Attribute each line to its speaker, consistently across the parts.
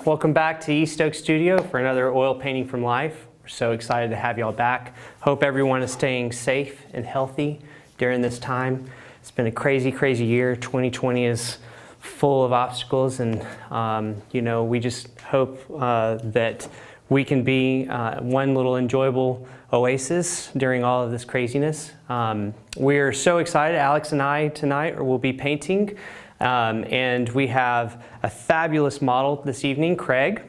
Speaker 1: Welcome back to East Oak Studio for another oil painting from life. We're so excited to have y'all back. Hope everyone is staying safe and healthy during this time. It's been a crazy, crazy year. 2020 is full of obstacles, and we just hope that we can be one little enjoyable oasis during all of this craziness. We're so excited. Alex and I tonight will be painting. And we have a fabulous model this evening, Craig.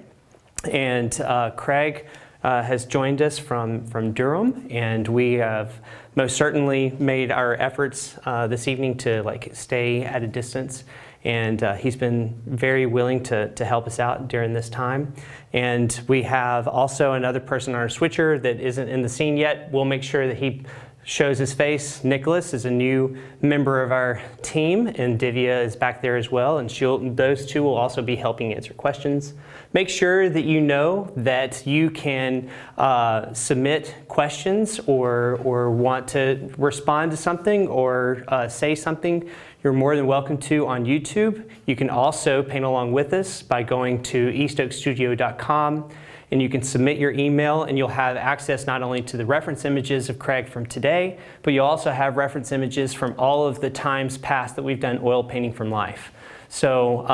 Speaker 1: And Craig has joined us from Durham, and we have most certainly made our efforts this evening to stay at a distance. And he's been very willing to help us out during this time. And we have also another person on our switcher that isn't in the scene yet. We'll make sure that he shows his face. Nicholas is a new member of our team, and Divya is back there as well, and those two will also be helping answer questions. Make sure that you know that you can submit questions or want to respond to something or say something. You're more than welcome to on YouTube. You can also paint along with us by going to eastoakstudio.com. And you can submit your email, and you'll have access not only to the reference images of Craig from today, but you'll also have reference images from all of the times past that we've done oil painting from life. So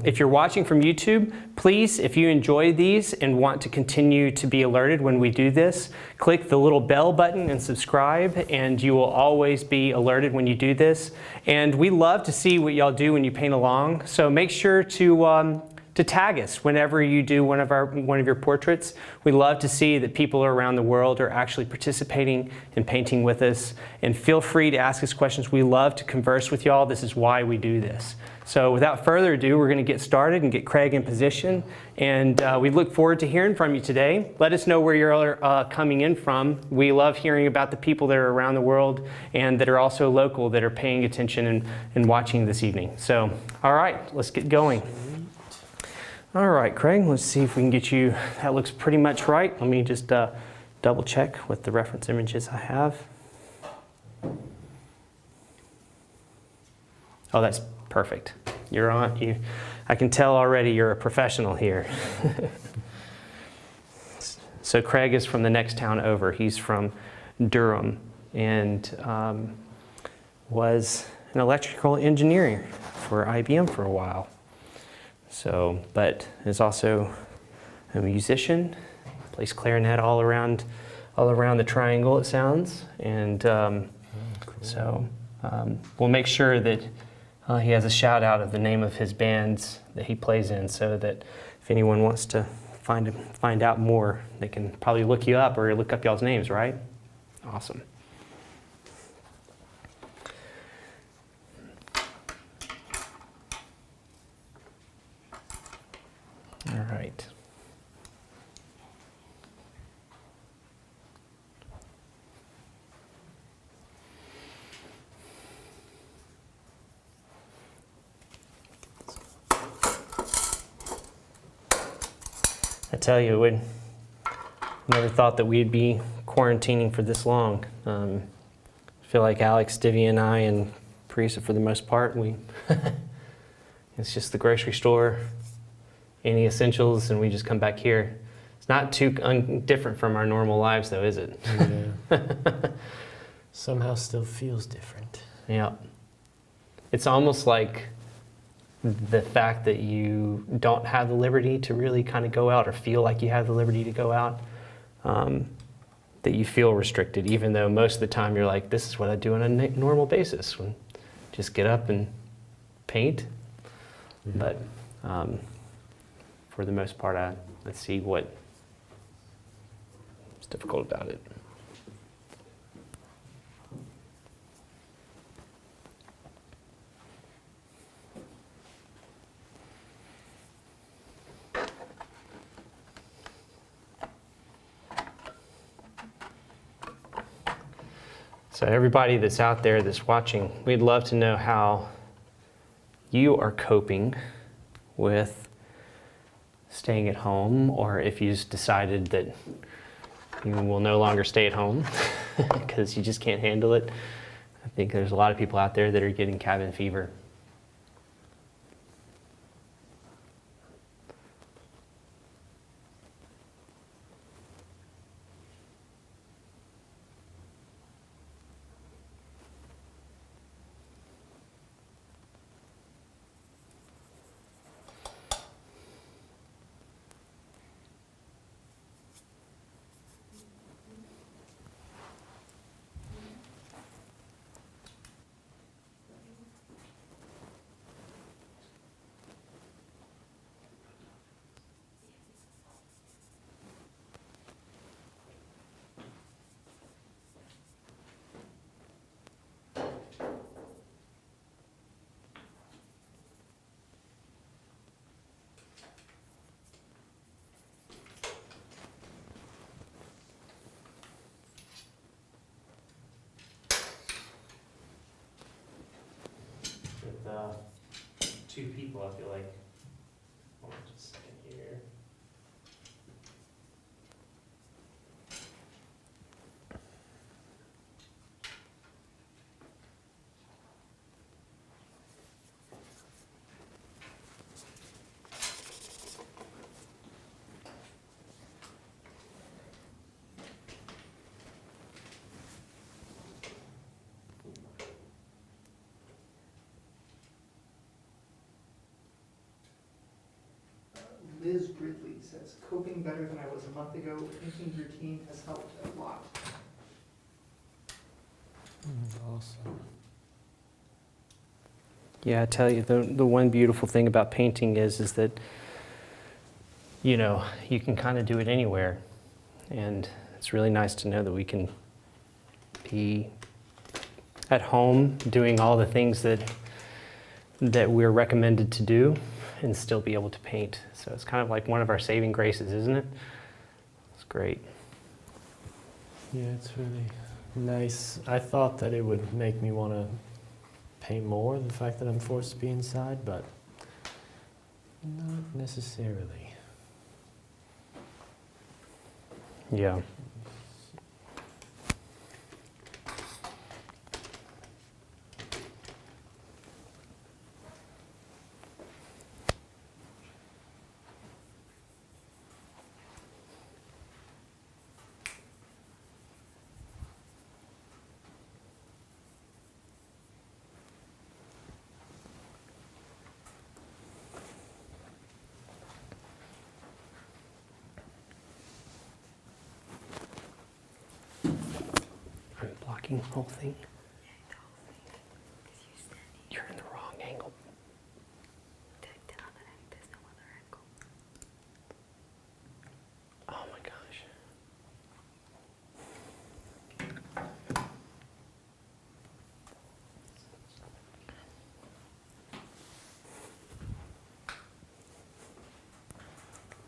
Speaker 1: if you're watching from YouTube, please, if you enjoy these and want to continue to be alerted when we do this, click the little bell button and subscribe, and you will always be alerted when you do this. And we love to see what y'all do when you paint along. So make sure to tag us whenever you do one of your portraits. We love to see that people around the world are actually participating and painting with us. And feel free to ask us questions. We love to converse with y'all. This is why we do this. So without further ado, we're going to get started and get Craig in position. And we look forward to hearing from you today. Let us know where you're coming in from. We love hearing about the people that are around the world and that are also local that are paying attention and watching this evening. So, all right, let's get going. All right, Craig, let's see if we can get you, that looks pretty much right. Let me just double check with the reference images I have. Oh, that's perfect. You're on, I can tell already you're a professional here. So Craig is from the next town over. He's from Durham and was an electrical engineer for IBM for a while. So, but is also a musician, plays clarinet all around the triangle, it sounds. And cool. So we'll make sure that he has a shout out of the name of his bands that he plays in, so that if anyone wants to find out more, they can probably look you up or look up y'all's names, right? Awesome. All right. I tell you, we never thought that we'd be quarantining for this long. I feel like Alex, Divya, and I, and Parisa, for the most part, it's just the grocery store, any essentials, and we just come back here. It's not too different from our normal lives, though, is it?
Speaker 2: Yeah. Somehow still feels different.
Speaker 1: Yeah. It's almost like the fact that you don't have the liberty to really kind of go out or feel like you have the liberty to go out, that you feel restricted, even though most of the time you're like, this is what I do on a normal basis. Just get up and paint. Mm-hmm. But for the most part, let's see what's difficult about it. So everybody that's out there that's watching, we'd love to know how you are coping with staying at home, or if you just decided that you will no longer stay at home because you just can't handle it. I think there's a lot of people out there that are getting cabin fever. two people, I feel like. Hold on just a second here.
Speaker 3: Liz Gridley says, coping better than I was a month ago. Painting routine has helped a lot.
Speaker 2: Awesome.
Speaker 1: Yeah, I tell you, the one beautiful thing about painting is that, you know, you can kind of do it anywhere. And it's really nice to know that we can be at home doing all the things that we're recommended to do and still be able to paint. So it's kind of like one of our saving graces, isn't it? It's great.
Speaker 2: Yeah, it's really nice. I thought that it would make me want to paint more, the fact that I'm forced to be inside, but not necessarily.
Speaker 1: Yeah. I'm blocking the whole thing. You're in the wrong angle. Oh my gosh.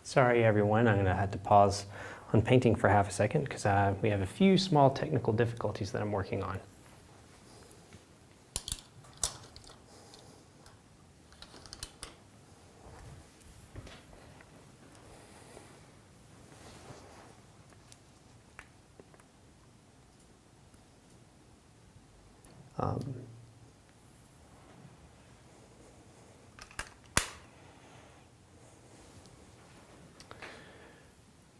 Speaker 1: Sorry everyone, I'm going to have to pause on painting for half a second because we have a few small technical difficulties that I'm working on.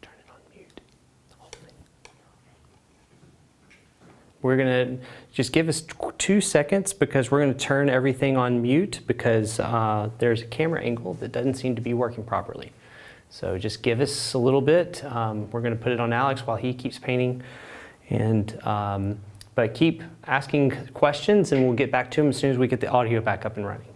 Speaker 1: Turn it on mute. The whole thing. We're going to just give us 2 seconds because we're going to turn everything on mute because there's a camera angle that doesn't seem to be working properly. So just give us a little bit. We're going to put it on Alex while he keeps painting. And but keep asking questions and we'll get back to him as soon as we get the audio back up and running.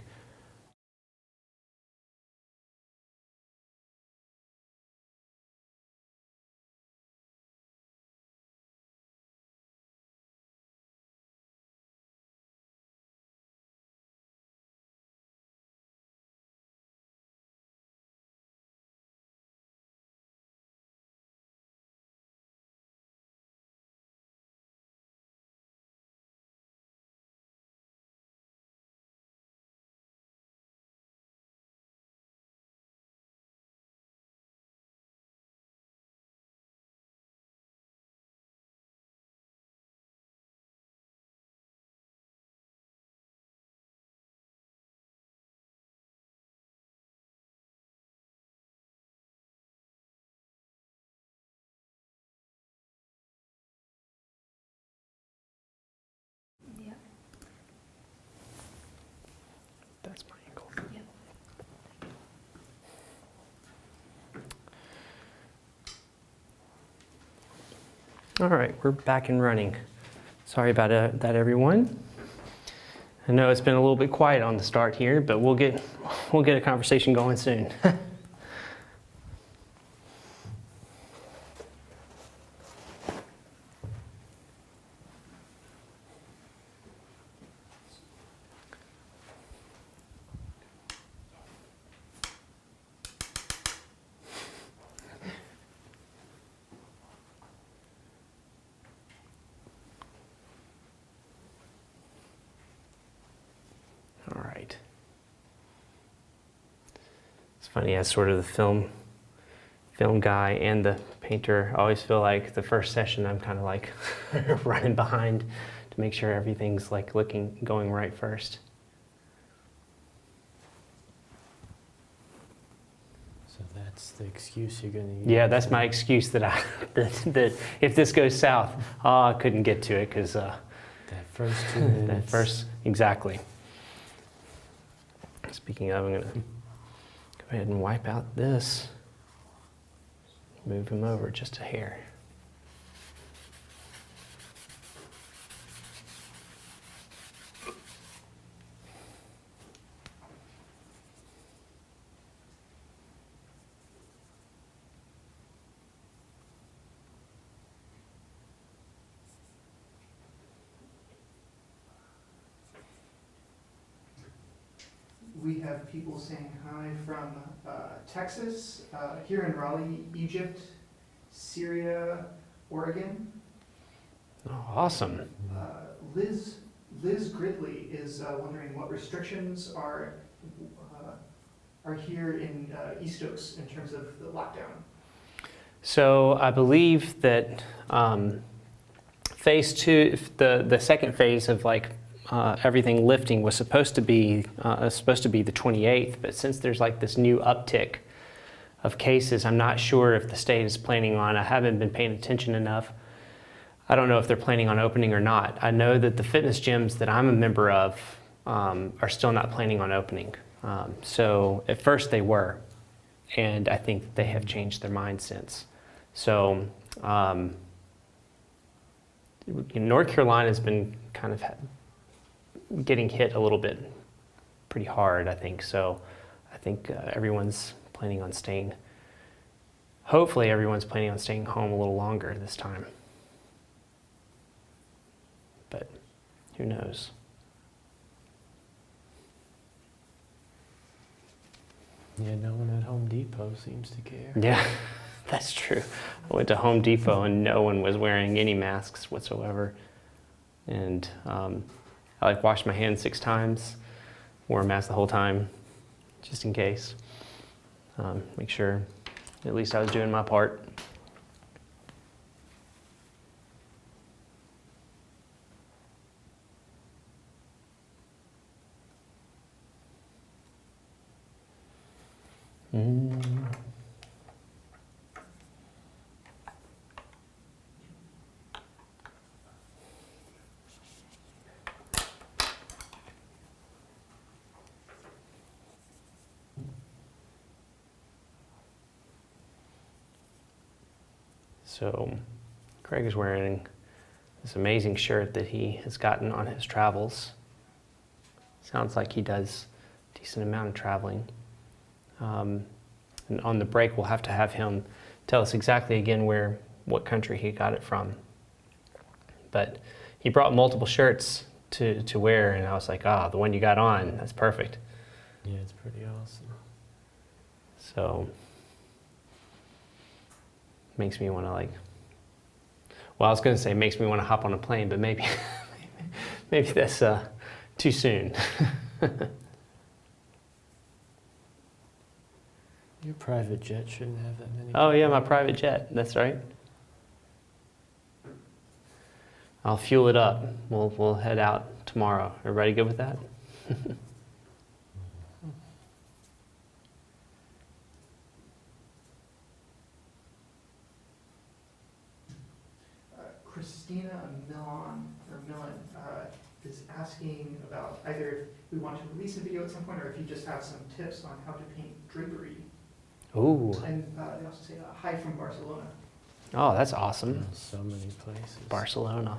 Speaker 4: Yeah.
Speaker 1: That's my angle.
Speaker 4: Yep.
Speaker 1: All right, we're back and running. Sorry about that, everyone. I know it's been a little bit quiet on the start here, but we'll get a conversation going soon. All right. It's funny, as sort of the film guy and the painter, I always feel like the first session I'm kind of like running behind to make sure everything's like going right first.
Speaker 2: So that's the excuse you're going to use?
Speaker 1: Yeah, that's my excuse that that if this goes south, I couldn't get to it because
Speaker 2: that first 2 minutes.
Speaker 1: Exactly. Speaking of, I'm going to go ahead and wipe out this. Move him over just a hair.
Speaker 3: We have people saying hi from Texas, here in Raleigh, Egypt, Syria, Oregon.
Speaker 1: Oh, awesome.
Speaker 3: Liz Gridley is wondering what restrictions are here in East Oaks in terms of the lockdown.
Speaker 1: So I believe that phase 2, the second phase of like everything lifting was supposed to be the 28th, but since there's like this new uptick of cases, I'm not sure if the state is planning on. I haven't been paying attention enough. I don't know if they're planning on opening or not. I know that the fitness gyms that I'm a member of are still not planning on opening. So at first they were, and I think they have changed their mind since. So North Carolina has been kind of getting hit a little bit pretty hard, I think. So I think everyone's planning on staying, hopefully everyone's planning on staying home a little longer this time. But who knows?
Speaker 2: Yeah, no one at Home Depot seems to care.
Speaker 1: Yeah, that's true. I went to Home Depot and no one was wearing any masks whatsoever. And I like washed my hands 6 times, wore a mask the whole time, just in case. Make sure at least I was doing my part. So Craig is wearing this amazing shirt that he has gotten on his travels. Sounds like he does a decent amount of traveling. And on the break, we'll have to have him tell us exactly again what country he got it from. But he brought multiple shirts to wear, and I was like, the one you got on, that's perfect.
Speaker 2: Yeah, it's pretty awesome.
Speaker 1: So makes me want to well, I was going to say makes me want to hop on a plane, but maybe that's too soon.
Speaker 2: Your private jet shouldn't have that many.
Speaker 1: Oh yeah, my private jet, that's right. I'll fuel it up. We'll head out tomorrow. Everybody good with that?
Speaker 3: Christina Millen is asking about either if we want to release a video at some point or if you just have some tips on how to paint drapery.
Speaker 1: Ooh.
Speaker 3: And they also say hi from Barcelona.
Speaker 1: Oh, that's awesome.
Speaker 2: So many places.
Speaker 1: Barcelona.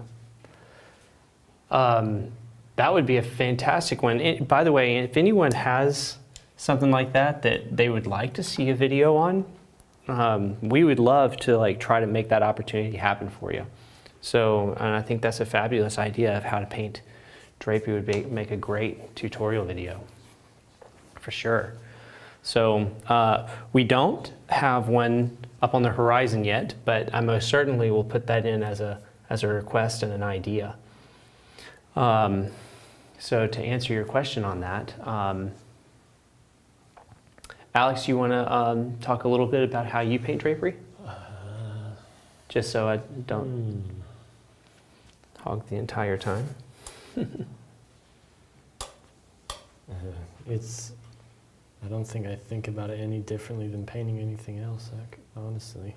Speaker 1: That would be a fantastic one. By the way, if anyone has something like that they would like to see a video on, we would love to try to make that opportunity happen for you. So, and I think that's a fabulous idea of how to paint drapery would make a great tutorial video, for sure. So we don't have one up on the horizon yet, but I most certainly will put that in as a request and an idea. So to answer your question on that, Alex, you want to talk a little bit about how you paint drapery? Just so I don't hog the entire time.
Speaker 2: I don't think I think about it any differently than painting anything else, honestly.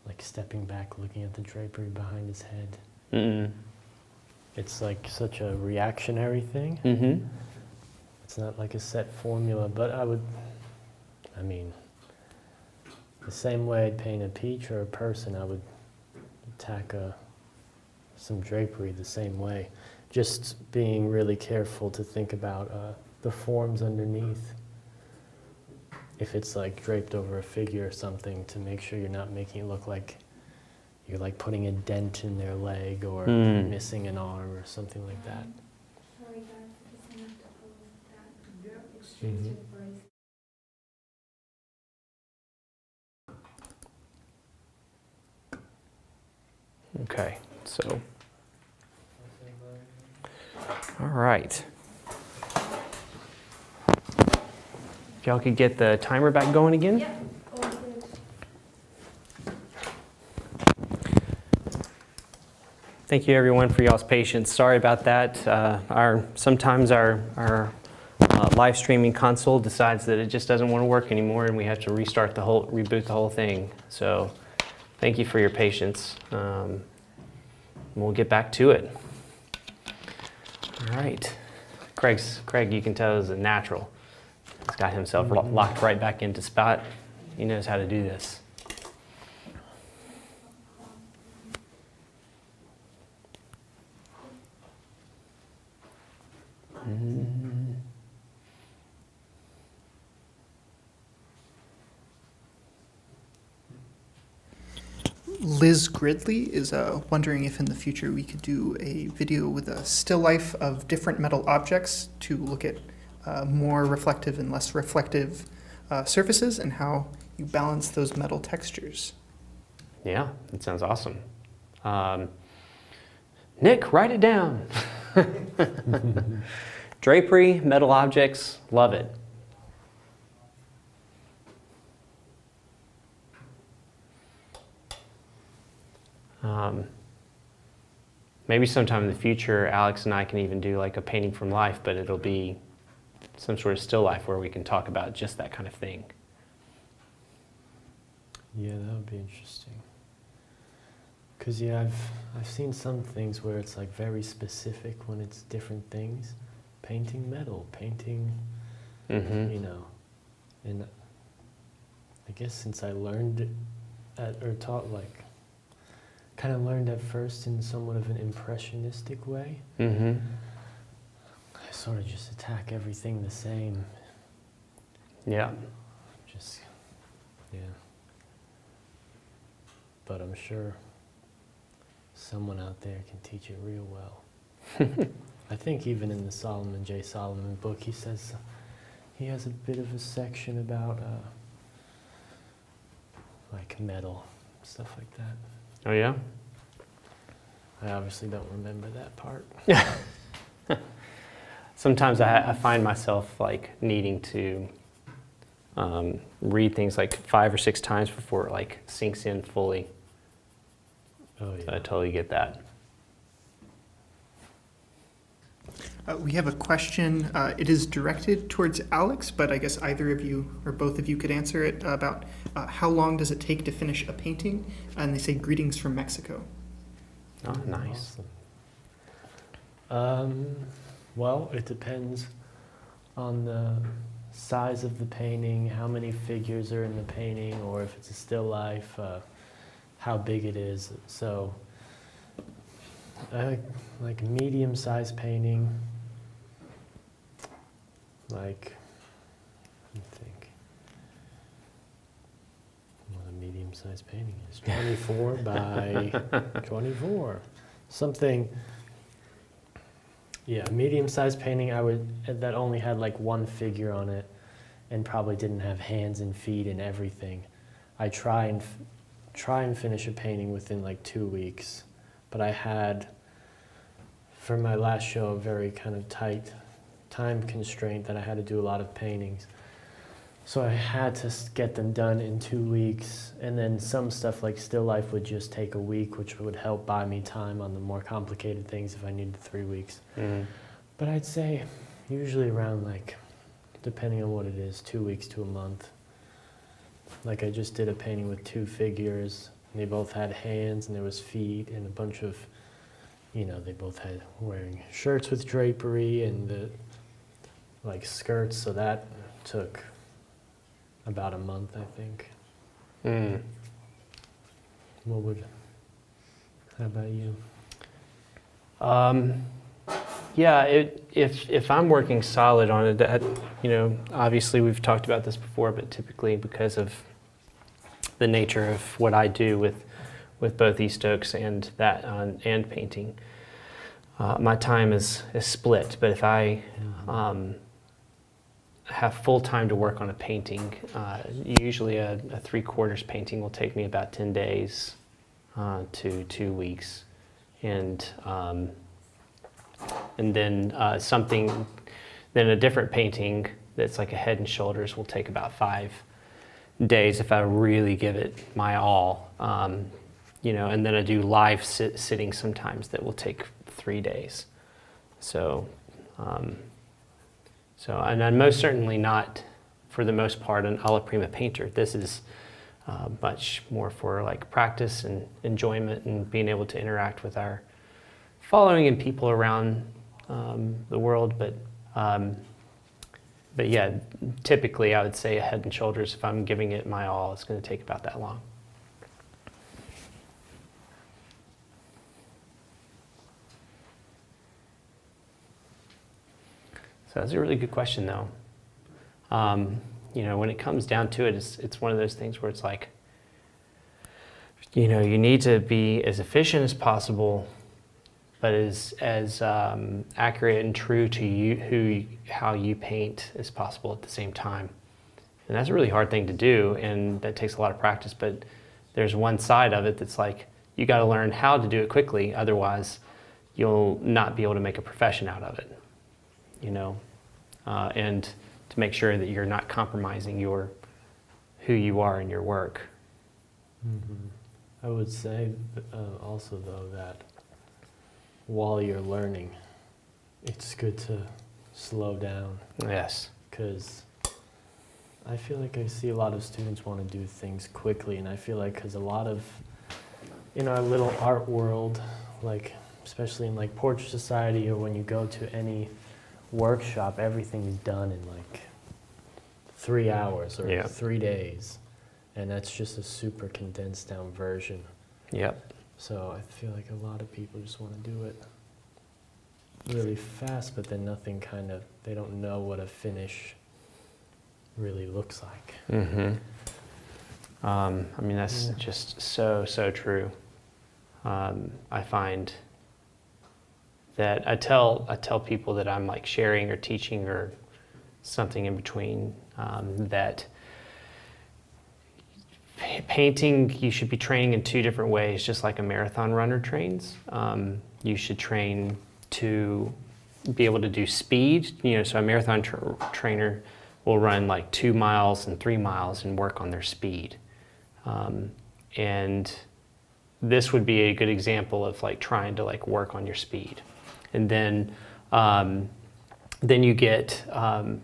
Speaker 2: Like stepping back, looking at the drapery behind his head.
Speaker 1: Mm-mm.
Speaker 2: It's like such a reactionary thing.
Speaker 1: Mm-hmm.
Speaker 2: It's not like a set formula, but I mean, the same way I'd paint a peach or a person, I would attack some drapery the same way. Just being really careful to think about the forms underneath. If it's like draped over a figure or something, to make sure you're not making it look like you're like putting a dent in their leg or missing an arm or something like that.
Speaker 4: Sorry guys, I just have to close that exchange
Speaker 2: Mhm.
Speaker 4: embrace.
Speaker 1: Okay, so. All right. If y'all could get the timer back going again?
Speaker 4: Yep, all good.
Speaker 1: Thank you everyone for y'all's patience. Sorry about that. Sometimes our live streaming console decides that it just doesn't want to work anymore and we have to reboot the whole thing. So thank you for your patience. We'll get back to it. All right. Craig, you can tell, is a natural. He's got himself locked right back into spot. He knows how to do this.
Speaker 3: Liz Gridley is wondering if in the future we could do a video with a still life of different metal objects to look at more reflective and less reflective surfaces and how you balance those metal textures.
Speaker 1: Yeah, that sounds awesome. Nick, write it down. Drapery, metal objects, love it. Maybe sometime in the future, Alex and I can even do like a painting from life, but it'll be some sort of still life where we can talk about just that kind of thing.
Speaker 2: Yeah, that would be interesting. Because yeah, I've seen some things where it's like very specific when it's different things. Painting metal, painting, you know. And I guess since I learned or taught like, kind of learned at first in somewhat of an impressionistic way. I sort of just attack everything the same.
Speaker 1: Yeah.
Speaker 2: Just, yeah. But I'm sure someone out there can teach it real well. I think even in the Solomon J. Solomon book, he says he has a bit of a section about like metal, stuff like that.
Speaker 1: Oh yeah?
Speaker 2: I obviously don't remember that part.
Speaker 1: Sometimes I find myself like needing to read things like 5 or 6 times before it like sinks in fully.
Speaker 2: Oh yeah.
Speaker 1: So I totally get that.
Speaker 3: We have a question. It is directed towards Alex, but I guess either of you or both of you could answer it about how long does it take to finish a painting? And they say, greetings from Mexico.
Speaker 1: Oh, nice.
Speaker 2: Awesome. Well, it depends on the size of the painting, how many figures are in the painting, or if it's a still life, how big it is. So, like medium-sized painting, like, let me think, what a medium-sized painting is. 24 by 24. Something, yeah, medium-sized painting that only had like one figure on it and probably didn't have hands and feet and everything. I try and finish a painting within like 2 weeks. But I had, for my last show, a very kind of tight time constraint that I had to do a lot of paintings. So I had to get them done in 2 weeks, and then some stuff like still life would just take a week, which would help buy me time on the more complicated things if I needed 3 weeks. But I'd say usually around, like, depending on what it is, 2 weeks to a month. Like I just did a painting with 2 figures, and they both had hands, and there was feet, and a bunch of, you know, they both had wearing shirts with drapery and the, like, skirts, so that took about a month, I think. How about you?
Speaker 1: Yeah, if I'm working solid on it, that, you know, obviously we've talked about this before, but typically because of the nature of what I do with both e-stokes and that and painting, my time is split. But if I have full time to work on a painting, usually a 3/4 painting will take me about 10 days to 2 weeks, and then then a different painting that's like a head and shoulders will take about 5 days if I really give it my all, you know, and then I do live sitting sometimes that will take 3 days. So, and I'm most certainly not, for the most part, an alla prima painter. This is much more for like practice and enjoyment and being able to interact with our following and people around the world. But yeah, typically I would say a head and shoulders, if I'm giving it my all, it's going to take about that long. So that's a really good question, though. You know, when it comes down to it, it's one of those things where it's like, you know, you need to be as efficient as possible, but as accurate and true to you, how you paint as possible at the same time. And that's a really hard thing to do, and that takes a lot of practice. But there's one side of it that's like, you got to learn how to do it quickly, otherwise you'll not be able to make a profession out of it. You know, and to make sure that you're not compromising who you are in your work.
Speaker 2: I would say also, though, that while you're learning, it's good to slow down.
Speaker 1: Yes.
Speaker 2: Because I feel like I see a lot of students want to do things quickly, and I feel like because a lot of, in our little art world, like especially in like Portrait Society, or when you go to any workshop, everything's done in like 3 hours or 3 days, and that's just a super condensed down version.
Speaker 1: Yep.
Speaker 2: So I feel like a lot of people just want to do it really fast, but then nothing kind of, they don't know what a finish really looks like.
Speaker 1: I mean, that's just so true. I find that I tell people that I'm like sharing or teaching or something in between, that painting, you should be training in 2 different ways, just like a marathon runner trains. You should train to be able to do speed, you know, so a marathon trainer will run like 2 miles and 3 miles and work on their speed. And this would be a good example of like trying to like work on your speed. And then you get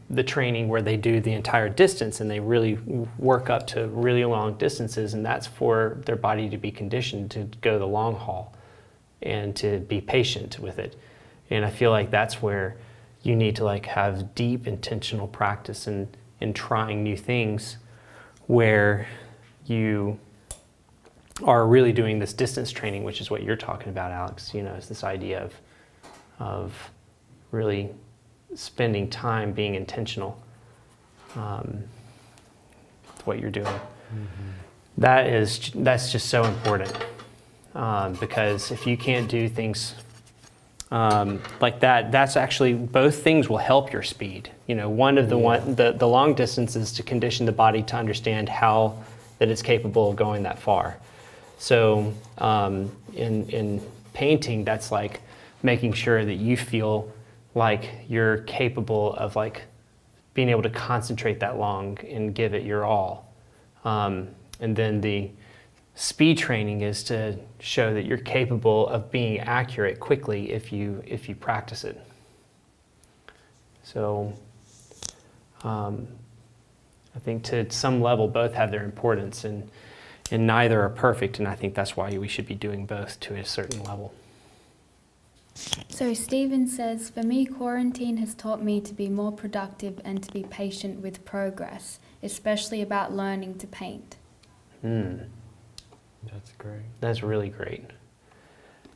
Speaker 1: the training where they do the entire distance and they really work up to really long distances, and that's for their body to be conditioned to go the long haul and to be patient with it. And I feel like that's where you need to like have deep intentional practice in trying new things, where you are really doing this distance training, which is what you're talking about, Alex. You know, it's this idea of really spending time being intentional with what you're doing. That's just so important, because if you can't do things like that, that's actually, both things will help your speed. You know, one of the long distance is to condition the body to understand that it's capable of going that far. So in painting, that's like making sure that you feel like you're capable of like being able to concentrate that long and give it your all. And then the speed training is to show that you're capable of being accurate quickly if you practice it. So I think to some level both have their importance, and neither are perfect, and I think that's why we should be doing both to a certain level.
Speaker 5: So Stephen says, for me, quarantine has taught me to be more productive and to be patient with progress, especially about learning to paint.
Speaker 2: That's great.
Speaker 1: That's really great.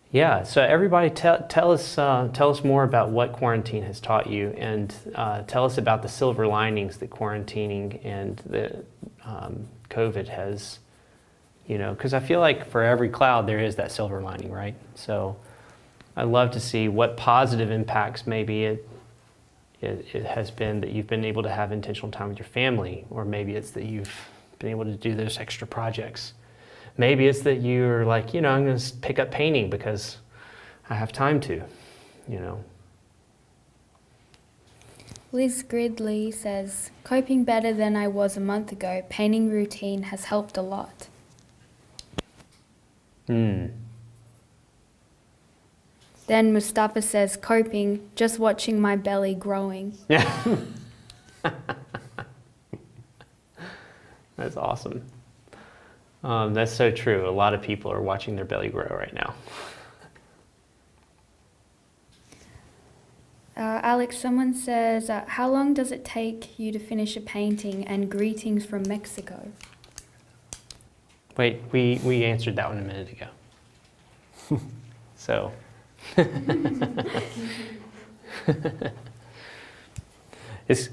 Speaker 1: Yeah, so everybody tell us more about what quarantine has taught you, and tell us about the silver linings that quarantining and the COVID has, because I feel like for every cloud there is that silver lining, right? So I'd love to see what positive impacts maybe it has been that you've been able to have intentional time with your family, or maybe it's that you've been able to do those extra projects. Maybe it's that you're like, I'm going to pick up painting because I have time to,
Speaker 5: Liz Gridley says, coping better than I was a month ago. Painting routine has helped a lot. Then Mustafa says, coping, just watching my belly growing.
Speaker 1: Yeah. That's awesome. That's so true. A lot of people are watching their belly grow right now.
Speaker 5: Alex, someone says, how long does it take you to finish a painting? And greetings from Mexico.
Speaker 1: Wait, we answered that one a minute ago. So. It's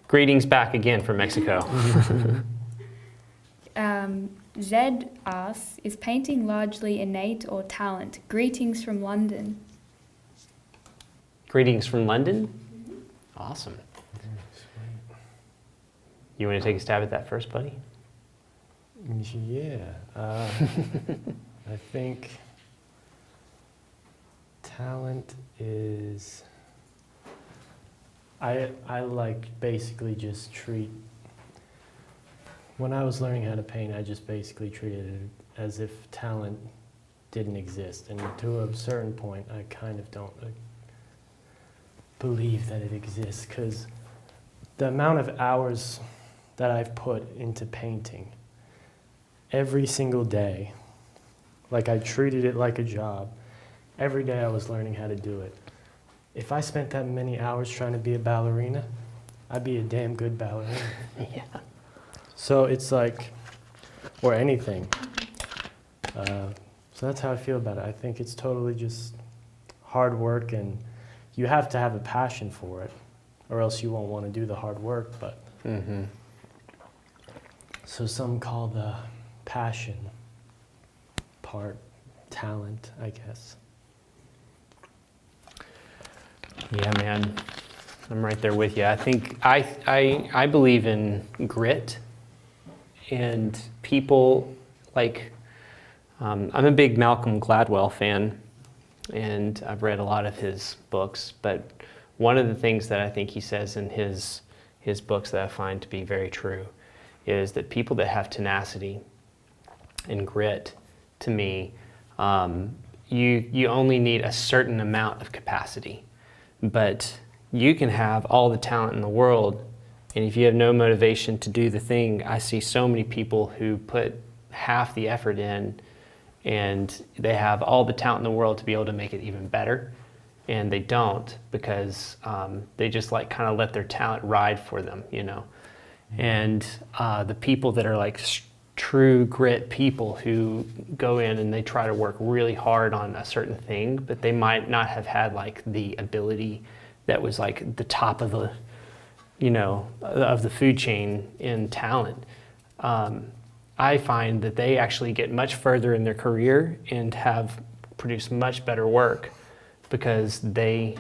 Speaker 1: greetings back again from Mexico.
Speaker 5: Zed asks, is painting largely innate or talent? Greetings from London.
Speaker 1: Greetings from London? Awesome. You want to take a stab at that first, buddy?
Speaker 2: Yeah. I think talent is, I like basically just treat, when I was learning how to paint, I just basically treated it as if talent didn't exist. And to a certain point, I kind of don't believe that it exists, because the amount of hours that I've put into painting every single day, like I treated it like a job. Every day I was learning how to do it. If I spent that many hours trying to be a ballerina, I'd be a damn good ballerina.
Speaker 1: Yeah.
Speaker 2: So it's like, or anything. So that's how I feel about it. I think it's totally just hard work, and you have to have a passion for it, or else you won't want to do the hard work. But so some call the passion part talent, I guess.
Speaker 1: Yeah, man, I'm right there with you. I think I believe in grit, and people like, I'm a big Malcolm Gladwell fan, and I've read a lot of his books, but one of the things that I think he says in his books that I find to be very true is that people that have tenacity and grit, to me, you only need a certain amount of capacity. But you can have all the talent in the world, and if you have no motivation to do the thing, I see so many people who put half the effort in, and they have all the talent in the world to be able to make it even better, and they don't, because they just like kind of let their talent ride for them, And the people that are like true grit people who go in and they try to work really hard on a certain thing, but they might not have had like the ability that was like the top of the, of the food chain in talent. I find that they actually get much further in their career and have produced much better work because they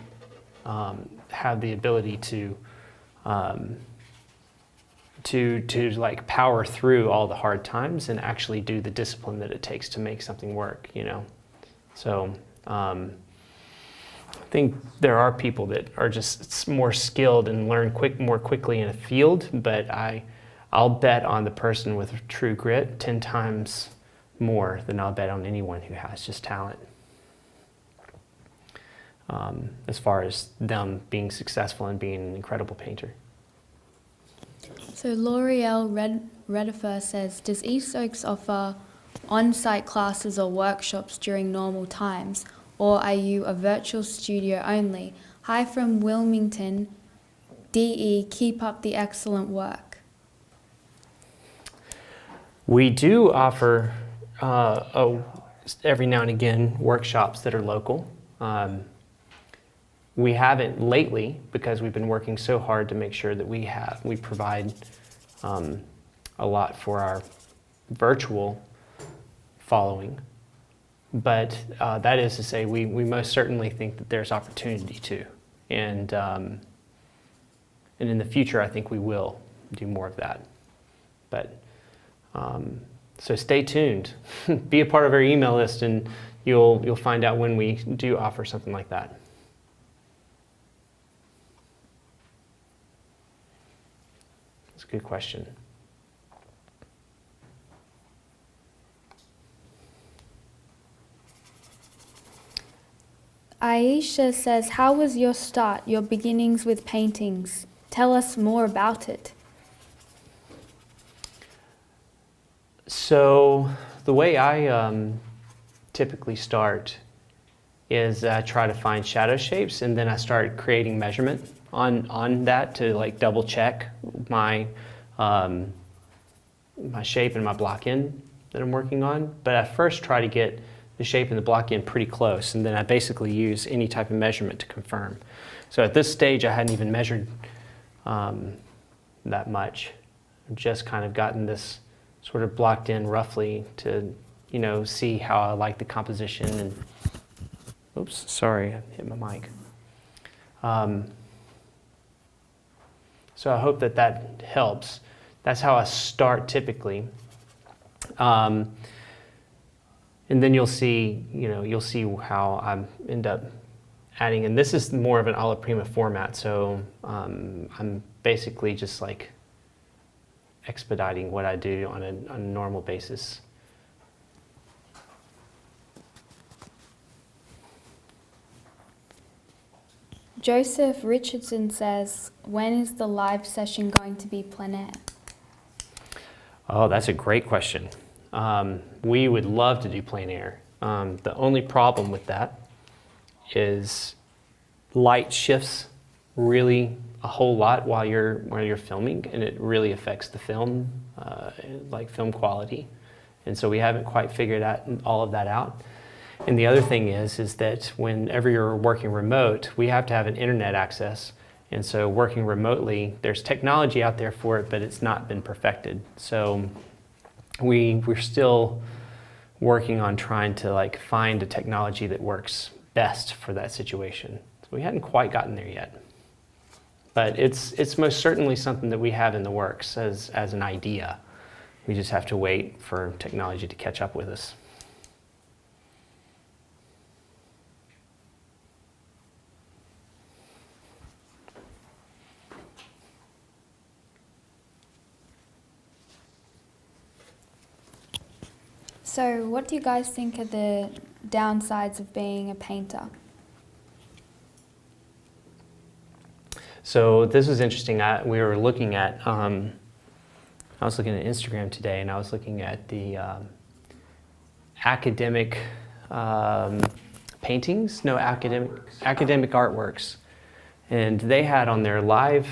Speaker 1: have the ability to like power through all the hard times and actually do the discipline that it takes to make something work, So think there are people that are just more skilled and learn more quickly in a field, but I'll bet on the person with true grit 10 times more than I'll bet on anyone who has just talent. As far as them being successful and being an incredible painter.
Speaker 5: So L'Oreal Redifer says, does East Oaks offer on-site classes or workshops during normal times, or are you a virtual studio only? Hi from Wilmington, DE, keep up the excellent work.
Speaker 1: We do offer every now and again workshops that are local. We haven't lately because we've been working so hard to make sure that we provide a lot for our virtual following. But that is to say, we most certainly think that there's opportunity to. And in the future, I think we will do more of that. But so stay tuned. Be a part of our email list, and you'll find out when we do offer something like that. That's a good question.
Speaker 5: Aisha says, how was your start, your beginnings with paintings? Tell us more about it.
Speaker 1: So the way I typically start is I try to find shadow shapes, and then I start creating measurement on that to like double check my my shape and my block in that I'm working on. But I first try to get the shape and the block in pretty close, and then I basically use any type of measurement to confirm. So at this stage I hadn't even measured that much. I've just kind of gotten this sort of blocked in roughly to, you know, see how I like the composition. And oops, sorry, I hit my mic. So I hope that that helps. That's how I start typically. And then you'll see, you'll see how I end up adding, and this is more of an alla prima format, so I'm basically just like expediting what I do on a normal basis.
Speaker 5: Joseph Richardson says, when is the live session going to be plein air?
Speaker 1: Oh, that's a great question. We would love to do plein air. The only problem with that is light shifts really a whole lot while you're filming, and it really affects the film, like film quality. And so we haven't quite figured out all of that out. And the other thing is that whenever you're working remote, we have to have an internet access. And so working remotely, there's technology out there for it, but it's not been perfected. So we're still working on trying to like find a technology that works best for that situation. So we hadn't quite gotten there yet. But it's most certainly something that we have in the works as an idea. We just have to wait for technology to catch up with us.
Speaker 5: So what do you guys think are the downsides of being a painter?
Speaker 1: So this was interesting. We were looking at, I was looking at Instagram today, and I was looking at the academic paintings, no, academic artworks. And they had on their live,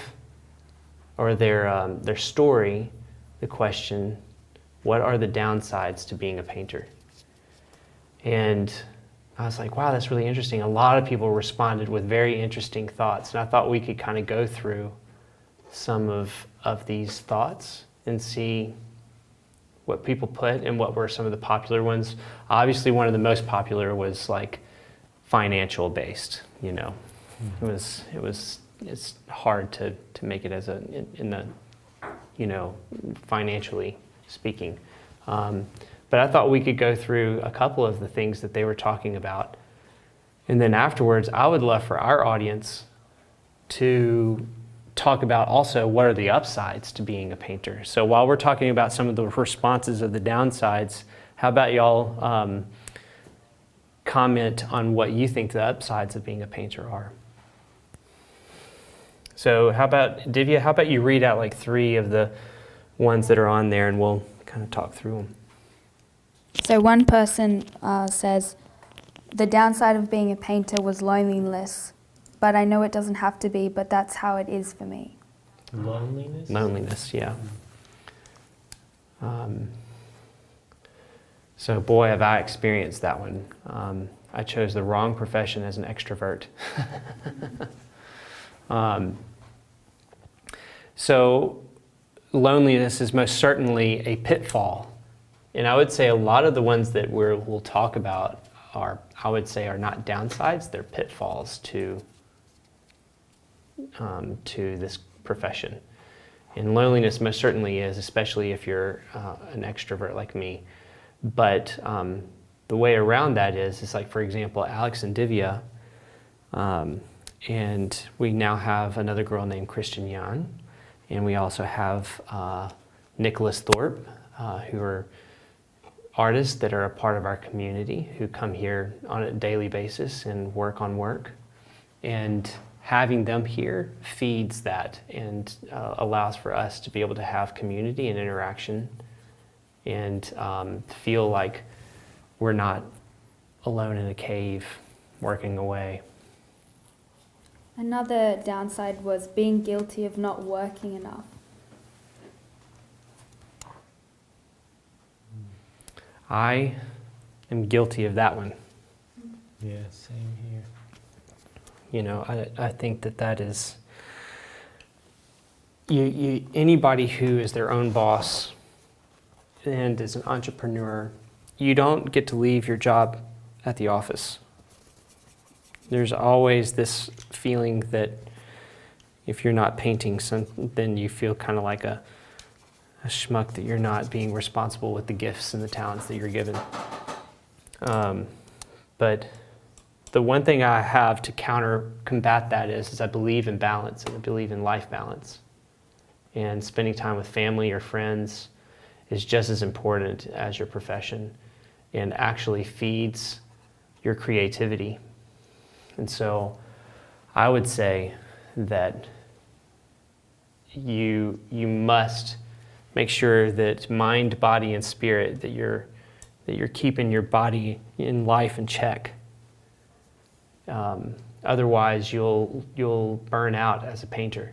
Speaker 1: or their story, the question, what are the downsides to being a painter? And I was like, wow, that's really interesting. A lot of people responded with very interesting thoughts, and I thought we could kind of go through some of these thoughts and see what people put and what were some of the popular ones. Obviously, one of the most popular was like financial based. It's hard to make it as in the financially speaking. But I thought we could go through a couple of the things that they were talking about And then afterwards, I would love for our audience to talk about also what are the upsides to being a painter. So while we're talking about some of the responses of the downsides, how about y'all comment on what you think the upsides of being a painter are? So how about, Divya, how about you read out like 3 of the ones that are on there and we'll kind of talk through them.
Speaker 5: So one person says, the downside of being a painter was loneliness, but I know it doesn't have to be, but that's how it is for me.
Speaker 2: Loneliness?
Speaker 1: Loneliness, yeah. So boy, have I experienced that one. I chose the wrong profession as an extrovert. So loneliness is most certainly a pitfall. And I would say a lot of the ones that we'll talk about are, I would say, are not downsides, they're pitfalls to this profession. And loneliness most certainly is, especially if you're an extrovert like me. But the way around that is like, for example, Alex and Divya, and we now have another girl named Christian Yan, and we also have Nicholas Thorpe, who are artists that are a part of our community who come here on a daily basis and work on work. And having them here feeds that and allows for us to be able to have community and interaction and feel like we're not alone in a cave working away.
Speaker 5: Another downside was being guilty of not working enough.
Speaker 1: I am guilty of that one.
Speaker 2: Yeah, same here.
Speaker 1: You know, I think that is, anybody who is their own boss and is an entrepreneur, you don't get to leave your job at the office. There's always this feeling that if you're not painting, then you feel kind of like a schmuck that you're not being responsible with the gifts and the talents that you're given. But the one thing I have to combat that is I believe in balance and I believe in life balance. And spending time with family or friends is just as important as your profession and actually feeds your creativity. And so I would say that you must make sure that mind, body, and spirit, that you're keeping your body in life in check. Otherwise, you'll burn out as a painter.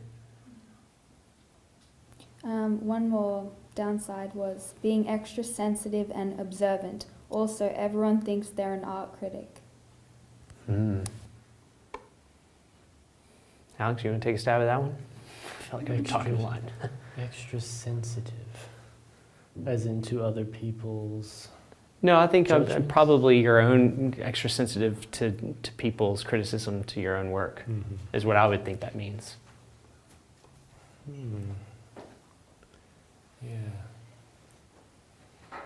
Speaker 5: One more downside was being extra sensitive and observant. Also, everyone thinks they're an art critic.
Speaker 1: Alex, you want to take a stab at that one? I feel like I'm talking a lot.
Speaker 2: Extra sensitive, as into other people's...
Speaker 1: No, I think probably your own extra sensitive to people's criticism to your own work is what I would think that means.
Speaker 2: Yeah.
Speaker 4: I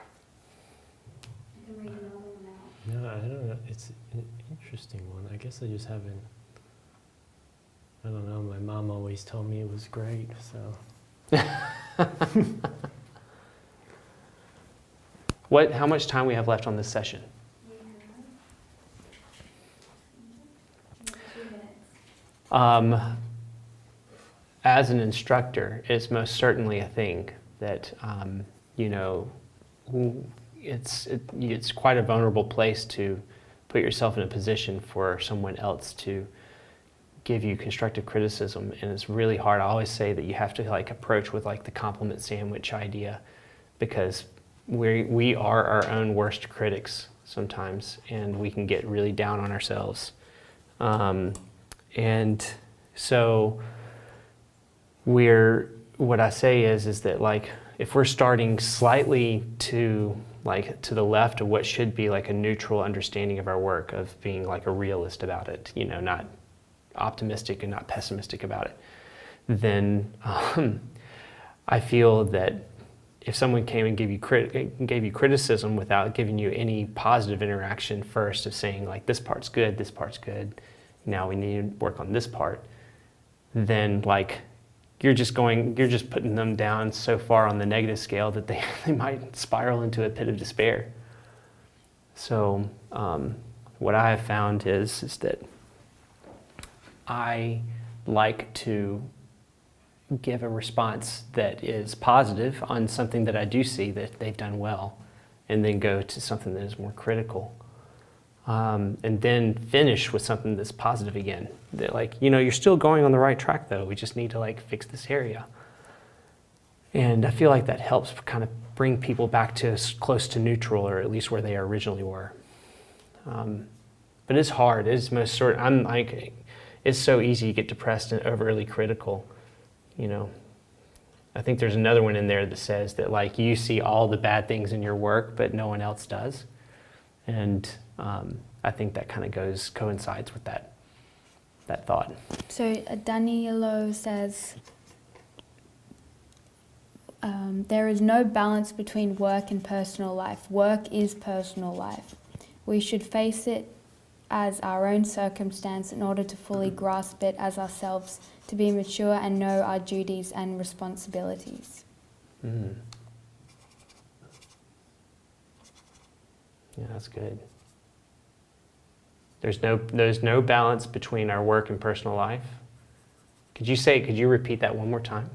Speaker 4: can read another one out.
Speaker 2: No, I don't know. It's an interesting one. I guess I just haven't... I don't know. My mom always told me it was great, so...
Speaker 1: How much time we have left on this session?
Speaker 4: We have 2 minutes.
Speaker 1: As an instructor, it's most certainly a thing that, it's quite a vulnerable place to put yourself in a position for someone else to give you constructive criticism, and it's really hard. I always say that you have to approach with the compliment sandwich idea, because we are our own worst critics sometimes, and we can get really down on ourselves. And so what I say is that if we're starting slightly to the left of what should be a neutral understanding of our work, of being a realist about it, not optimistic and not pessimistic about it, then I feel that if someone came and gave you criticism without giving you any positive interaction first of saying like, this part's good, now we need to work on this part, then like you're just putting them down so far on the negative scale that they might spiral into a pit of despair. So what I have found is that I like to give a response that is positive on something that I do see that they've done well, and then go to something that is more critical. And then finish with something that's positive again. That like, you're still going on the right track though. We just need to like fix this area. And I feel like that helps kind of bring people back to close to neutral, or at least where they originally were. But it's hard. It's it's so easy to get depressed and overly critical. I think there's another one in there that says that like you see all the bad things in your work, but no one else does. And I think that kind of coincides with that thought.
Speaker 5: So Danilo says, there is no balance between work and personal life. Work is personal life. We should face it as our own circumstance in order to fully grasp it as ourselves, to be mature and know our duties and responsibilities.
Speaker 1: Mm. Yeah, that's good. There's no balance between our work and personal life. Could you repeat that one more time?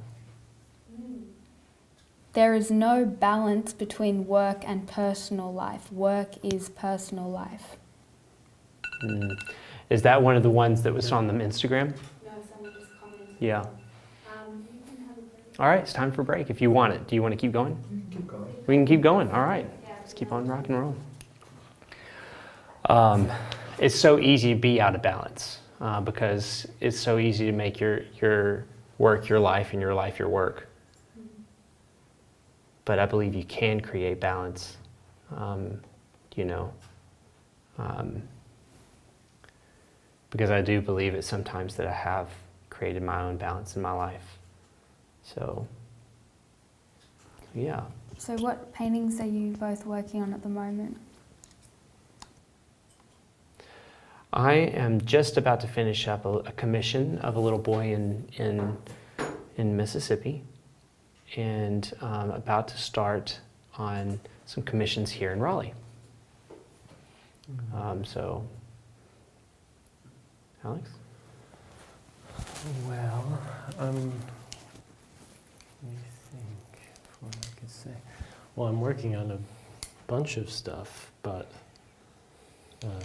Speaker 5: There is no balance between work and personal life. Work is personal life.
Speaker 1: Mm. Is that one of the ones that was on the Instagram?
Speaker 4: No, someone just commented.
Speaker 1: Yeah.
Speaker 4: You can have a break.
Speaker 1: All right, it's time for a break if you want it. Do you want to keep going?
Speaker 3: Keep going.
Speaker 1: We can keep going. All right.
Speaker 4: Yeah,
Speaker 1: Let's keep on rock and roll. It's so easy to be out of balance because it's so easy to make your work your life and your life your work. But I believe you can create balance, because I do believe it sometimes that I have created my own balance in my life. So, yeah.
Speaker 5: So what paintings are you both working on at the moment?
Speaker 1: I am just about to finish up a commission of a little boy in Mississippi, and about to start on some commissions here in Raleigh. So, Alex?
Speaker 2: Well, let me think what I could say. Well, I'm working on a bunch of stuff, but so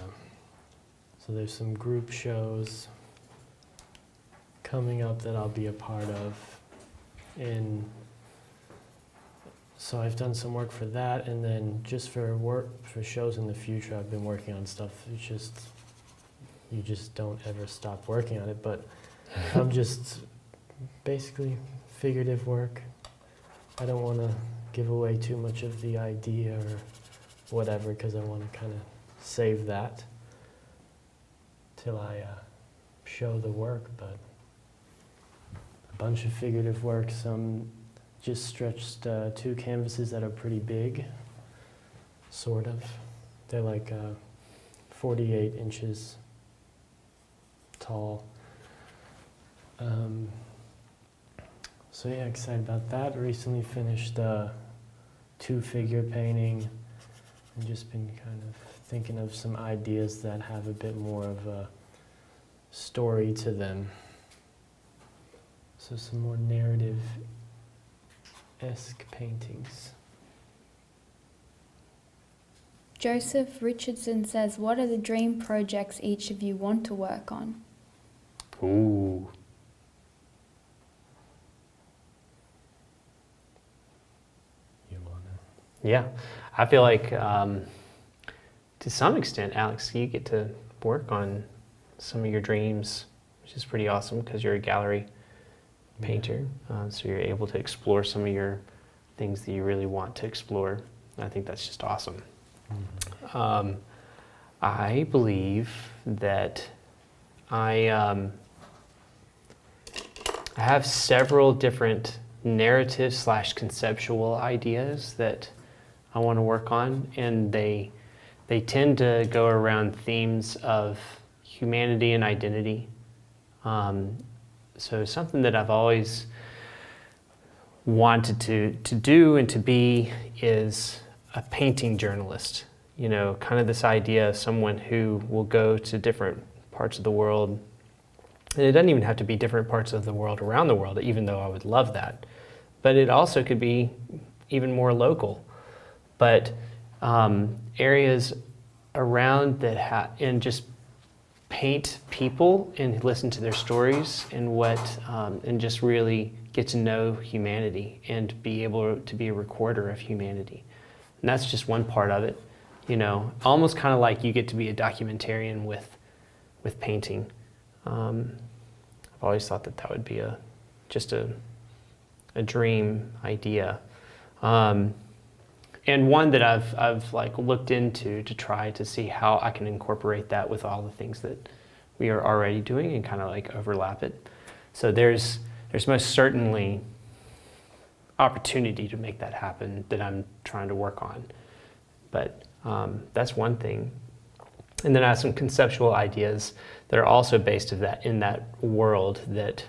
Speaker 2: there's some group shows coming up that I'll be a part of. So I've done some work for that, and then just for shows in the future, I've been working on stuff. You just don't ever stop working on it, but I'm just basically figurative work. I don't want to give away too much of the idea or whatever, because I want to kind of save that till I show the work, but a bunch of figurative work, some just stretched 2 canvases that are pretty big, sort of. They're like 48 inches tall. So yeah, excited about that. Recently finished a 2-figure painting, and just been kind of thinking of some ideas that have a bit more of a story to them. So some more narrative-esque paintings.
Speaker 5: Joseph Richardson says, what are the dream projects each of you want to work on?
Speaker 1: Ooh.
Speaker 2: You wanna?
Speaker 1: Yeah, I feel like to some extent, Alex, you get to work on some of your dreams, which is pretty awesome because you're a gallery painter. So you're able to explore some of your things that you really want to explore. I think that's just awesome. Mm-hmm. I believe that I have several different narrative slash conceptual ideas that I want to work on, and they tend to go around themes of humanity and identity. So something that I've always wanted to do and to be is a painting journalist. You know, kind of this idea of someone who will go to different parts of the world. And it doesn't even have to be different parts of the world around the world, even though I would love that. But it also could be even more local. But areas around that and just paint people and listen to their stories and and just really get to know humanity and be able to be a recorder of humanity. And that's just one part of it, you know, almost kind of like you get to be a documentarian with painting. I've always thought that would be just a dream idea. And one that I've like looked into to try to see how I can incorporate that with all the things that we are already doing and kind of like overlap it. So there's most certainly opportunity to make that happen that I'm trying to work on. But that's one thing. And then I have some conceptual ideas that are also based in that world that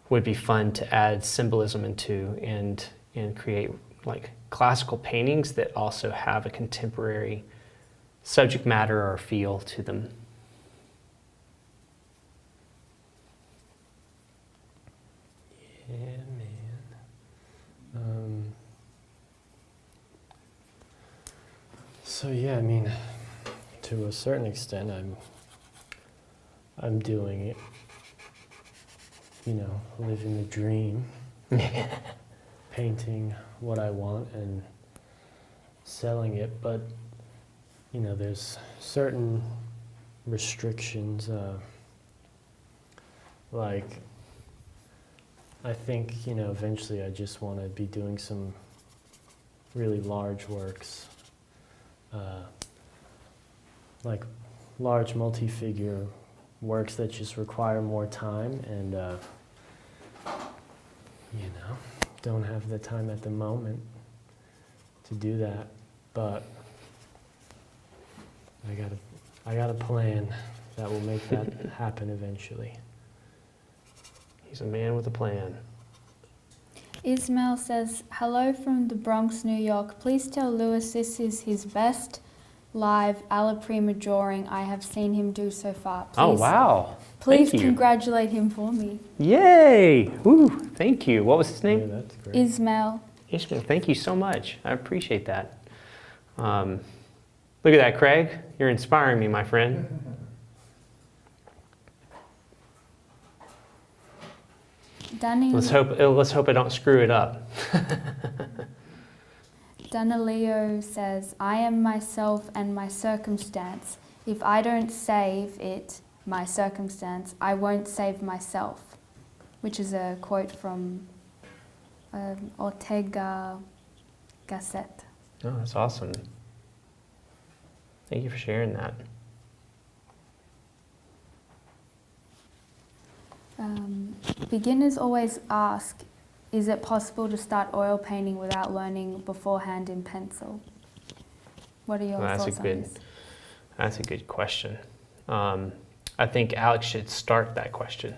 Speaker 1: would be fun to add symbolism into and create like classical paintings that also have a contemporary subject matter or feel to them.
Speaker 2: Yeah, man. So yeah, I mean, to a certain extent, I'm doing it. You know, living the dream, painting what I want and selling it. But you know, there's certain restrictions. Like, I think, you know, eventually I just want to be doing some really large works, like large multi-figure works that just require more time and, you know, don't have the time at the moment to do that, but I got a plan that will make that happen eventually.
Speaker 1: He's a man with a plan.
Speaker 5: Ismail says, hello from the Bronx, New York. Please tell Lewis this is his best live alla prima drawing I have seen him do so far. Please,
Speaker 1: Oh, wow.
Speaker 5: Please
Speaker 1: Thank you.
Speaker 5: congratulate him for me.
Speaker 1: Yay! Woo, thank you. What was his
Speaker 2: Yeah,
Speaker 1: name?
Speaker 2: that's great.
Speaker 5: Ismail.
Speaker 1: Ishmael, thank you so much. I appreciate that. Look at that, Craig. You're inspiring me, my friend.
Speaker 5: Danny,
Speaker 1: Let's hope I don't screw it up.
Speaker 5: Danileo says, I am myself and my circumstance. If I don't save it, my circumstance, I won't save myself. Which is a quote from Ortega Gasset.
Speaker 1: Oh, that's awesome. Thank you for sharing that.
Speaker 5: Beginners always ask, is it possible to start oil painting without learning beforehand in pencil? What are your thoughts on this?
Speaker 1: That's a good question. I think Alex should start that question.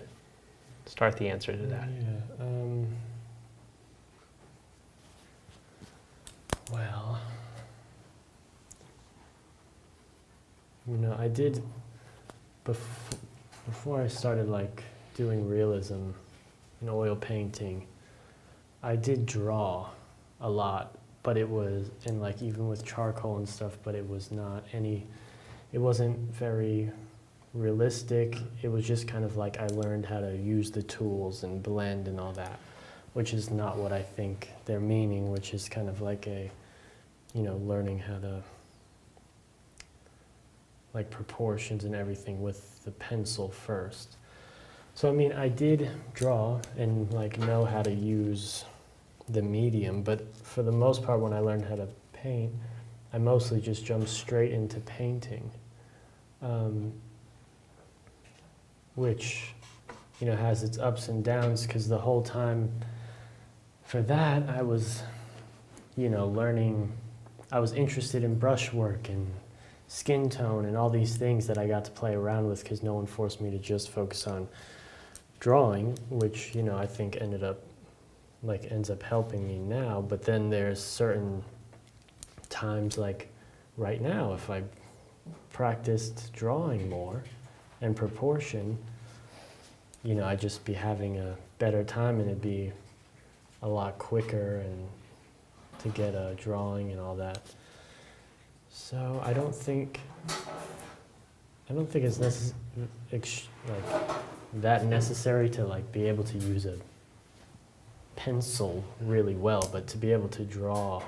Speaker 1: Start the answer to that.
Speaker 2: Yeah. Well, you know, I did before I started like doing realism and oil painting. I did draw a lot, but it was in like even with charcoal and stuff. But it was not any. It wasn't very realistic. It was just kind of like I learned how to use the tools and blend and all that, which is not what I think they're meaning, which is kind of like a, you know, learning how to, like proportions and everything with the pencil first. So I mean, I did draw and like know how to use the medium, but for the most part when I learned how to paint, I mostly just jumped straight into painting. Which, you know, has its ups and downs because the whole time for that, I was, learning. I was interested in brushwork and skin tone and all these things that I got to play around with because no one forced me to just focus on drawing, which, I think ends up helping me now. But then there's certain times, like right now, if I practiced drawing more and proportion, I'd just be having a better time and it'd be a lot quicker and to get a drawing and all that. So I don't think it's that necessary to be able to use a pencil really well, but to be able to draw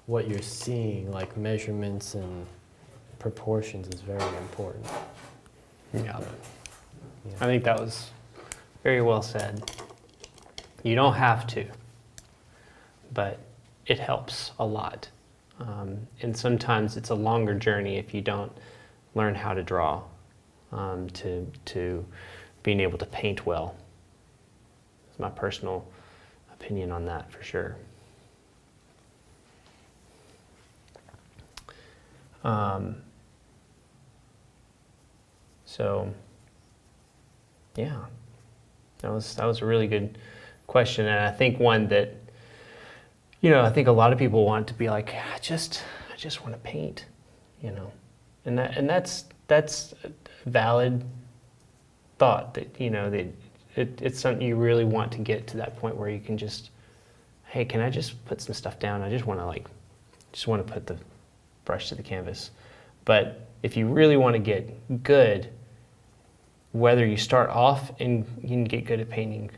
Speaker 2: what you're seeing, like measurements and proportions, is very important.
Speaker 1: Yeah. I think that was very well said. You don't have to, but it helps a lot. And sometimes it's a longer journey if you don't learn how to draw, to being able to paint well. That's my personal opinion on that, for sure. So, yeah, that was a really good question, and I think one that, I think a lot of people want to be like, I just want to paint, and that's a valid thought, that it's something you really want to get to that point where you can just, hey, can I just put some stuff down? I just want to put the brush to the canvas. But if you really want to get good, whether you start off and you can get good at painting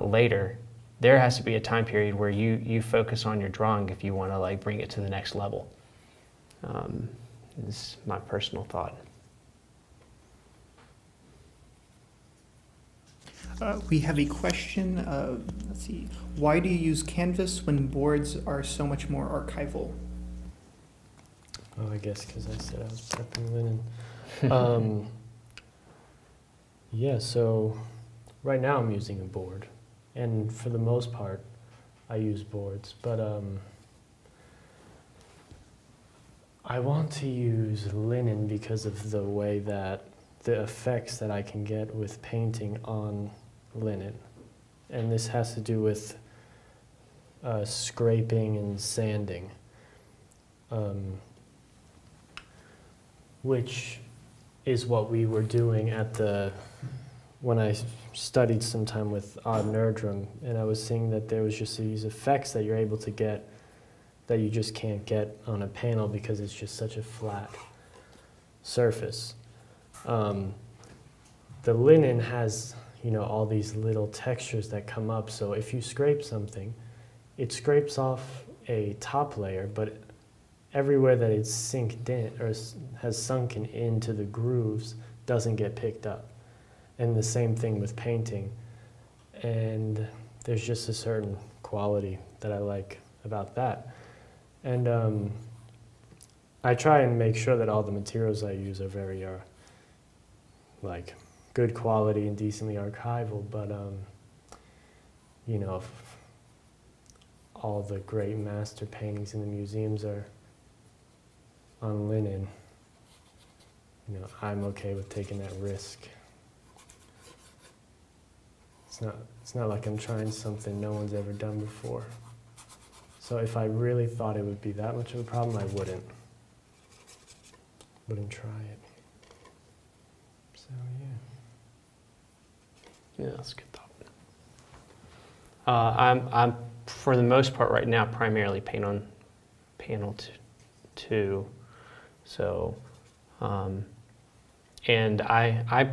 Speaker 1: later, there has to be a time period where you focus on your drawing if you want to bring it to the next level. This is my personal thought.
Speaker 3: We have a question. Let's see. Why do you use canvas when boards are so much more archival?
Speaker 2: Oh, I guess because I said I was prepping linen. Yeah, so right now I'm using a board. And for the most part, I use boards. But I want to use linen because of the way that the effects that I can get with painting on linen. And this has to do with scraping and sanding, which is what we were doing when I studied some time with Odd Nerdrum, and I was seeing that there was just these effects that you're able to get that you just can't get on a panel because it's just such a flat surface. The linen has, all these little textures that come up, so if you scrape something, it scrapes off a top layer, but everywhere that it's sinked in or has sunken into the grooves doesn't get picked up. And the same thing with painting. And there's just a certain quality that I like about that. And I try and make sure that all the materials I use are very good quality and decently archival, but all the great master paintings in the museums are on linen. I'm okay with taking that risk. It's not like I'm trying something no one's ever done before. So if I really thought it would be that much of a problem, I wouldn't try it. So
Speaker 1: Yeah, that's a good thought. I'm for the most part right now primarily paint on panel two. So, and I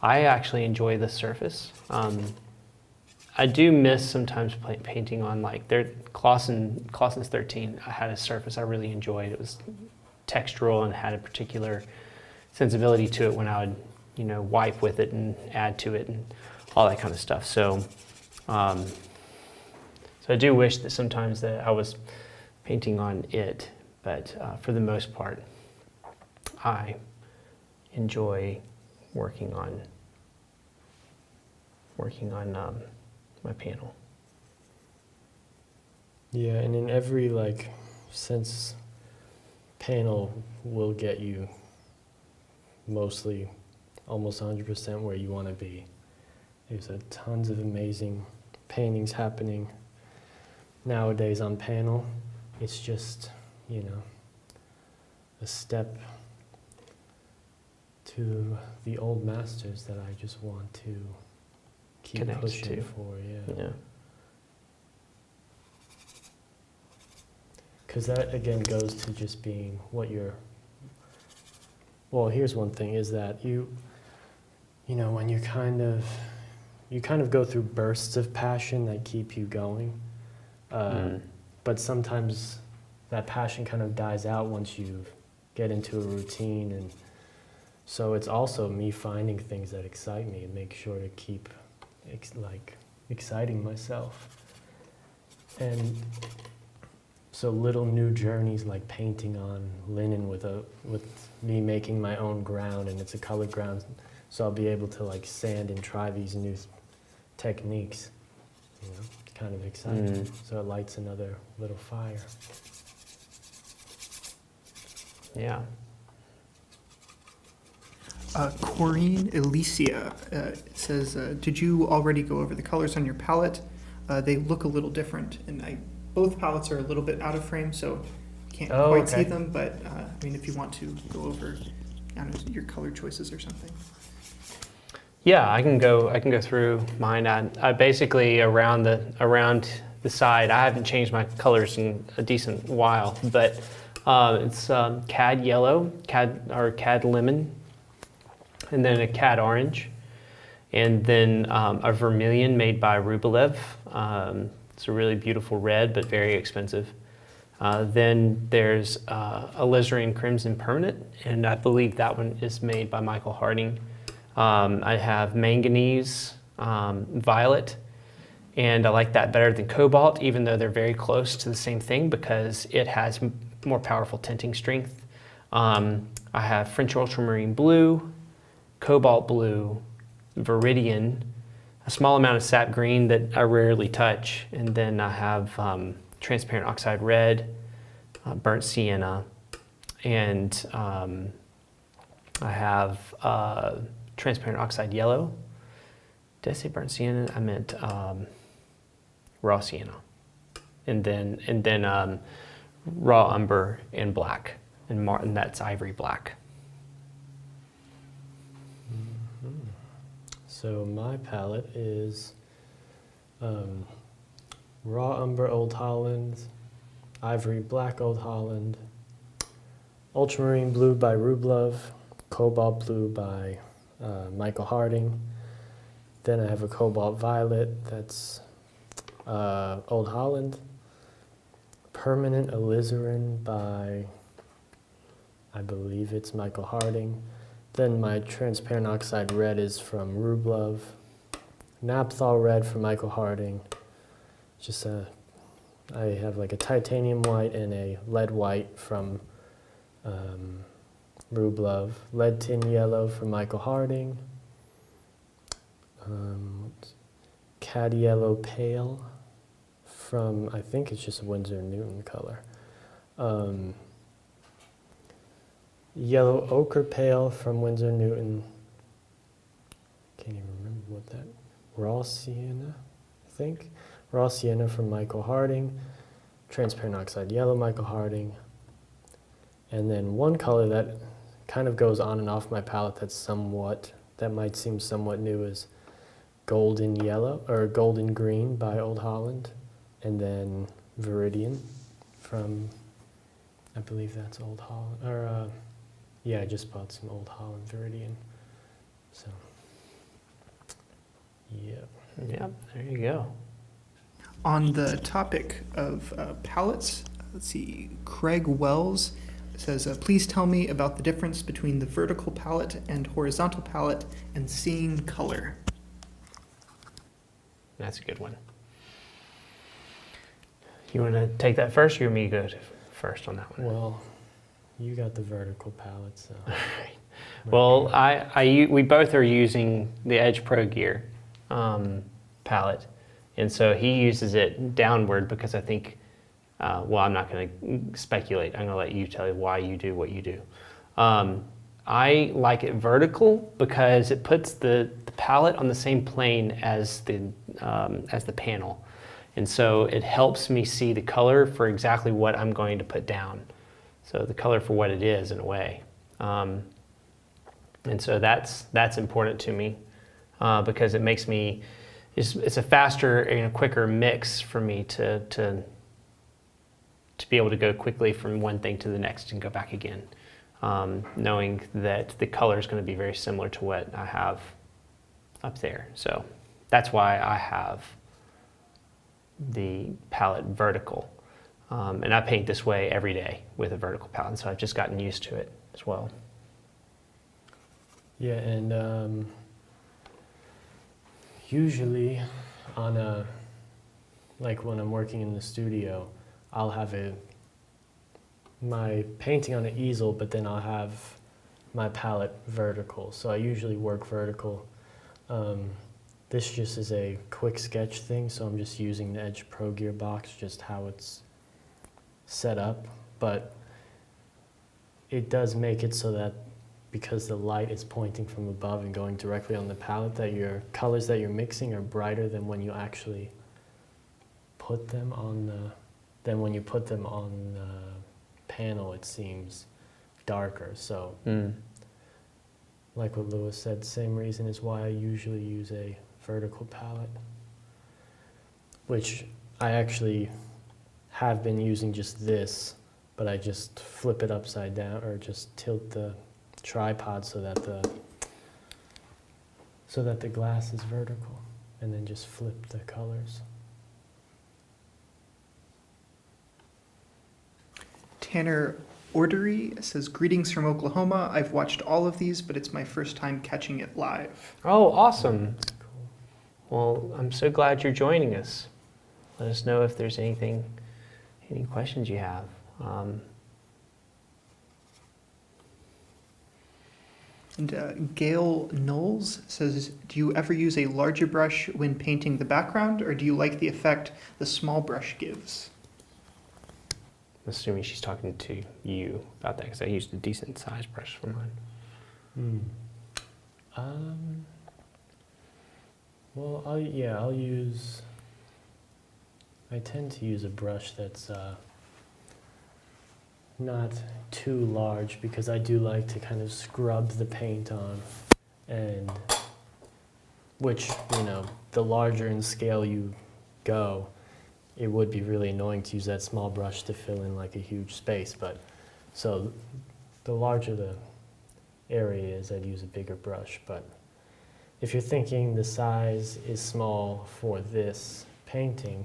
Speaker 1: actually enjoy the surface. I do miss sometimes painting on Clausen's 13. I had a surface I really enjoyed. It was textural and had a particular sensibility to it when I would, wipe with it and add to it and all that kind of stuff. So, so I do wish that sometimes that I was painting on it, but for the most part, I enjoy working on working on my panel.
Speaker 2: Yeah, and in every since panel will get you mostly almost 100% where you want to be. There's tons of amazing paintings happening nowadays on panel. It's just, a step to the old masters that I just want to keep
Speaker 1: Connect
Speaker 2: pushing
Speaker 1: to.
Speaker 2: for,
Speaker 1: Yeah.
Speaker 2: Because that again goes to just being what you're. Well, here's one thing: is that when you kind of go through bursts of passion that keep you going, but sometimes that passion kind of dies out once you get into a routine, and so it's also me finding things that excite me and make sure to keep exciting myself. And so little new journeys like painting on linen with me making my own ground, and it's a colored ground, so I'll be able to sand and try these new techniques. It's kind of exciting. So it lights another little fire.
Speaker 1: Yeah.
Speaker 3: Corrine Alicia says, did you already go over the colors on your palette? They look a little different, and both palettes are a little bit out of frame, so can't quite see them, but if you want to go over your color choices or something.
Speaker 1: Yeah, I can go through mine. I basically around the side, I haven't changed my colors in a decent while, but it's cad yellow, cad lemon, and then a cad orange, and then a vermilion made by Rublev. It's a really beautiful red, but very expensive. Then there's alizarin crimson permanent, and I believe that one is made by Michael Harding. I have manganese violet, and I like that better than cobalt, even though they're very close to the same thing because it has more powerful tinting strength. I have French ultramarine blue, cobalt blue, viridian, a small amount of sap green that I rarely touch, and then I have transparent oxide red, burnt sienna, and I have transparent oxide yellow. Did I say burnt sienna? I meant raw sienna, and then raw umber and black, and that's ivory black.
Speaker 2: So my palette is raw umber Old Holland, ivory black Old Holland, ultramarine blue by Rublev, cobalt blue by Michael Harding. Then I have a cobalt violet, that's Old Holland, permanent alizarin by, I believe it's Michael Harding. Then my transparent oxide red is from Rublev. Naphthol red from Michael Harding. Just I have a titanium white and a lead white from Rublev. Lead tin yellow from Michael Harding. Cad yellow pale from, I think it's just a Winsor & Newton color. Yellow ochre pale from Winsor & Newton. Can't even remember what that. Raw sienna, I think. Raw sienna from Michael Harding. Transparent oxide yellow, Michael Harding. And then one color that kind of goes on and off my palette that might seem somewhat new is golden yellow, or golden green by Old Holland. And then Viridian from, I believe that's Old Holland, or yeah, I just bought some Old Holland Viridian. So, yeah.
Speaker 1: Yep, there you go.
Speaker 3: On the topic of palettes, let's see, Craig Wells says, please tell me about the difference between the vertical palette and horizontal palette and seeing color.
Speaker 1: That's a good one. You want to take that first, or you want me to go first on that one?
Speaker 2: Well, you got the vertical palette, so.
Speaker 1: Well, we both are using the Edge Pro gear, palette. And so he uses it downward because I think, well, I'm not going to speculate. I'm going to let you tell you why you do what you do. I like it vertical because it puts the palette on the same plane as the panel. And so it helps me see the color for exactly what I'm going to put down. So the color for what it is in a way. And so that's important to me because it makes me, it's a faster and quicker mix for me to be able to go quickly from one thing to the next and go back again, knowing that the color is going to be very similar to what I have up there. So that's why I have the palette vertical. And I paint this way every day with a vertical palette, so I've just gotten used to it as well.
Speaker 2: Yeah, and usually on like when I'm working in the studio, I'll have my painting on an easel, but then I'll have my palette vertical. So I usually work vertical. This just is a quick sketch thing, so I'm just using the Edge Pro Gearbox, just how it's set up. But it does make it so that because the light is pointing from above and going directly on the palette, that your colors that you're mixing are brighter than when you actually put them on the panel. It seems darker. So like what Lewis said, same reason is why I usually use a vertical palette, which I actually have been using just this, but I just flip it upside down or just tilt the tripod so that the glass is vertical, and then just flip the colors.
Speaker 3: Tanner Ordery says, greetings from Oklahoma. I've watched all of these, but it's my first time catching it live.
Speaker 1: Oh, awesome. Well, I'm so glad you're joining us. Let us know if there's any questions you have.
Speaker 3: And Gail Knowles says, do you ever use a larger brush when painting the background, or do you like the effect the small brush gives?
Speaker 1: I'm assuming she's talking to you about that because I used a decent sized brush for mine.
Speaker 2: Well, I tend to use a brush that's not too large, because I do like to kind of scrub the paint on, and which, the larger in scale you go, it would be really annoying to use that small brush to fill in like a huge space. But so the larger the area is, I'd use a bigger brush. But if you're thinking the size is small for this painting,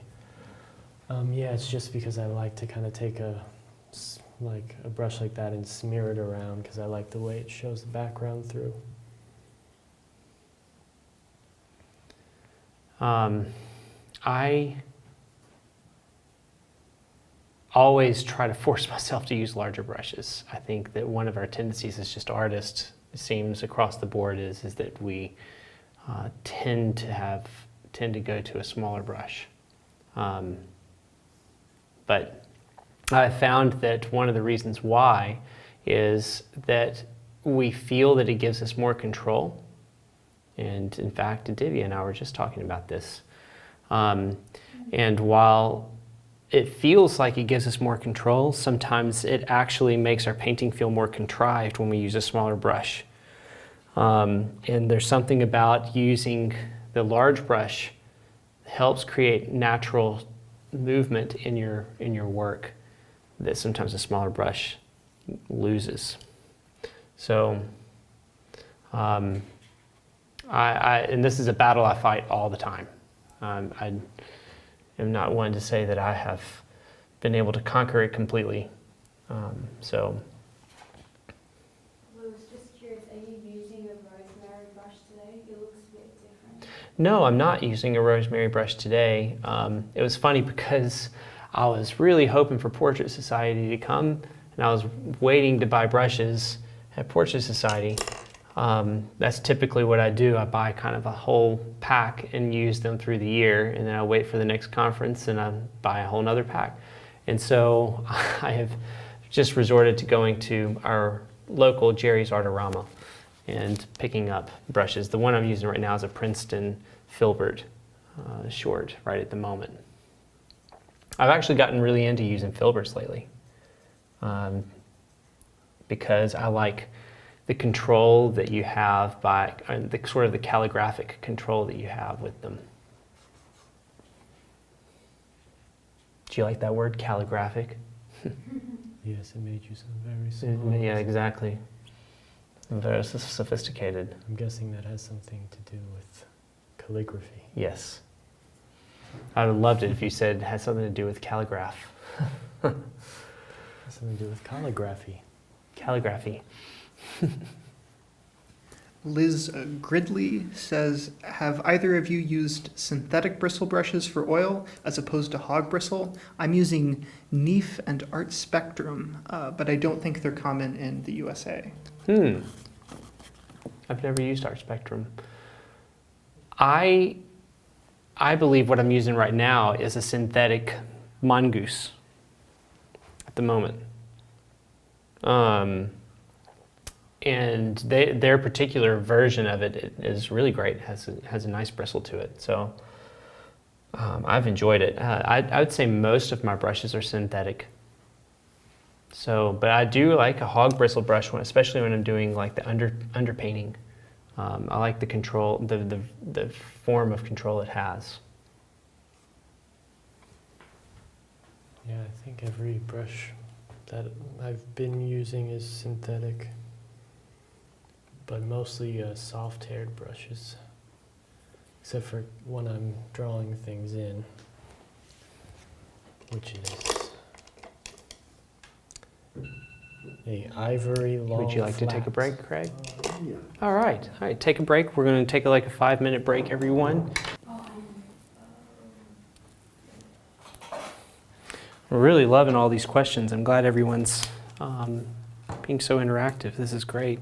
Speaker 2: yeah, it's just because I like to kind of take a brush like that and smear it around, because I like the way it shows the background through.
Speaker 1: I always try to force myself to use larger brushes. I think that one of our tendencies as just artists, it seems across the board, is that we tend to go to a smaller brush. But I found that one of the reasons why is that we feel that it gives us more control. And in fact, Divya and I were just talking about this. And while it feels like it gives us more control, sometimes it actually makes our painting feel more contrived when we use a smaller brush. And there's something about using the large brush that helps create natural movement in your work that sometimes a smaller brush loses. So, and this is a battle I fight all the time. I am not one to say that I have been able to conquer it completely. So.
Speaker 4: Lewis, just curious, are you using a rosemary brush today? It looks a bit different.
Speaker 1: No, I'm not using a rosemary brush today. It was funny because I was really hoping for Portrait Society to come, and I was waiting to buy brushes at Portrait Society. That's typically what I do. I buy kind of a whole pack and use them through the year, and then I wait for the next conference and I buy a whole nother pack. And so I have just resorted to going to our local Jerry's Artorama and picking up brushes. The one I'm using right now is a Princeton Filbert short right at the moment. I've actually gotten really into using filberts lately because I like the control that you have by the sort of the calligraphic control that you have with them. Do you like that word, calligraphic?
Speaker 2: Yes, it made you sound very smart.
Speaker 1: Yeah, exactly. Very sophisticated.
Speaker 2: I'm guessing that has something to do with calligraphy.
Speaker 1: Yes. I would have loved it if you said it had something to do with calligraph.
Speaker 2: Has something to do with calligraphy.
Speaker 1: Calligraphy.
Speaker 3: Liz Gridley says, have either of you used synthetic bristle brushes for oil as opposed to hog bristle? I'm using Neef and Art Spectrum, but I don't think they're common in the USA.
Speaker 1: I've never used Art Spectrum. I believe what I'm using right now is a synthetic mongoose at the moment. And their particular version of it is really great. It has a nice bristle to it. So I've enjoyed it. I would say most of my brushes are synthetic. So, but I do like a hog bristle brush, especially when I'm doing like the underpainting. I like the control, the form of control it has.
Speaker 2: Yeah, I think every brush that I've been using is synthetic, but mostly soft-haired brushes, except for when I'm drawing things in, which is a ivory long.
Speaker 1: Would you like to take a
Speaker 2: flat.
Speaker 1: break, Craig?
Speaker 6: Yeah.
Speaker 1: All right, take a break. We're going to take like a 5-minute break, everyone. We're really loving all these questions. I'm glad everyone's being so interactive. This is great.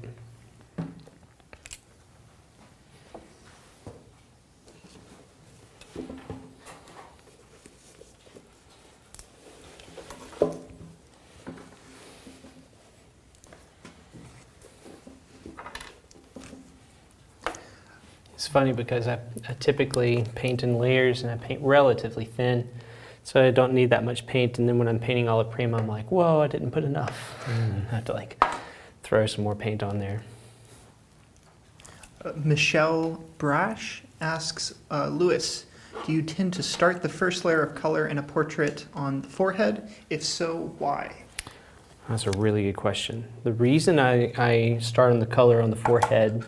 Speaker 1: It's funny because I typically paint in layers and I paint relatively thin, so I don't need that much paint. And then when I'm painting alla prima, I'm like, whoa, I didn't put enough. I have to like throw some more paint on there.
Speaker 3: Michelle Brash asks, Lewis, do you tend to start the first layer of color in a portrait on the forehead? If so, why?
Speaker 1: That's a really good question. The reason I start on the color on the forehead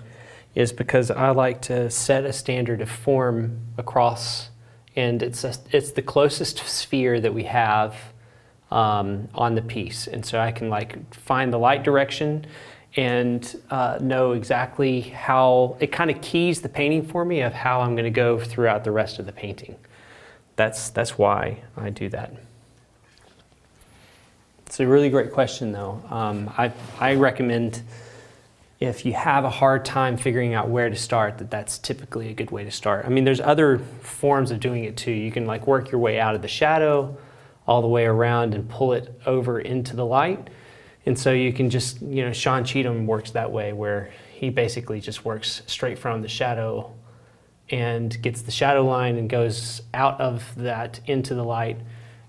Speaker 1: is because I like to set a standard of form across, and it's the closest sphere that we have on the piece. And so I can like find the light direction and know exactly how, it kind of keys the painting for me of how I'm gonna go throughout the rest of the painting. That's why I do that. It's a really great question though. I recommend, if you have a hard time figuring out where to start, that's typically a good way to start. I mean, there's other forms of doing it too. You can like work your way out of the shadow all the way around and pull it over into the light. And so you can just, Sean Cheatham works that way, where he basically just works straight from the shadow and gets the shadow line and goes out of that into the light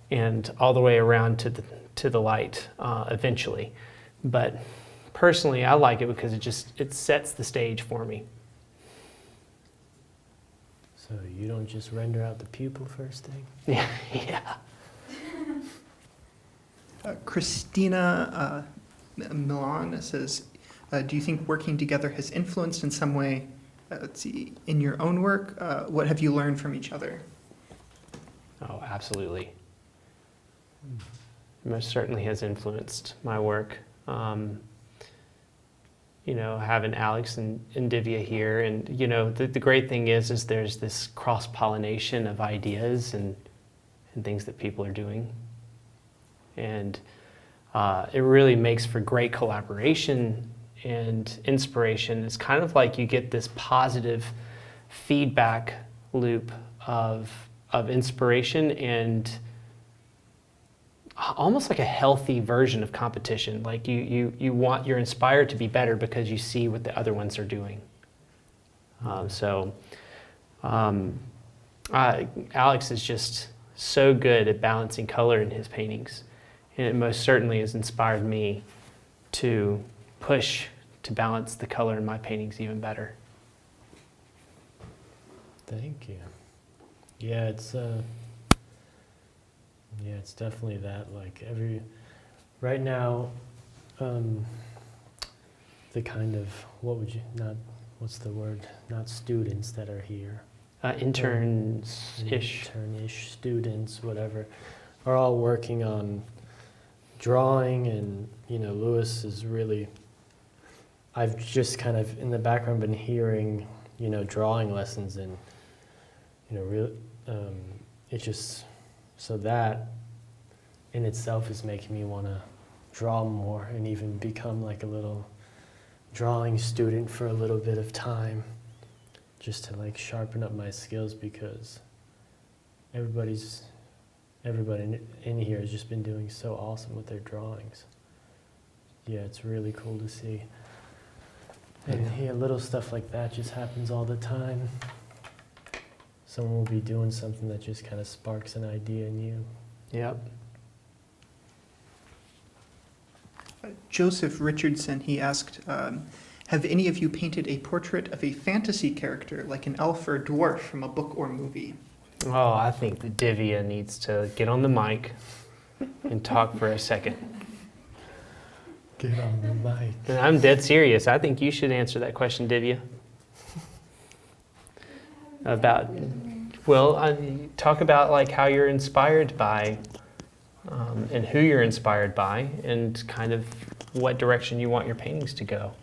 Speaker 1: and all the way around to the light eventually. But personally, I like it because it sets the stage for me.
Speaker 2: So you don't just render out the pupil first thing?
Speaker 1: Yeah.
Speaker 3: Christina Milan says, do you think working together has influenced in some way, let's see, in your own work? What have you learned from each other?
Speaker 1: Oh, absolutely. Most certainly has influenced my work. Having Alex and Divya here, and the great thing is there's this cross-pollination of ideas and things that people are doing, and it really makes for great collaboration and inspiration. It's kind of like you get this positive feedback loop of inspiration and almost like a healthy version of competition. Like you're inspired to be better because you see what the other ones are doing. Alex is just so good at balancing color in his paintings, and it most certainly has inspired me to push to balance the color in my paintings even better.
Speaker 2: Thank you. Yeah, it's definitely that. Like right now, the kind of what's the word? Not students that are here.
Speaker 1: Interns-ish.
Speaker 2: Intern-ish students, whatever, are all working on drawing, and Lewis is really. I've just kind of in the background been hearing, drawing lessons, and it's just so that in itself is making me want to draw more and even become like a little drawing student for a little bit of time, just to like sharpen up my skills, because everybody in here has just been doing so awesome with their drawings. Yeah, it's really cool to see. And yeah, little stuff like that just happens all the time. Someone will be doing something that just kind of sparks an idea in you.
Speaker 1: Yep.
Speaker 3: Joseph Richardson, he asked, have any of you painted a portrait of a fantasy character, like an elf or dwarf from a book or movie?
Speaker 1: Oh, I think that Divya needs to get on the mic and talk for a second.
Speaker 2: Get on the mic.
Speaker 1: And I'm dead serious. I think you should answer that question, Divya. Talk about like how you're inspired by and who you're inspired by, and kind of what direction you want your paintings to go.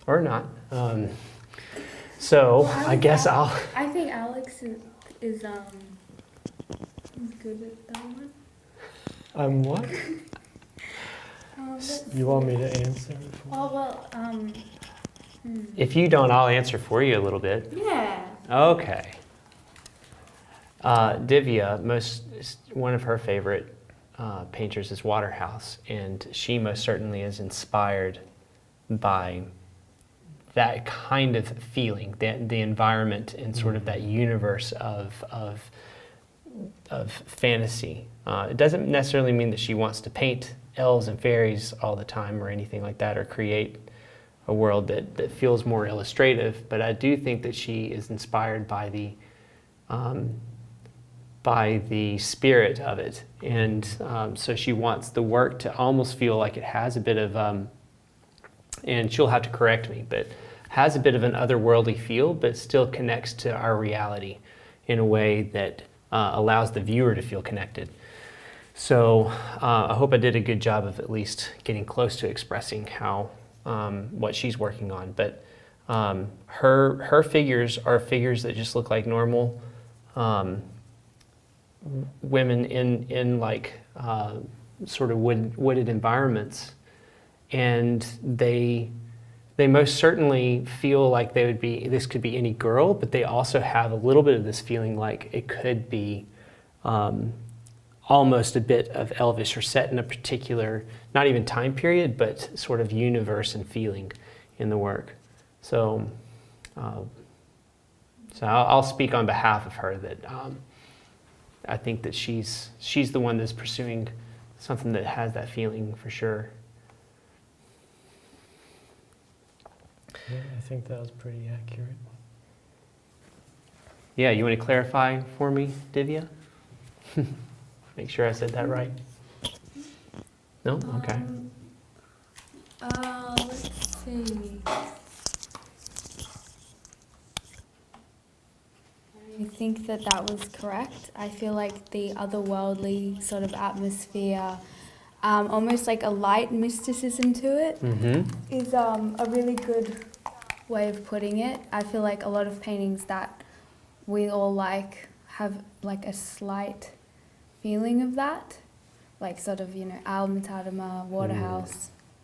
Speaker 1: Or not. I guess
Speaker 4: I think Alex is good at that one.
Speaker 2: I'm what? You want me to answer?
Speaker 1: If you don't, I'll answer for you a little bit.
Speaker 4: Yeah.
Speaker 1: Okay. Divya, one of her favorite painters is Waterhouse, and she most certainly is inspired by that kind of feeling, the environment and sort of that universe of fantasy. It doesn't necessarily mean that she wants to paint elves and fairies all the time or anything like that, or create a world that feels more illustrative, but I do think that she is inspired by the spirit of it, and so she wants the work to almost feel like it has a bit of, and she'll have to correct me, but has a bit of an otherworldly feel, but still connects to our reality in a way that allows the viewer to feel connected. So I hope I did a good job of at least getting close to expressing how what she's working on. But her figures are figures that just look like normal women in like sort of wooded environments, and they most certainly feel like this could be any girl, but they also have a little bit of this feeling like it could be almost a bit of elvish, or set in a particular, not even time period, but sort of universe and feeling in the work. So, I'll speak on behalf of her that I think that she's the one that's pursuing something that has that feeling for sure.
Speaker 2: Yeah, I think that was pretty accurate.
Speaker 1: Yeah, you want to clarify for me, Divya? Make sure I said that right. No? Okay.
Speaker 5: Let's see. I think that was correct. I feel like the otherworldly sort of atmosphere, almost like a light mysticism to it, is a really good way of putting it. I feel like a lot of paintings that we all like have like a slight feeling of that, like sort of, Alma Tadema, Waterhouse,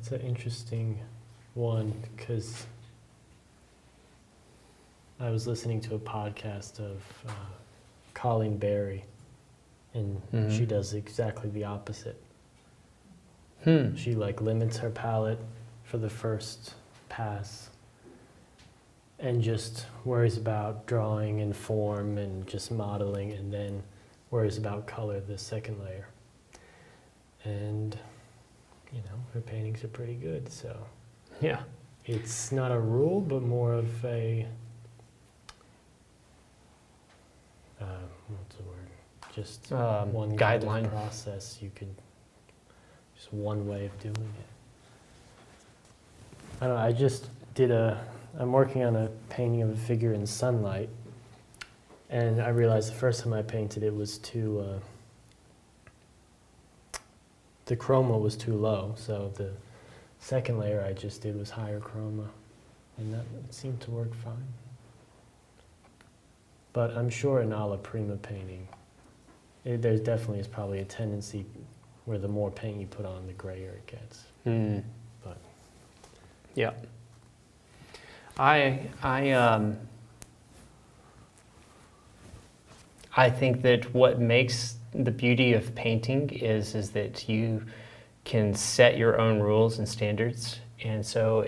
Speaker 2: That's an interesting one, because I was listening to a podcast of Colleen Berry, and she does exactly the opposite. She like limits her palette for the first pass and just worries about drawing and form and just modeling, and then worries about color the second layer. And you know, her paintings are pretty good, so
Speaker 1: Yeah.
Speaker 2: it's not a rule, but more of a what's the word? Just one kind of
Speaker 1: guideline.
Speaker 2: process. You could just one way of doing it. I don't know. I just did I'm working on a painting of a figure in sunlight, and I realized the first time I painted it was too. The chroma was too low, so the second layer I just did was higher chroma, and that seemed to work fine. But I'm sure in alla prima painting, there definitely is probably a tendency where the more paint you put on, the grayer it gets. But
Speaker 1: Yeah. I think that what makes the beauty of painting is that you can set your own rules and standards, and so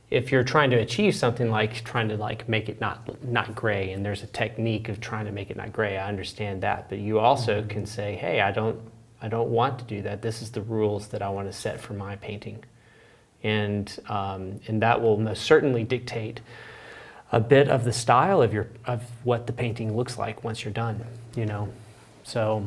Speaker 1: if you're trying to achieve something like trying to like make it not gray, and there's a technique of trying to make it not gray, I understand that, but you also can say, hey, I don't want to do that. This is the rules that I want to set for my painting, and that will most certainly dictate a bit of the style of what the painting looks like once you're done, you know. So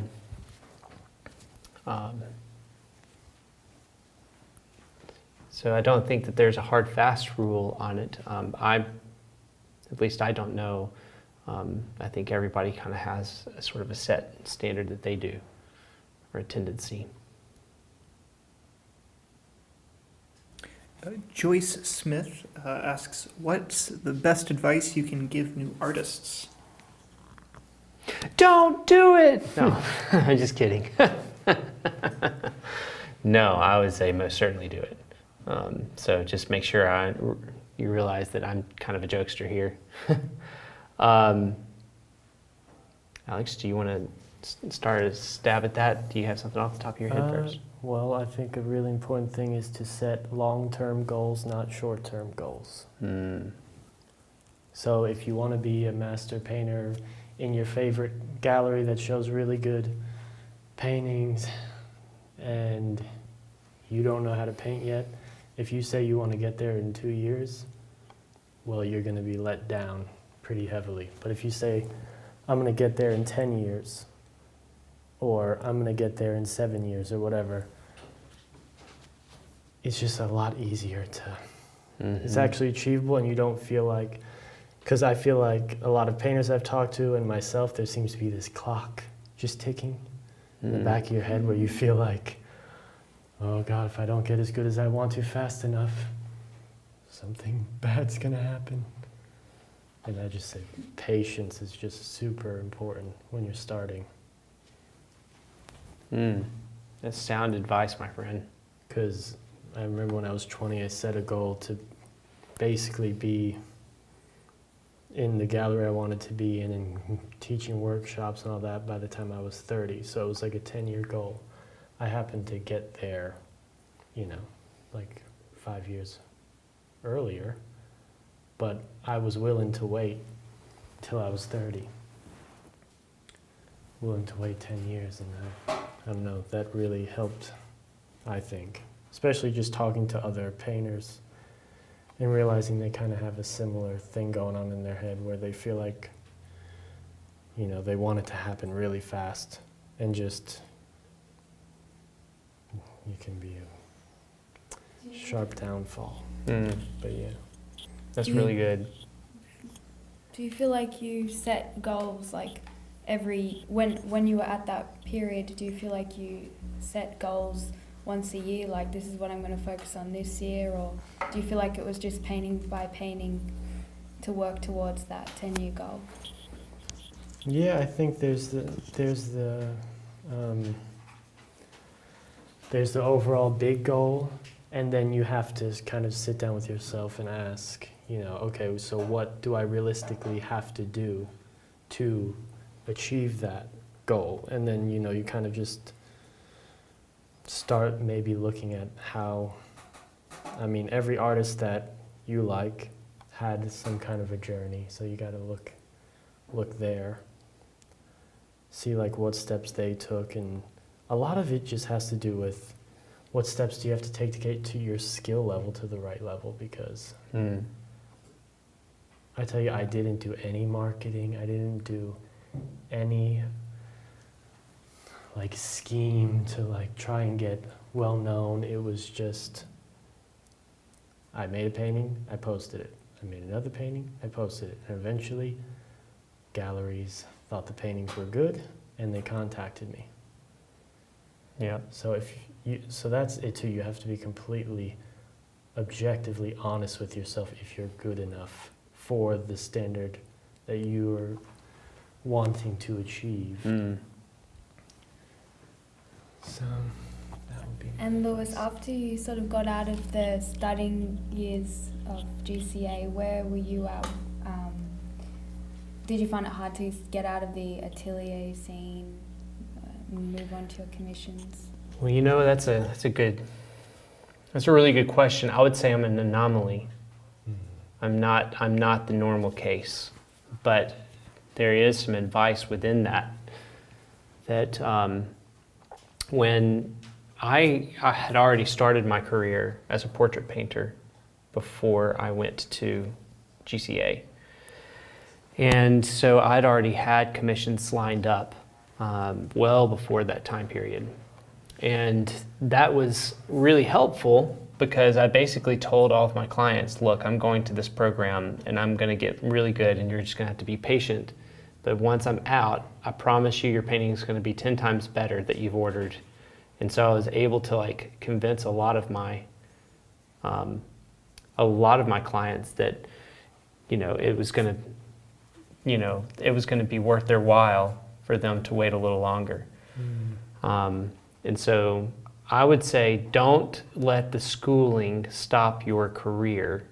Speaker 1: so I don't think that there's a hard fast rule on it. At least I don't know. I think everybody kind of has a sort of a set standard that they do, or a tendency.
Speaker 3: Joyce Smith asks, what's the best advice you can give new artists?
Speaker 1: Don't do it! No, I'm just kidding. No, I would say most certainly do it. So just make sure you realize that I'm kind of a jokester here. Alex, do you want to start a stab at that? Do you have something off the top of your head first?
Speaker 2: Well, I think a really important thing is to set long-term goals, not short-term goals. So if you want to be a master painter in your favorite gallery that shows really good paintings and you don't know how to paint yet, if you say you want to get there in 2 years, well, you're going to be let down pretty heavily. But if you say, I'm going to get there in 10 years, or I'm going to get there in 7 years, or whatever, it's just a lot easier to, it's actually achievable, and you don't feel like, because I feel like a lot of painters I've talked to and myself, there seems to be this clock just ticking in the back of your head where you feel like, oh God, if I don't get as good as I want to fast enough, something bad's gonna happen. And I just say patience is just super important when you're starting.
Speaker 1: That's sound advice, my friend.
Speaker 2: Because I remember when I was 20, I set a goal to basically be in the gallery I wanted to be in and teaching workshops and all that by the time I was 30. So it was like a 10-year goal. I happened to get there, you know, like 5 years earlier, but I was willing to wait till I was 30. Willing to wait 10 years, and I don't know, that really helped, I think. Especially just talking to other painters and realizing they kind of have a similar thing going on in their head where they feel like, you know, they want it to happen really fast, and just, you can be a sharp downfall. But yeah.
Speaker 1: That's really good.
Speaker 5: Do you feel like you set goals like when you were at that period, do you feel like you set goals once a year, like this is what I'm going to focus on this year, or do you feel like it was just painting by painting to work towards that 10-year goal?
Speaker 2: Yeah, I think there's the overall big goal, And then you have to kind of sit down with yourself and ask, you know, okay, so what do I realistically have to do to achieve that goal? And then, you know, you kind of just start maybe looking at how, I mean, every artist that you like had some kind of a journey, so you got to look there, see like what steps they took, and a lot of it just has to do with what steps do you have to take to get to your skill level to the right level, because I tell you, I didn't do any marketing, I didn't do any like scheme to like try and get well known. It was just, I made a painting, I posted it. I made another painting, I posted it. And eventually, galleries thought the paintings were good, and they contacted me.
Speaker 1: Yeah.
Speaker 2: So that's it too. You have to be completely objectively honest with yourself if you're good enough for the standard that you're wanting to achieve. So that would be.
Speaker 5: And Lewis, after you sort of got out of the studying years of GCA, where were you at? Did you find it hard to get out of the atelier scene, move on to your commissions?
Speaker 1: Well, you know, that's a really good question. I would say I'm an anomaly. I'm not the normal case, but there is some advice within that when I had already started my career as a portrait painter before I went to GCA. And so I'd already had commissions lined up well before that time period. And that was really helpful because I basically told all of my clients, look, I'm going to this program and I'm going to get really good and you're just going to have to be patient. But once I'm out, I promise you your painting is going to be 10 times better that you've ordered. And so I was able to like convince a lot of my clients that, you know, it was going to be worth their while for them to wait a little longer. And so I would say don't let the schooling stop your career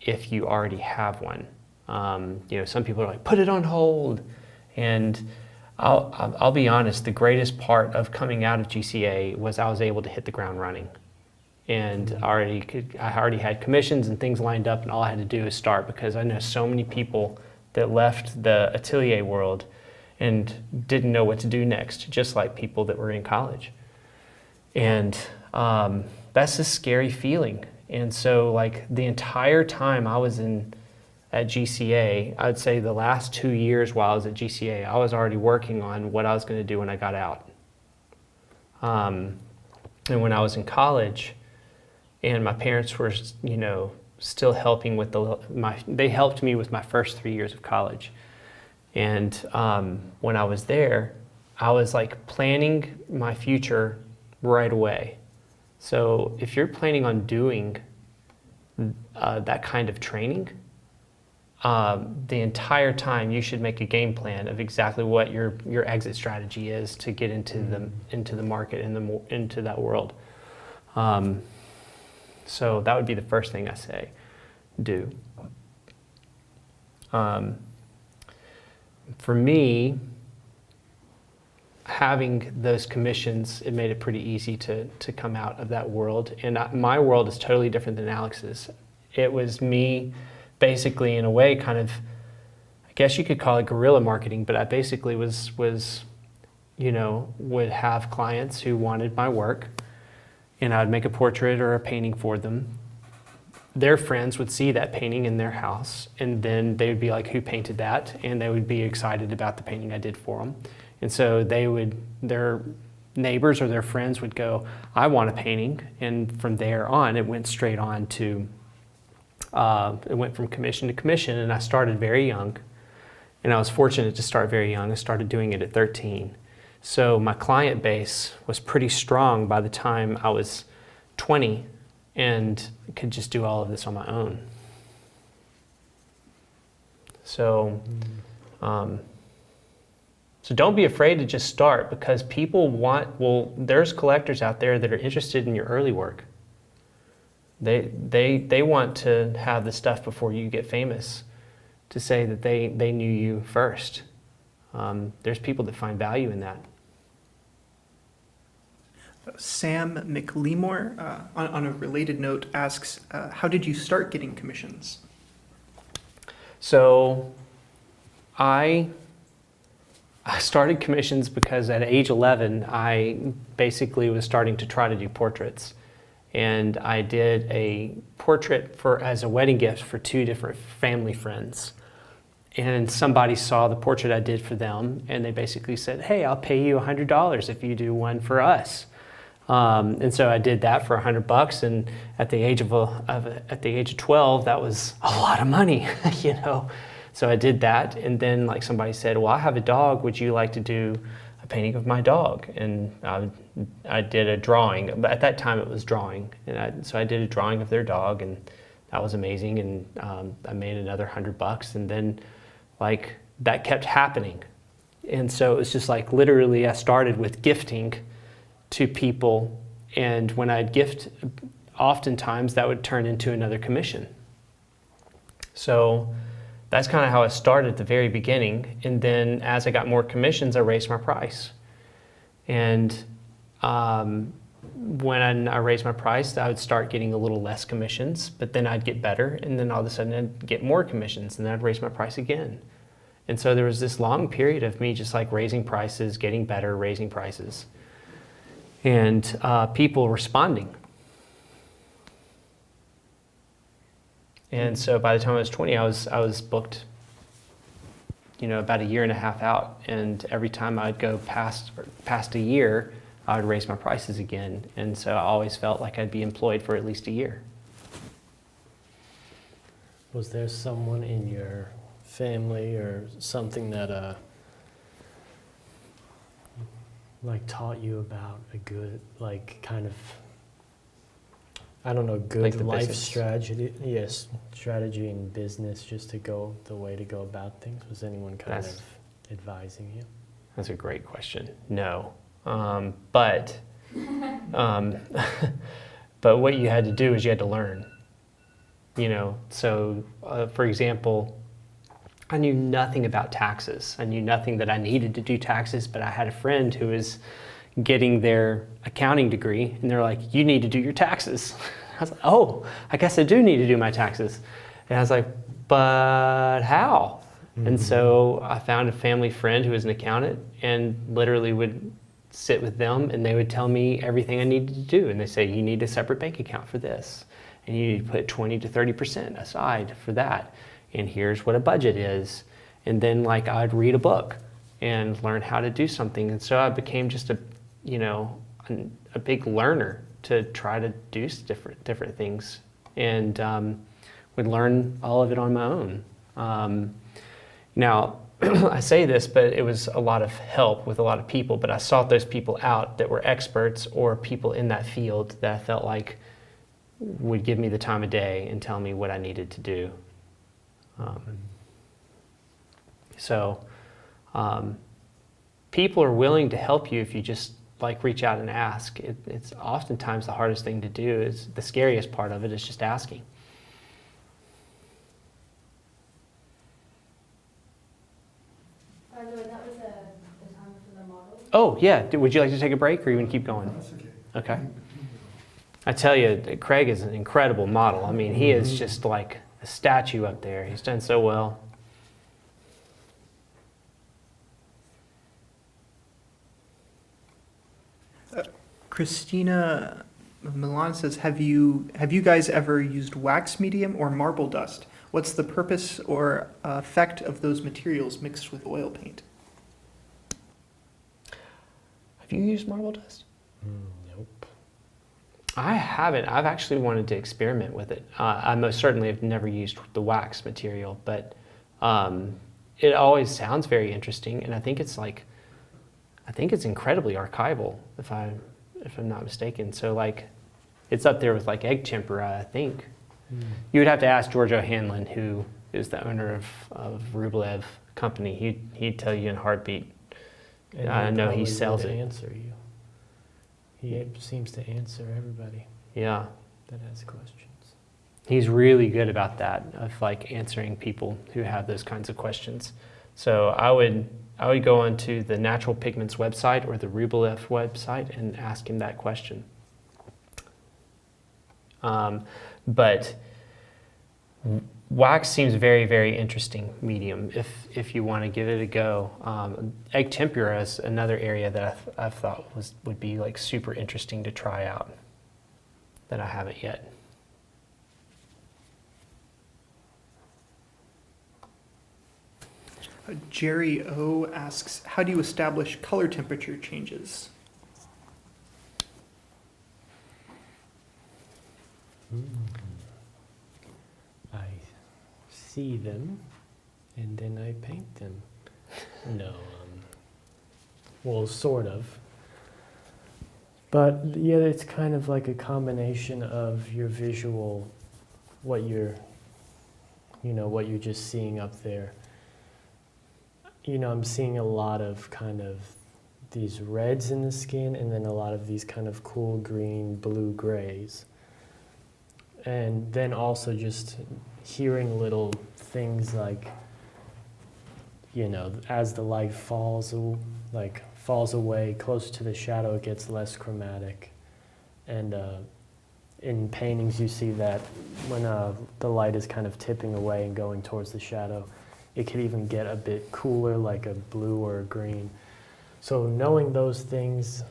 Speaker 1: if you already have one. You know, some people are like, put it on hold. And I'll be honest, the greatest part of coming out of GCA was I was able to hit the ground running. And I already had commissions and things lined up, and all I had to do is start, because I know so many people that left the atelier world and didn't know what to do next, just like people that were in college. And that's a scary feeling. And so like the entire time I was at GCA, I'd say the last 2 years while I was at GCA, I was already working on what I was gonna do when I got out. And when I was in college, and my parents were, you know, still helping with they helped me with my first 3 years of college. And when I was there, I was like planning my future right away. So if you're planning on doing that kind of training, the entire time you should make a game plan of exactly what your exit strategy is to get into the market and into that world. So that would be the first thing I say, do. For me, having those commissions, it made it pretty easy to come out of that world. And my world is totally different than Alex's. It was me basically, in a way, kind of, I guess you could call it guerrilla marketing, but I basically was, you know, would have clients who wanted my work, and I would make a portrait or a painting for them. Their friends would see that painting in their house, and then they would be like, who painted that? And they would be excited about the painting I did for them. And so their neighbors or their friends would go, I want a painting. And from there on, it went straight on to, it went from commission to commission. And I started very young, and I was fortunate to start very young. I started doing it at 13. So my client base was pretty strong by the time I was 20 and could just do all of this on my own. So, so don't be afraid to just start, because people there's collectors out there that are interested in your early work. They want to have the stuff before you get famous, to say that they knew you first. There's people that find value in that.
Speaker 3: Sam McLemore, on a related note, asks, how did you start getting commissions?
Speaker 1: So I started commissions because at age 11, I basically was starting to try to do portraits. And I did a portrait as a wedding gift for 2 different family friends. And somebody saw the portrait I did for them, and they basically said, hey, I'll pay you $100 if you do one for us. And so I did that for $100, and at the age of 12, that was a lot of money, you know. So I did that, and then like somebody said, well, I have a dog. Would you like to do a painting of my dog? And I did a drawing. But at that time, it was drawing, and so I did a drawing of their dog, and that was amazing. And I made another $100, and then like that kept happening. And so it was just like literally, I started with gifting to people, and when I'd gift, oftentimes that would turn into another commission. So that's kind of how it started at the very beginning. And then as I got more commissions, I raised my price. And when I raised my price, I would start getting a little less commissions, but then I'd get better, and then all of a sudden I'd get more commissions, and then I'd raise my price again. And so there was this long period of me just like raising prices, getting better, raising prices, and people responding. And so by the time I was 20, I was booked, you know, about 1.5 years out. And every time I'd go past a year, I would raise my prices again. And so I always felt like I'd be employed for at least a year.
Speaker 2: Was there someone in your family or something that like taught you about a good, like kind of, I don't know, good
Speaker 1: Like the
Speaker 2: life
Speaker 1: business?
Speaker 2: strategy? Yes, strategy in business, just to go the way to go about things. Was anyone kind of advising you?
Speaker 1: That's a great question. No, but what you had to do is you had to learn. You know, so for example, I knew nothing about taxes. I knew nothing that I needed to do taxes, but I had a friend who was getting their accounting degree, and they're like, you need to do your taxes. I was like, oh, I guess I do need to do my taxes. And I was like, but how? Mm-hmm. And so I found a family friend who was an accountant, and literally would sit with them, and they would tell me everything I needed to do. And they say, you need a separate bank account for this, and you need to put 20 to 30% aside for that. And here's what a budget is. And then like I'd read a book and learn how to do something. And so I became just a big learner to try to do different things, and would learn all of it on my own. Now, I say this, but it was a lot of help with a lot of people, but I sought those people out that were experts or people in that field that I felt like would give me the time of day and tell me what I needed to do. People are willing to help you if you just like reach out and ask. It's oftentimes the hardest thing to do. Is the scariest part of it is just asking.
Speaker 5: By the way, that was the time for the model.
Speaker 1: Oh yeah, would you like to take a break, or you want to keep going?
Speaker 6: That's okay.
Speaker 1: Okay. I tell you, Craig is an incredible model. I mean, he is just like a statue up there. He's done so well.
Speaker 3: Christina Milan says, have you guys ever used wax medium or marble dust? What's the purpose or effect of those materials mixed with oil paint?
Speaker 1: Have you used marble dust?
Speaker 2: Nope.
Speaker 1: I haven't. I've actually wanted to experiment with it. I most certainly have never used the wax material, but it always sounds very interesting, and I think it's incredibly archival, if I'm not mistaken. So like, it's up there with like egg tempera, I think. You would have to ask George O'Hanlon, who is the owner of Rublev Company. He'd tell you in a heartbeat.
Speaker 2: And
Speaker 1: I know he
Speaker 2: probably
Speaker 1: sells
Speaker 2: would
Speaker 1: it.
Speaker 2: Answer you. He seems to answer everybody
Speaker 1: Yeah.
Speaker 2: that has a question.
Speaker 1: He's really good about that, of like answering people who have those kinds of questions. So I would go onto the Natural Pigments website or the Rublev website and ask him that question. But wax seems very, very interesting medium if you want to give it a go. Egg tempera is another area that I've thought would be like super interesting to try out that I haven't yet.
Speaker 3: Jerry O asks, how do you establish color temperature changes?
Speaker 2: I see them, and then I paint them. No, well, sort of. But yeah, it's kind of like a combination of your visual, what you're just seeing up there. I'm seeing a lot of kind of these reds in the skin, and then a lot of these kind of cool green, blue grays. And then also just hearing little things like, as the light falls away closer to the shadow, it gets less chromatic. And in paintings, you see that when the light is kind of tipping away and going towards the shadow, it could even get a bit cooler, like a blue or a green. So knowing those things,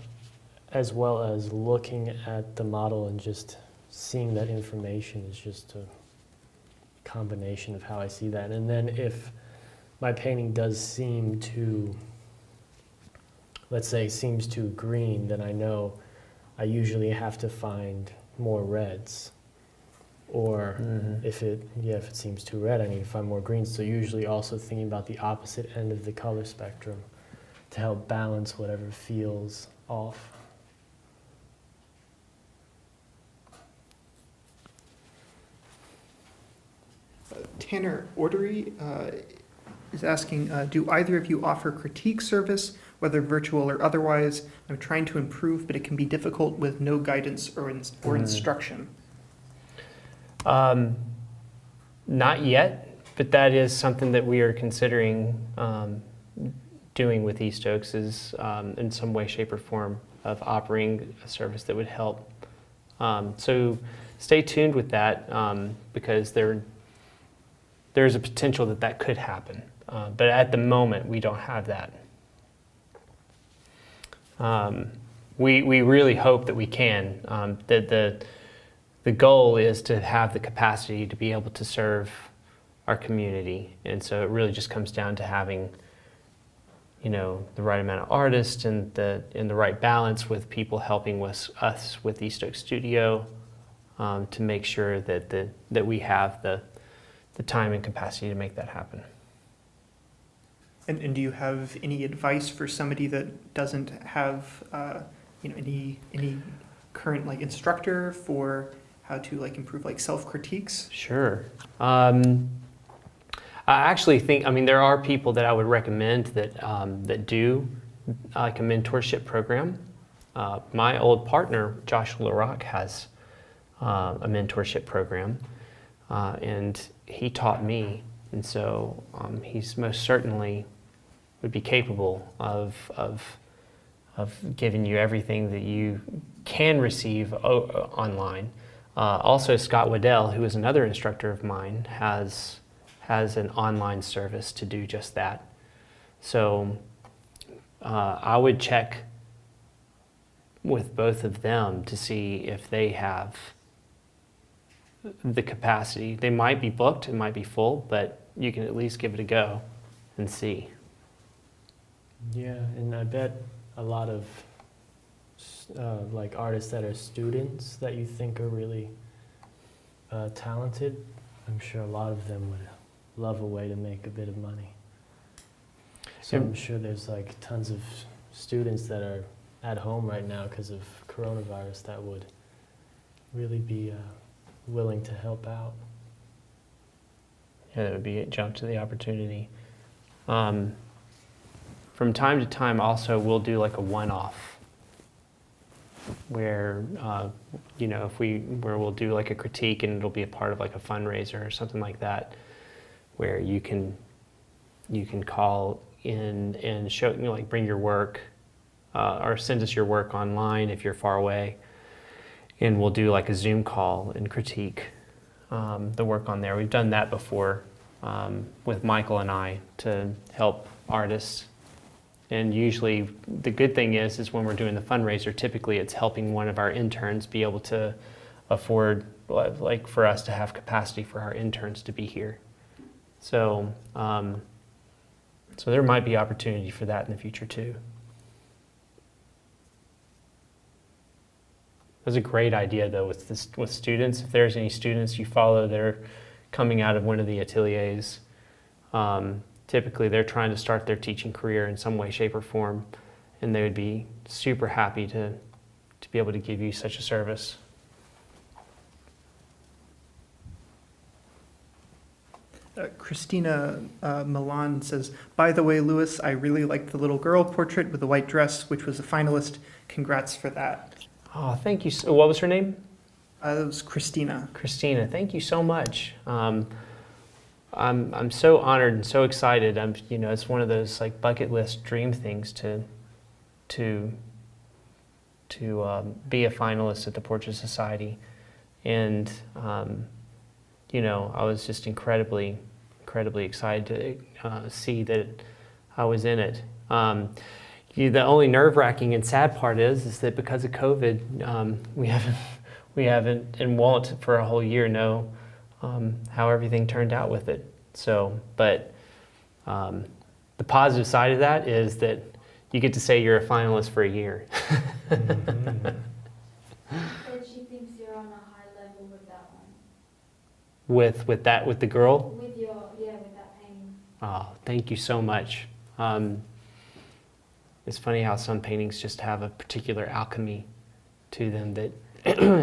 Speaker 2: as well as looking at the model and just seeing that information, is just a combination of how I see that. And then if my painting does seem to, let's say, seems too green, then I know I usually have to find more reds. Or if it seems too red, I need to find more greens. So usually also thinking about the opposite end of the color spectrum to help balance whatever feels off.
Speaker 3: Tanner Ordery is asking, do either of you offer critique service, whether virtual or otherwise? I'm trying to improve, but it can be difficult with no guidance or instruction.
Speaker 1: Not yet, but that is something that we are considering doing with East Oaks, is in some way, shape, or form of offering a service that would help. So stay tuned with that, because there's a potential that could happen. But at the moment, we don't have that. We really hope that we can. That the goal is to have the capacity to be able to serve our community. And so it really just comes down to having, the right amount of artists and the right balance with people helping us with East Oaks Studio, to make sure that we have the time and capacity to make that happen.
Speaker 3: And do you have any advice for somebody that doesn't have any current instructor for how to improve self-critiques?
Speaker 1: Sure. I actually think, there are people that I would recommend that do a mentorship program. My old partner, Joshua LaRock, has a mentorship program, and he taught me, and so he's most certainly would be capable of giving you everything that you can receive online. Also, Scott Waddell, who is another instructor of mine, has an online service to do just that. So I would check with both of them to see if they have the capacity. They might be booked, it might be full, but you can at least give it a go and see.
Speaker 2: Yeah, and I bet a lot of artists that are students that you think are really talented, I'm sure a lot of them would love a way to make a bit of money. So I'm sure there's tons of students that are at home right now because of coronavirus that would really be willing to help out.
Speaker 1: Yeah, that would be a jump to the opportunity. From time to time also we'll do a one-off where where we'll do like a critique and it'll be a part of like a fundraiser or something like that, where you can call in and show, like bring your work or send us your work online if you're far away, and we'll do like a Zoom call and critique the work on there. We've done that before with Michael and I to help artists. And usually the good thing is when we're doing the fundraiser, typically it's helping one of our interns be able to afford, like for us to have capacity for our interns to be here. So, so there might be opportunity for that in the future too. That's a great idea though with students. If there's any students you follow that are coming out of one of the ateliers, typically they're trying to start their teaching career in some way, shape, or form, and they would be super happy to be able to give you such a service.
Speaker 3: Christina Milan says, by the way, Louis, I really liked the little girl portrait with the white dress, which was a finalist. Congrats for that.
Speaker 1: Oh, thank you. What was her name?
Speaker 3: It was Christina.
Speaker 1: Christina, thank you so much. I'm so honored and so excited. It's one of those like bucket list dream things to be a finalist at the Portrait Society, and I was just incredibly excited to see that I was in it. The only nerve-wracking and sad part is that because of COVID, we haven't and won't for a whole year know how everything turned out with it. So, but the positive side of that is that you get to say you're a finalist for a year.
Speaker 5: Mm-hmm. But she thinks you're on a high level with that one.
Speaker 1: With the girl?
Speaker 5: With that painting.
Speaker 1: Oh, thank you so much. It's funny how some paintings just have a particular alchemy to them that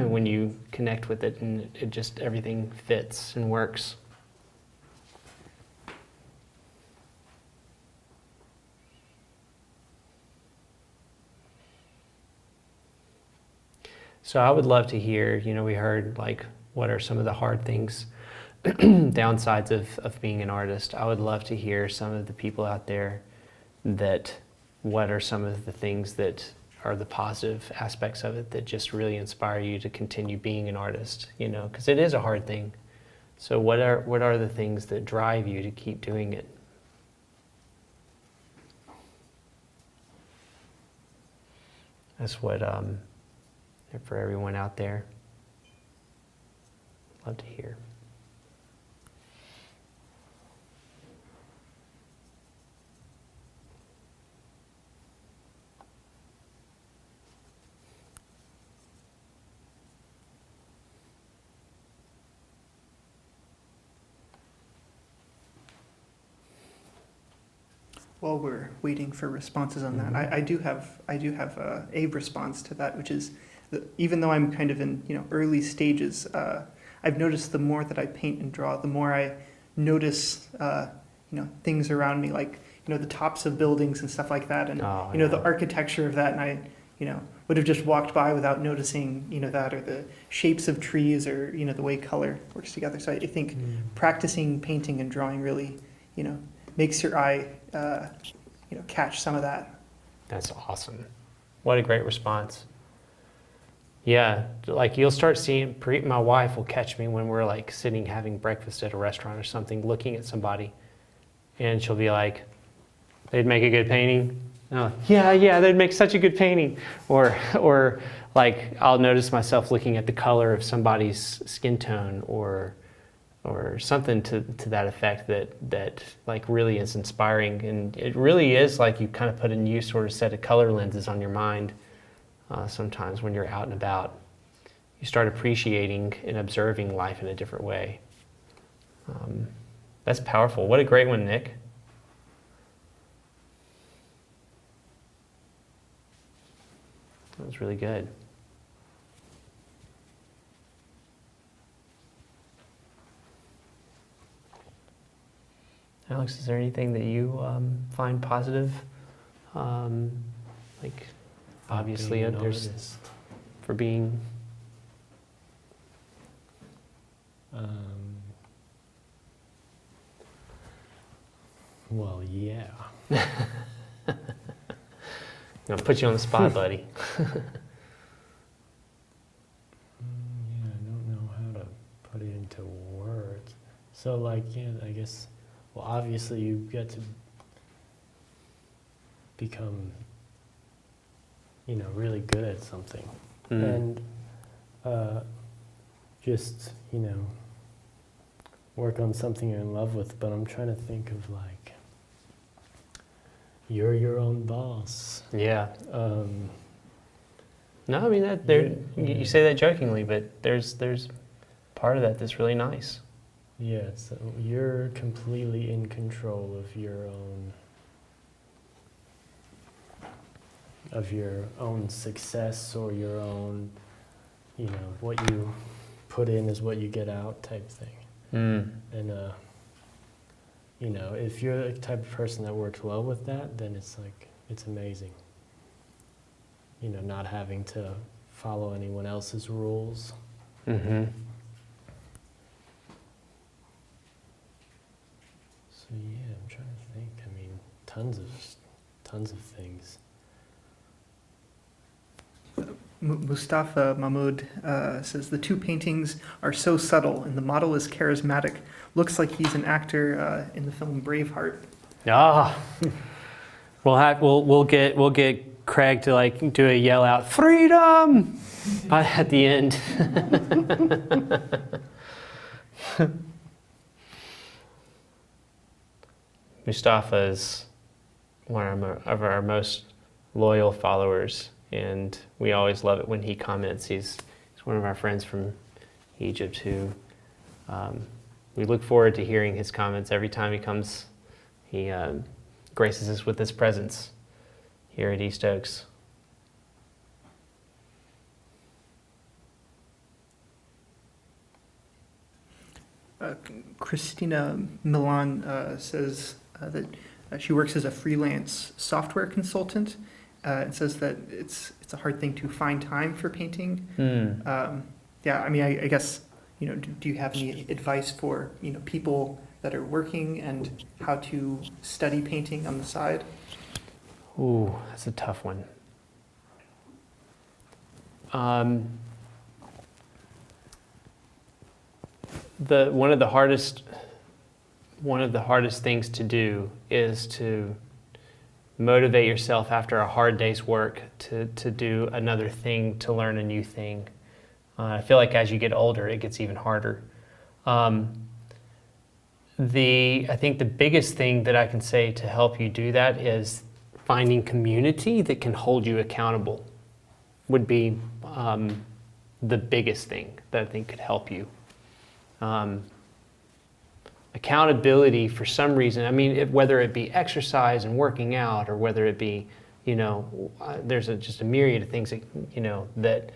Speaker 1: when you connect with it, and it just everything fits and works. So I would love to hear, we heard like what are some of the hard things, downsides of being an artist. I would love to hear some of the people out there that what are some of the things that are the positive aspects of it that just really inspire you to continue being an artist, because it is a hard thing. So what are the things that drive you to keep doing it? That's what, for everyone out there, love to hear.
Speaker 3: While we're waiting for responses on that, I do have a response to that, which is that even though I'm kind of in early stages, I've noticed the more that I paint and draw, the more I notice things around me, like the tops of buildings and stuff like that, and the architecture of that, and I would have just walked by without noticing that, or the shapes of trees, or the way color works together. So I think practicing painting and drawing really makes your eye catch some of that.
Speaker 1: That's awesome. What a great response. Yeah, like you'll start seeing, my wife will catch me when we're like sitting having breakfast at a restaurant or something, looking at somebody, and she'll be like, they'd make a good painting. Oh, yeah, they'd make such a good painting. Or like I'll notice myself looking at the color of somebody's skin tone or something to that effect that like really is inspiring. And it really is like you kind of put a new sort of set of color lenses on your mind. Sometimes when you're out and about, you start appreciating and observing life in a different way. That's powerful. What a great one, Nick. That was really good. Alex, is there anything that you find positive? Like, obviously, there's for being?
Speaker 2: Well, yeah.
Speaker 1: I'm gonna put you on the spot, buddy.
Speaker 2: Yeah, I don't know how to put it into words. So, like, yeah, I guess, well, obviously you get to become, really good at something. And just, work on something you're in love with. But I'm trying to think of, like, you're your own boss.
Speaker 1: Yeah. No, I mean you say that jokingly, but there's part of that that's really nice.
Speaker 2: Yeah, so you're completely in control of your own success, or your own, what you put in is what you get out type thing. And if you're the type of person that works well with that, then it's amazing. Not having to follow anyone else's rules.
Speaker 1: Mm-hmm.
Speaker 2: So yeah, I'm trying to think. I mean, tons of things.
Speaker 3: Mustafa Mahmoud says the two paintings are so subtle and the model is charismatic. Looks like he's an actor in the film Braveheart.
Speaker 1: Ah, we'll get Craig to do a yell out freedom at the end. Mustafa is one of our most loyal followers, and we always love it when he comments. He's one of our friends from Egypt who we look forward to hearing his comments every time he comes. He graces us with his presence here at East Oaks.
Speaker 3: Christina Milan says that she works as a freelance software consultant and says that it's a hard thing to find time for painting. Yeah, I mean, I guess, do you have any advice for, people that are working and how to study painting on the side?
Speaker 1: Ooh, that's a tough one. One of the hardest things to do is to motivate yourself after a hard day's work to do another thing, to learn a new thing. I feel like as you get older, it gets even harder. I think the biggest thing that I can say to help you do that is finding community that can hold you accountable would be the biggest thing that I think could help you. Accountability, for some reason, I mean, whether it be exercise and working out, or whether it be, there's just a myriad of things that, that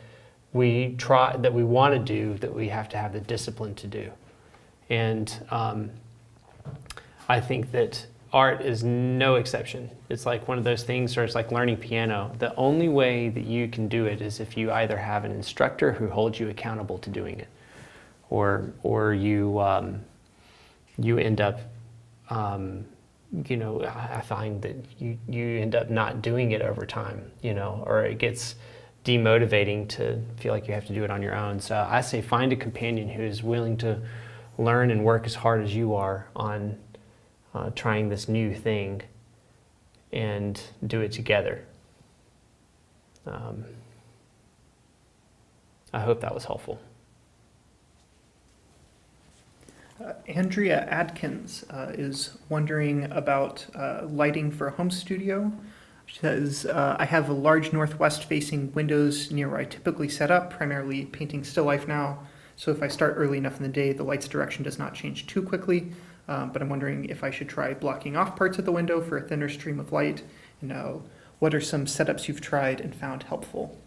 Speaker 1: we try, that we want to do, that we have to have the discipline to do. And I think that art is no exception. It's like one of those things, or it's like learning piano. The only way that you can do it is if you either have an instructor who holds you accountable to doing it, or you end up, I find that you end up not doing it over time, or it gets demotivating to feel like you have to do it on your own. So I say find a companion who is willing to learn and work as hard as you are on trying this new thing, and do it together. I hope that was helpful.
Speaker 3: Andrea Adkins is wondering about lighting for a home studio. She says, I have a large northwest-facing windows near where I typically set up, primarily painting still life now. So if I start early enough in the day, the light's direction does not change too quickly. But I'm wondering if I should try blocking off parts of the window for a thinner stream of light. And what are some setups you've tried and found helpful?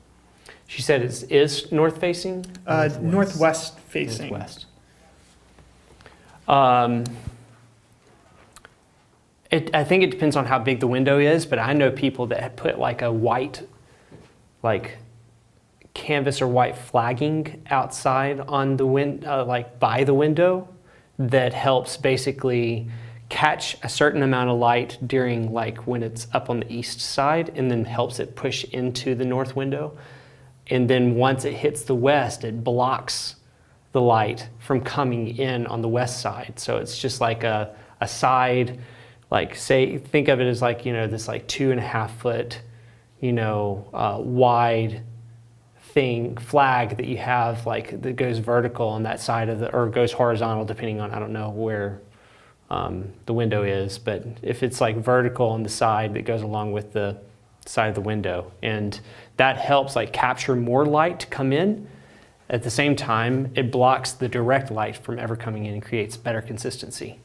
Speaker 1: She said it is north-facing?
Speaker 3: Northwest-facing.
Speaker 1: Northwest. I think it depends on how big the window is, but I know people that have put like a white, canvas or white flagging outside on the like by the window that helps basically catch a certain amount of light during like when it's up on the east side, and then helps it push into the north window. And then once it hits the west, it blocks the light from coming in on the west side. So it's just like a side, like say, think of it as like, this like 2.5 foot, wide flag that you have, like that goes vertical on that side of or goes horizontal depending on, I don't know where the window is, but if it's like vertical on the side, that goes along with the side of the window, and that helps like capture more light to come in. At the same time, it blocks the direct light from ever coming in and creates better consistency.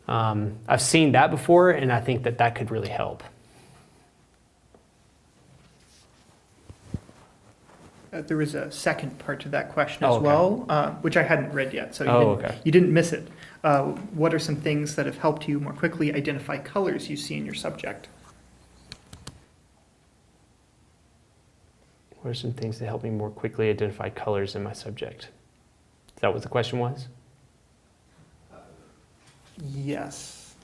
Speaker 1: I've seen that before, and I think that could really help.
Speaker 3: There was a second part to that question as well, which I hadn't read yet, so you didn't miss it. What are some things that have helped you more quickly identify colors you see in your subject?
Speaker 1: What are some things that help me more quickly identify colors in my subject? Is that what the question was?
Speaker 3: Yes.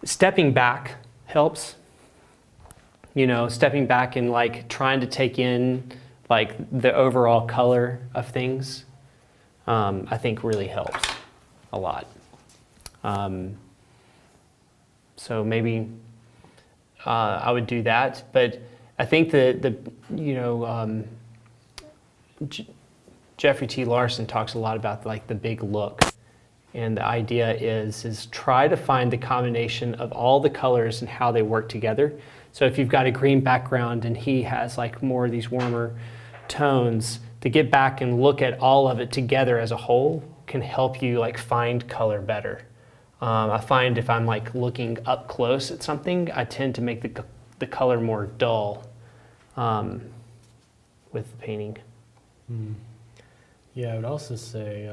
Speaker 1: Stepping back helps. Stepping back and like trying to take in like the overall color of things, I think really helps a lot. So maybe I would do that, but I think that Jeffrey T. Larson talks a lot about like the big look, and the idea is try to find the combination of all the colors and how they work together. So if you've got a green background and he has like more of these warmer tones, to get back and look at all of it together as a whole can help you like find color better. I find if I'm like looking up close at something, I tend to make the color more dull with the painting.
Speaker 2: Yeah, I would also say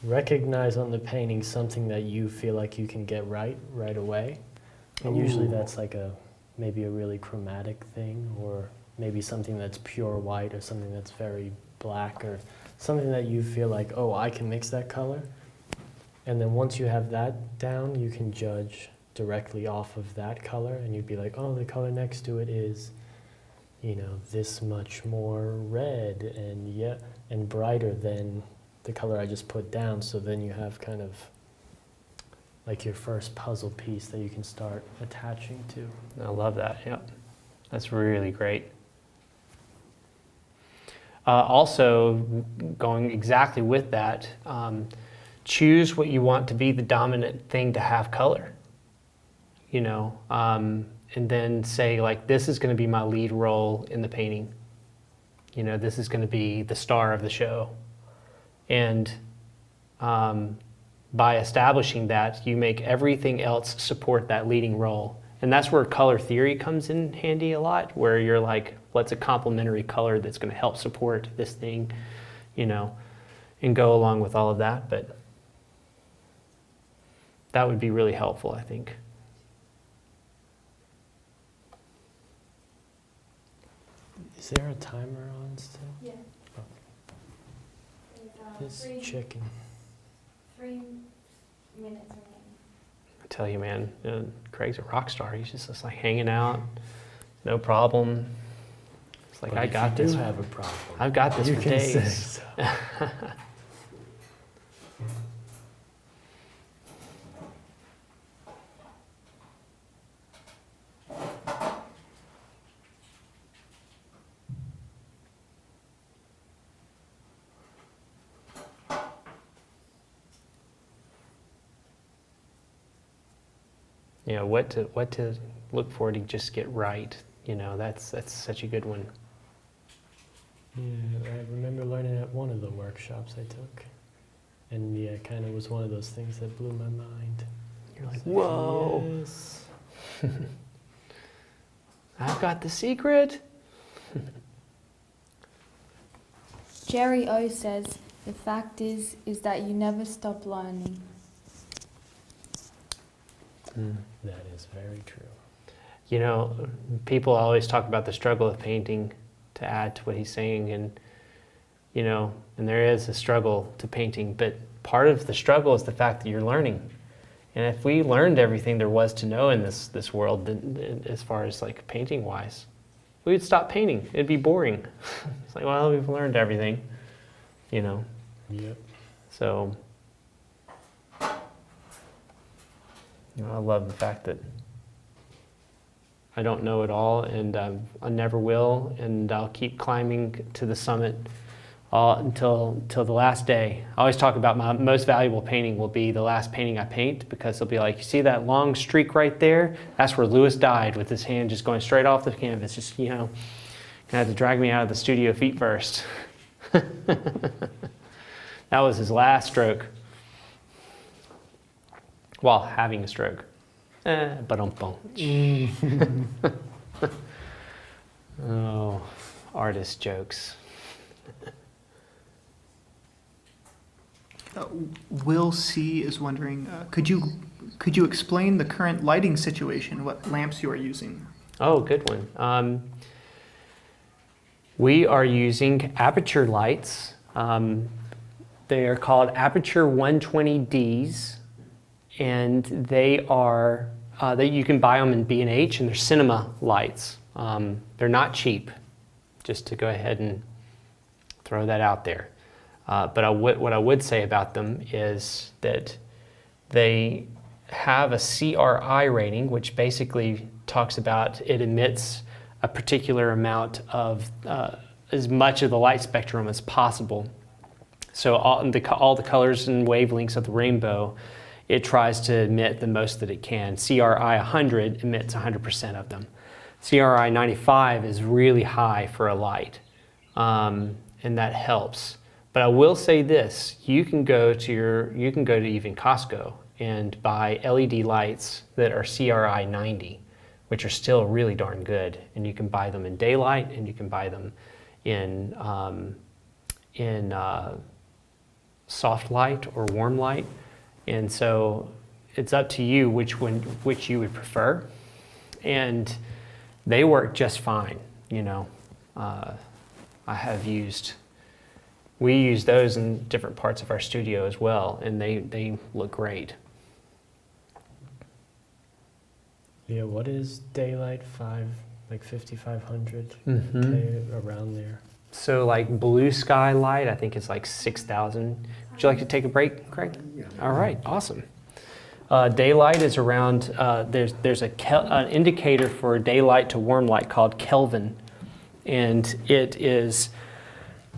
Speaker 2: recognize on the painting something that you feel like you can get right away. And usually that's like maybe a really chromatic thing, or maybe something that's pure white, or something that's very black, or something that you feel like, oh, I can mix that color. And then once you have that down, you can judge directly off of that color, and you'd be like, oh, the color next to it is, this much more red and brighter than the color I just put down. So then you have kind of like your first puzzle piece that you can start attaching to.
Speaker 1: I love that, yep. That's really great. Also, going exactly with that, choose what you want to be the dominant thing to have color, and then say like, this is going to be my lead role in the painting. This is going to be the star of the show. And by establishing that, you make everything else support that leading role. And that's where color theory comes in handy a lot, where you're like, what's a complementary color that's going to help support this thing, and go along with all of that. But that would be really helpful, I think.
Speaker 2: Is there a timer on still?
Speaker 4: Yeah.
Speaker 2: Just checking.
Speaker 4: 3 minutes remaining.
Speaker 1: I tell you, man, Craig's a rock star. He's just like hanging out, no problem. It's like,
Speaker 2: But
Speaker 1: I got this.
Speaker 2: You have a problem.
Speaker 1: I've got this
Speaker 2: You
Speaker 1: for
Speaker 2: can
Speaker 1: days.
Speaker 2: say so.
Speaker 1: What to look for to just get right. That's such a good one.
Speaker 2: Yeah, I remember learning at one of the workshops I took. And yeah, it kind of was one of those things that blew my mind.
Speaker 1: You're like, whoa.
Speaker 2: Yes.
Speaker 1: I've got the secret.
Speaker 5: Jerry O says, the fact is that you never stop learning.
Speaker 2: That is very true.
Speaker 1: you know, people always talk about the struggle of painting, to add to what he's saying, and you know, and there is a struggle to painting, but part of the struggle is the fact that you're learning. And if we learned everything there was to know in this world, then, as far as like painting wise, we would stop painting. It'd be boring. It's like, well, we've learned everything, you know.
Speaker 2: Yep.
Speaker 1: So, you know, I love the fact that I don't know it all, and I never will, and I'll keep climbing to the summit until the last day. I always talk about my most valuable painting will be the last painting I paint, because they'll be like, you see that long streak right there? That's where Lewis died, with his hand just going straight off the canvas. Just, you know, gonna have to drag me out of the studio feet first. That was his last stroke while having a stroke. Oh, artist jokes.
Speaker 3: Will C is wondering, could you explain the current lighting situation, what lamps you are using?
Speaker 1: Oh, good one. We are using aperture lights. They are called Aperture 120Ds, and they are, you can buy them in B&H, and they're cinema lights. They're not cheap, just to go ahead and throw that out there. But what I would say about them is that they have a CRI rating, which basically talks about it emits a particular amount of, as much of the light spectrum as possible. So all the colors and wavelengths of the rainbow, it tries to emit the most that it can. CRI 100 emits 100% of them. CRI 95 is really high for a light, and that helps. But I will say this: you can go to even Costco and buy LED lights that are CRI 90, which are still really darn good. And you can buy them in daylight, and you can buy them in soft light or warm light. And so it's up to you which you would prefer. And they work just fine, you know. We use those in different parts of our studio as well, and they look great.
Speaker 2: Yeah, what is daylight 5500?
Speaker 1: Mm-hmm.
Speaker 2: Okay, around there.
Speaker 1: So like blue sky light, I think it's like 6,000. Would you like to take a break, Craig? Yeah. All right, awesome. Daylight is around, there's an indicator for daylight to warm light called Kelvin, and it is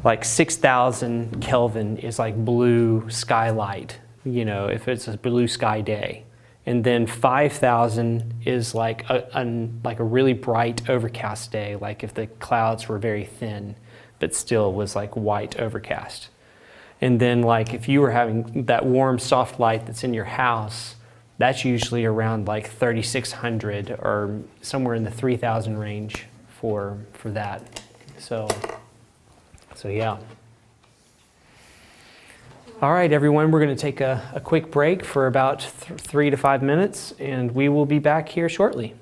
Speaker 1: like 6,000 Kelvin is like blue skylight, you know, if it's a blue sky day. And then 5,000 is like a really bright overcast day, like if the clouds were very thin, but still was like white overcast. And then like if you were having that warm soft light that's in your house, that's usually around like 3,600 or somewhere in the 3,000 range for that. So yeah. All right, everyone, we're going to take a quick break for about 3 to 5 minutes, and we will be back here shortly.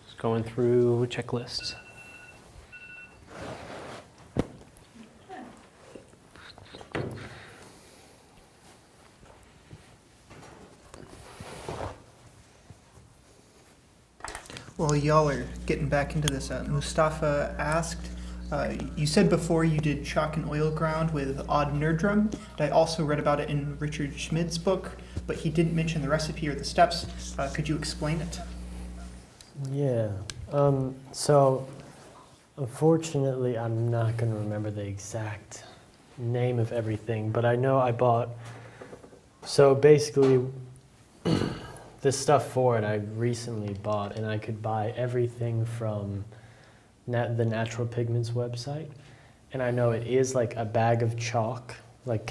Speaker 1: Just going through checklists.
Speaker 3: While y'all are getting back into this, Mustafa asked, you said before you did chalk and oil ground with odd nerdrum, and I also read about it in Richard Schmidt's book, but he didn't mention the recipe or the steps. Could you explain it?
Speaker 2: Yeah. So, unfortunately, I'm not going to remember the exact name of everything, but I know I bought, so basically, this stuff for it I recently bought, and I could buy everything from the Natural Pigments website. And I know it is like a bag of chalk, like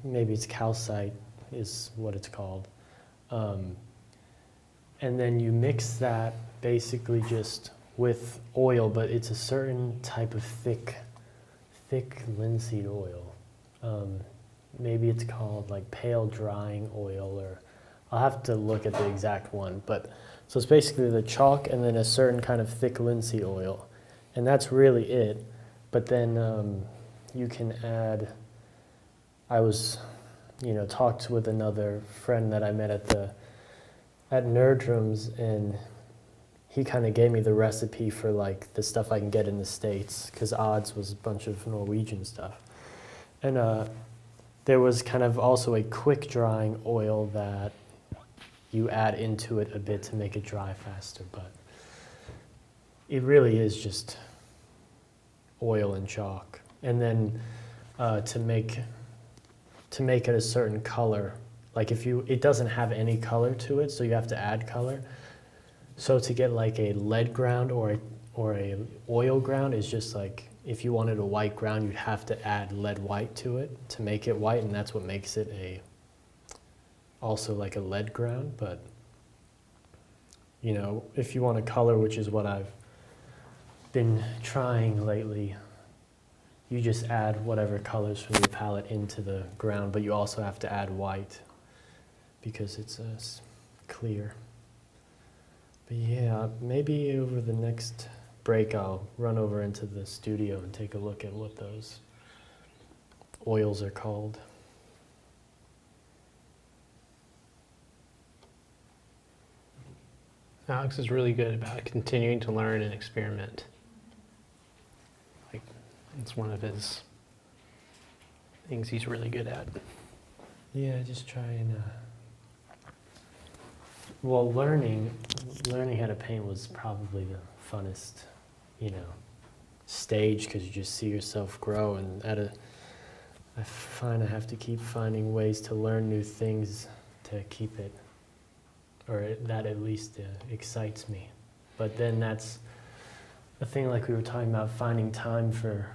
Speaker 2: maybe it's calcite is what it's called. And then you mix that basically just with oil, but it's a certain type of thick linseed oil. Maybe it's called like pale drying oil, or I'll have to look at the exact one. But so it's basically the chalk and then a certain kind of thick linseed oil, and that's really it. But then you can add. I was, talked with another friend that I met at Nerdrum's, and he kind of gave me the recipe for like the stuff I can get in the States, because Odds was a bunch of Norwegian stuff. And there was kind of also a quick drying oil that you add into it a bit to make it dry faster, but it really is just oil and chalk. And then to make it a certain color, like it doesn't have any color to it, so you have to add color. So to get like a lead ground or a oil ground is just like, if you wanted a white ground, you'd have to add lead white to it to make it white, and that's what makes it also like a lead ground. But if you want a color, which is what I've been trying lately, you just add whatever colors from your palette into the ground, but you also have to add white because it's clear. But yeah, maybe over the next break I'll run over into the studio and take a look at what those oils are called.
Speaker 1: Alex is really good about continuing to learn and experiment. Like, it's one of his things he's really good at.
Speaker 2: Yeah, just try and well, learning how to paint was probably the funnest, stage, because you just see yourself grow, and I find I have to keep finding ways to learn new things to keep it, or that at least excites me. But then that's the thing, like we were talking about, finding time for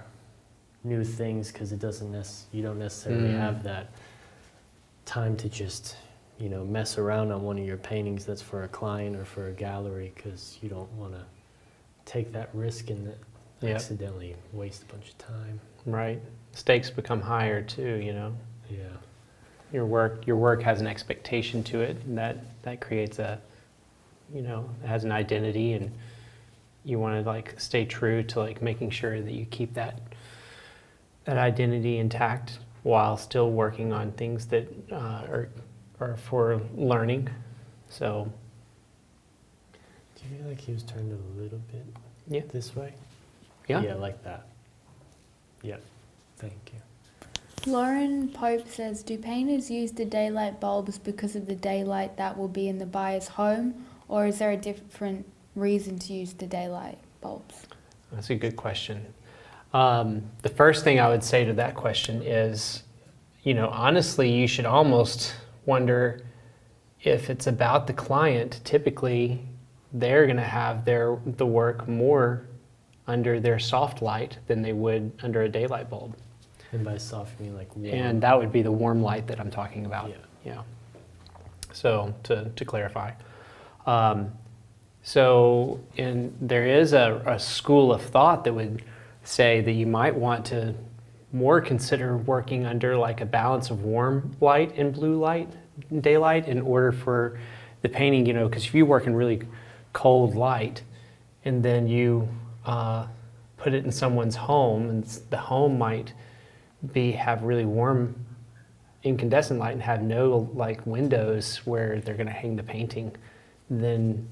Speaker 2: new things, because you don't necessarily have that time to just mess around on one of your paintings that's for a client or for a gallery, because you don't want to take that risk and accidentally waste a bunch of time.
Speaker 1: Right. Stakes become higher too,
Speaker 2: Yeah.
Speaker 1: Your work has an expectation to it, and that creates it has an identity, and you want to like stay true to like making sure that you keep that identity intact while still working on things that are for learning. So
Speaker 2: do you feel like he was turned a little bit this way?
Speaker 1: Yeah.
Speaker 2: Yeah, like that. Yeah. Thank you.
Speaker 5: Lauren Pope says, do painters use the daylight bulbs because of the daylight that will be in the buyer's home, or is there a different reason to use the daylight bulbs?
Speaker 1: That's a good question. The first thing I would say to that question is, honestly, you should almost wonder if it's about the client. Typically, they're going to have the work more under their soft light than they would under a daylight bulb.
Speaker 2: And by soft, you mean like warm?
Speaker 1: And that would be the warm light that I'm talking about.
Speaker 2: Yeah.
Speaker 1: So to clarify. There is a school of thought that would say that you might want to more consider working under like a balance of warm light and blue light, daylight, in order for the painting, because if you work in really cold light and then you put it in someone's home, and the home might have really warm incandescent light and have no like windows where they're going to hang the painting, then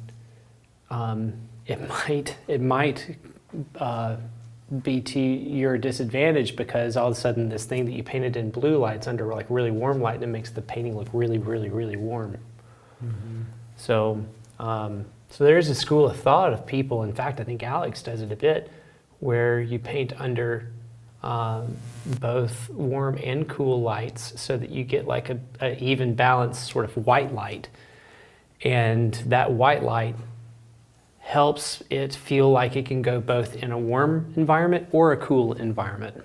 Speaker 1: it might be to your disadvantage, because all of a sudden this thing that you painted in blue light's under like really warm light, and it makes the painting look really, really, really warm.
Speaker 2: Mm-hmm.
Speaker 1: So there is a school of thought of people, in fact I think Alex does it a bit, where you paint under both warm and cool lights so that you get like a even balanced sort of white light, and that white light helps it feel like it can go both in a warm environment or a cool environment.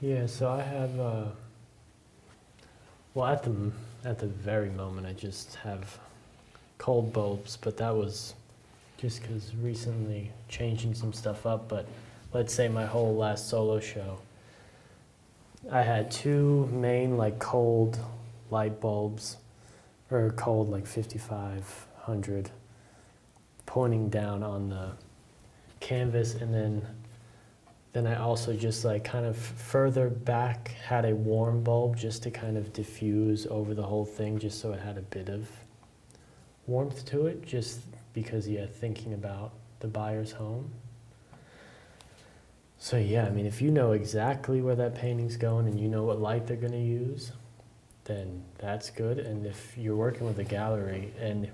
Speaker 2: Yeah, so I have Well, at the very moment, I just have cold bulbs, but that was just because recently changing some stuff up. But let's say my whole last solo show, I had two main like cold light bulbs, or cold like 5500, pointing down on the canvas, and then I also just like kind of further back had a warm bulb just to kind of diffuse over the whole thing, just so it had a bit of warmth to it, just because, yeah, thinking about the buyer's home. So yeah, I mean, if you know exactly where that painting's going and you know what light they're gonna use, then that's good. And if you're working with a gallery and,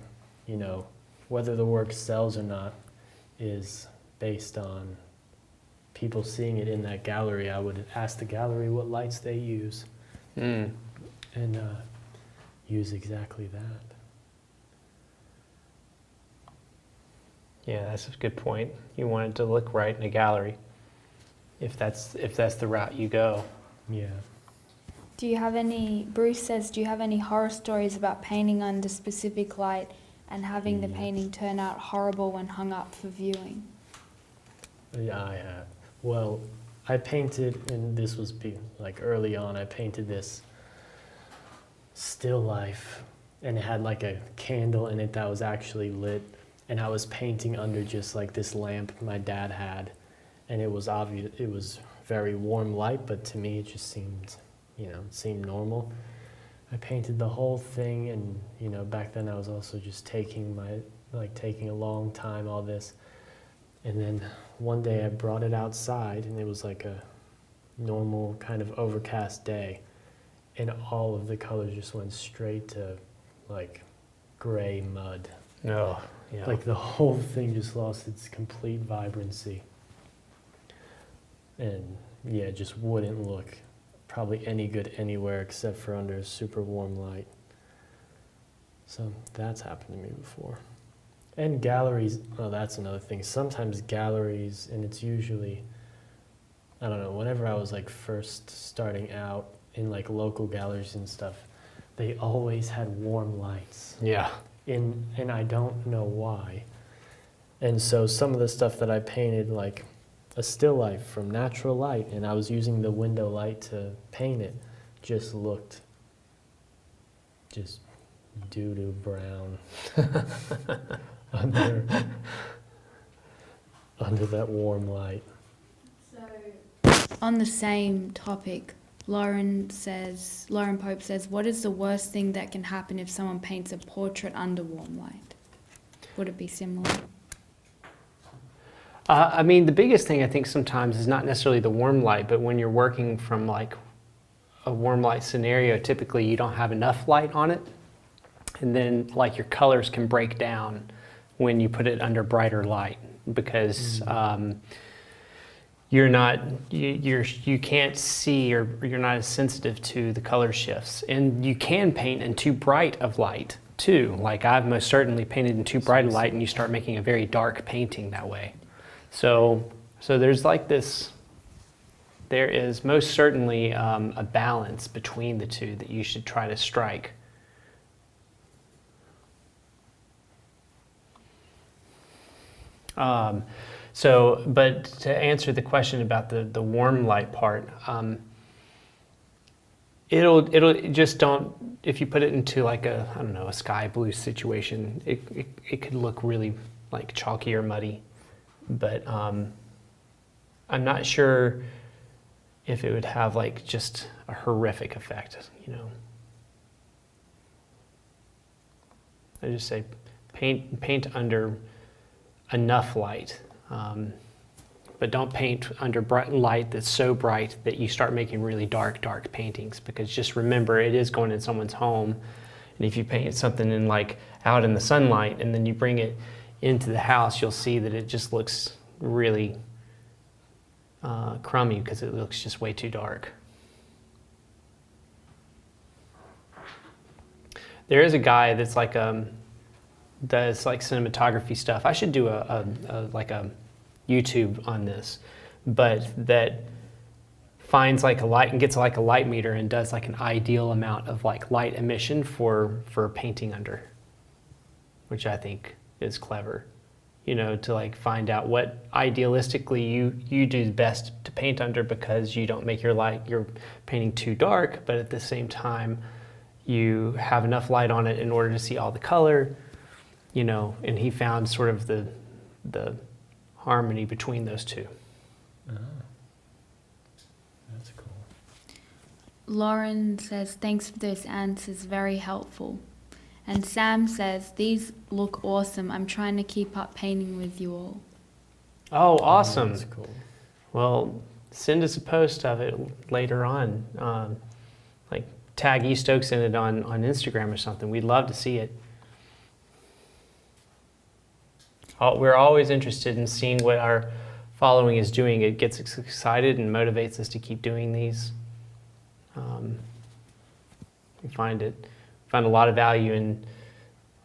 Speaker 2: you know, whether the work sells or not is based on people seeing it in that gallery, I would ask the gallery what lights they use and use exactly that.
Speaker 1: Yeah, that's a good point. You want it to look right in a gallery, if that's the route you go.
Speaker 2: Yeah.
Speaker 5: Do you have any, Bruce says, do you have any horror stories about painting under specific light and having the painting turn out horrible when hung up for viewing?
Speaker 2: Yeah, I have. Well, I painted, and this was like early on, I painted this still life, and it had like a candle in it that was actually lit, and I was painting under just like this lamp my dad had, and it was obvious, it was very warm light, but to me it just seemed, you know, it seemed normal. I painted the whole thing, and you know, back then I was also just taking a long time, all this. And then one day I brought it outside, and it was like a normal kind of overcast day, and all of the colors just went straight to like gray mud.
Speaker 1: No, yeah.
Speaker 2: Like the whole thing just lost its complete vibrancy. And yeah, it just wouldn't look probably any good anywhere except for under a super warm light. So that's happened to me before. And galleries, oh, that's another thing. Sometimes galleries, and it's usually, I don't know, whenever I was like first starting out in like local galleries and stuff, they always had warm lights.
Speaker 1: Yeah.
Speaker 2: And I don't know why. And so some of the stuff that I painted, like a still life from natural light, and I was using the window light to paint it, just looked just doo-doo brown under that warm light.
Speaker 5: So, on the same topic, Lauren Pope says, what is the worst thing that can happen if someone paints a portrait under warm light? Would it be similar?
Speaker 1: I mean, the biggest thing I think sometimes is not necessarily the warm light, but when you're working from like a warm light scenario, typically you don't have enough light on it. And then like your colors can break down when you put it under brighter light, because you can't see, or you're not as sensitive to the color shifts. And you can paint in too bright of light too. Like I've most certainly painted in too bright of light, and you start making a very dark painting that way. So there's like this, there is most certainly a balance between the two that you should try to strike. But to answer the question about the warm light part, it'll just don't, if you put it into like a, I don't know, a sky blue situation, it could look really like chalky or muddy. But I'm not sure if it would have like just a horrific effect, you know. I just say paint under enough light, but don't paint under bright light that's so bright that you start making really dark paintings, because just remember, it is going in someone's home, and if you paint something in like out in the sunlight and then you bring it into the house, you'll see that it just looks really crummy because it looks just way too dark. There is a guy that's like does like cinematography stuff. I should do a YouTube on this, but that finds like a light and gets like a light meter and does like an ideal amount of like light emission for painting under, which I think is clever, you know, to like find out what idealistically you do best to paint under, because you don't make your painting too dark, but at the same time you have enough light on it in order to see all the color, you know. And he found sort of the harmony between those two.
Speaker 2: Oh. That's cool.
Speaker 5: Lauren says, thanks for those answers, very helpful. And Sam says, these look awesome. I'm trying to keep up painting with you all.
Speaker 1: Oh, awesome.
Speaker 2: That's cool.
Speaker 1: Well, send us a post of it later on. Like tag E Stokes in it on Instagram or something. We'd love to see it. We're always interested in seeing what our following is doing. It gets us excited and motivates us to keep doing these. We find a lot of value in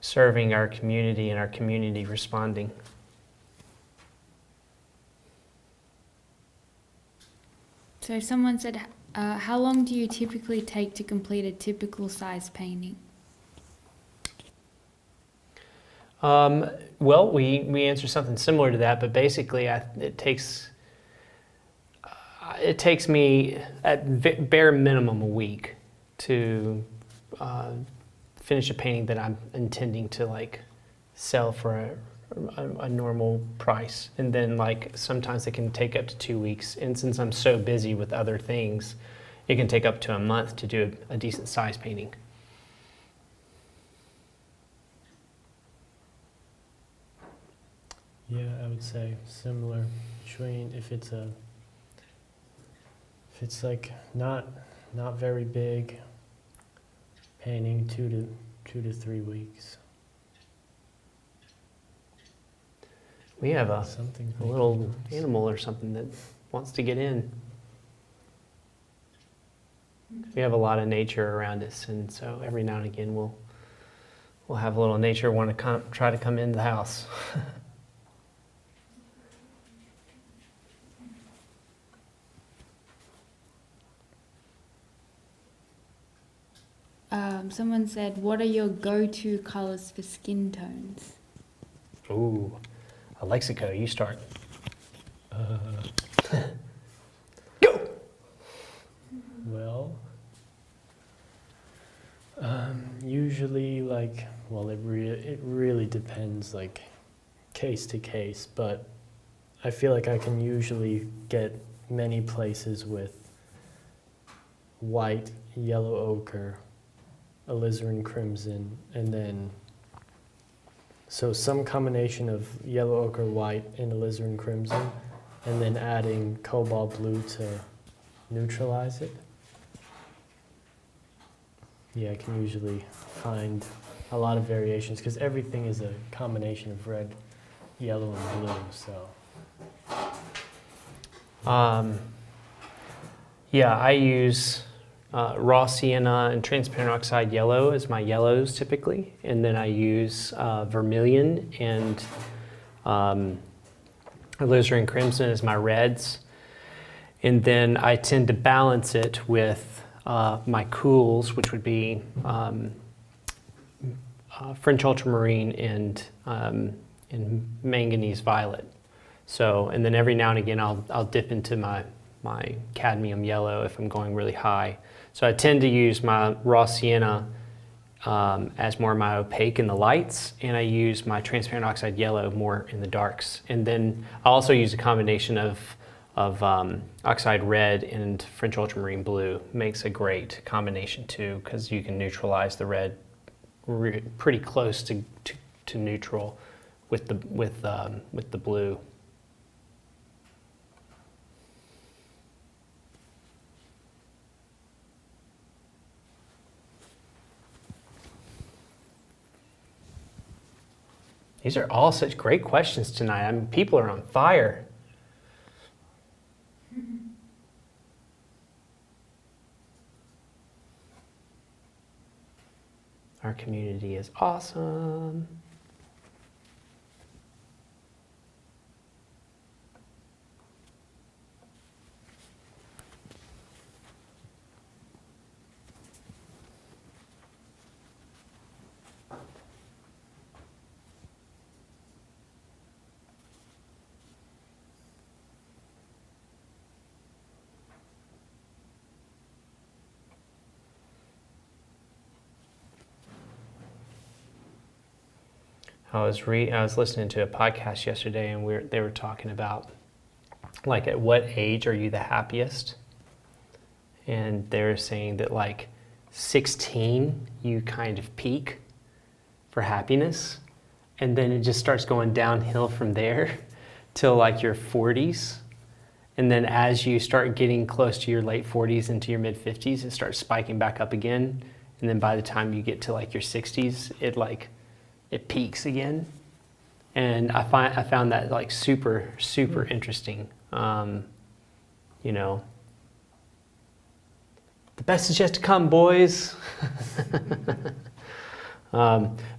Speaker 1: serving our community and our community responding.
Speaker 5: So someone said, how long do you typically take to complete a typical size painting?
Speaker 1: Well, we answer something similar to that, but basically it takes me at bare minimum a week to finish a painting that I'm intending to like sell for a normal price. And then like sometimes it can take up to 2 weeks. And since I'm so busy with other things, it can take up to a month to do a decent size painting.
Speaker 2: Yeah, I would say similar. Between if it's like not very big painting, 2 to 3 weeks.
Speaker 1: We have a
Speaker 2: Something
Speaker 1: little animal or something that wants to get in. We have a lot of nature around us, and so every now and again we'll have a little nature want to try to come into the house.
Speaker 5: Someone said, what are your go-to colors for skin tones?
Speaker 1: Ooh, Alexico, you start. Go!
Speaker 2: Well, usually like, well, it really depends, like case to case, but I feel like I can usually get many places with white, yellow ochre, alizarin crimson, and then so some combination of yellow ochre, white, and alizarin crimson, and then adding cobalt blue to neutralize it. Yeah, I can usually find a lot of variations because everything is a combination of red, yellow, and blue. So.
Speaker 1: Yeah, I use raw sienna and transparent oxide yellow as my yellows typically, and then I use vermilion and alizarin crimson as my reds, and then I tend to balance it with my cools, which would be French ultramarine and manganese violet. So, and then every now and again I'll dip into my cadmium yellow if I'm going really high. So I tend to use my raw sienna as more of my opaque in the lights, and I use my transparent oxide yellow more in the darks. And then I also use a combination of oxide red and French ultramarine blue. Makes a great combination too, because you can neutralize the red pretty close to neutral with the blue. These are all such great questions tonight. I mean, people are on fire. Our community is awesome. I was listening to a podcast yesterday, and they were talking about, like, at what age are you the happiest? And they were saying that, like, 16, you kind of peak for happiness, and then it just starts going downhill from there till like your 40s. And then as you start getting close to your late 40s into your mid 50s, it starts spiking back up again. And then by the time you get to like your 60s, it peaks again. And I found that like super interesting. You know, the best is yet to come, boys.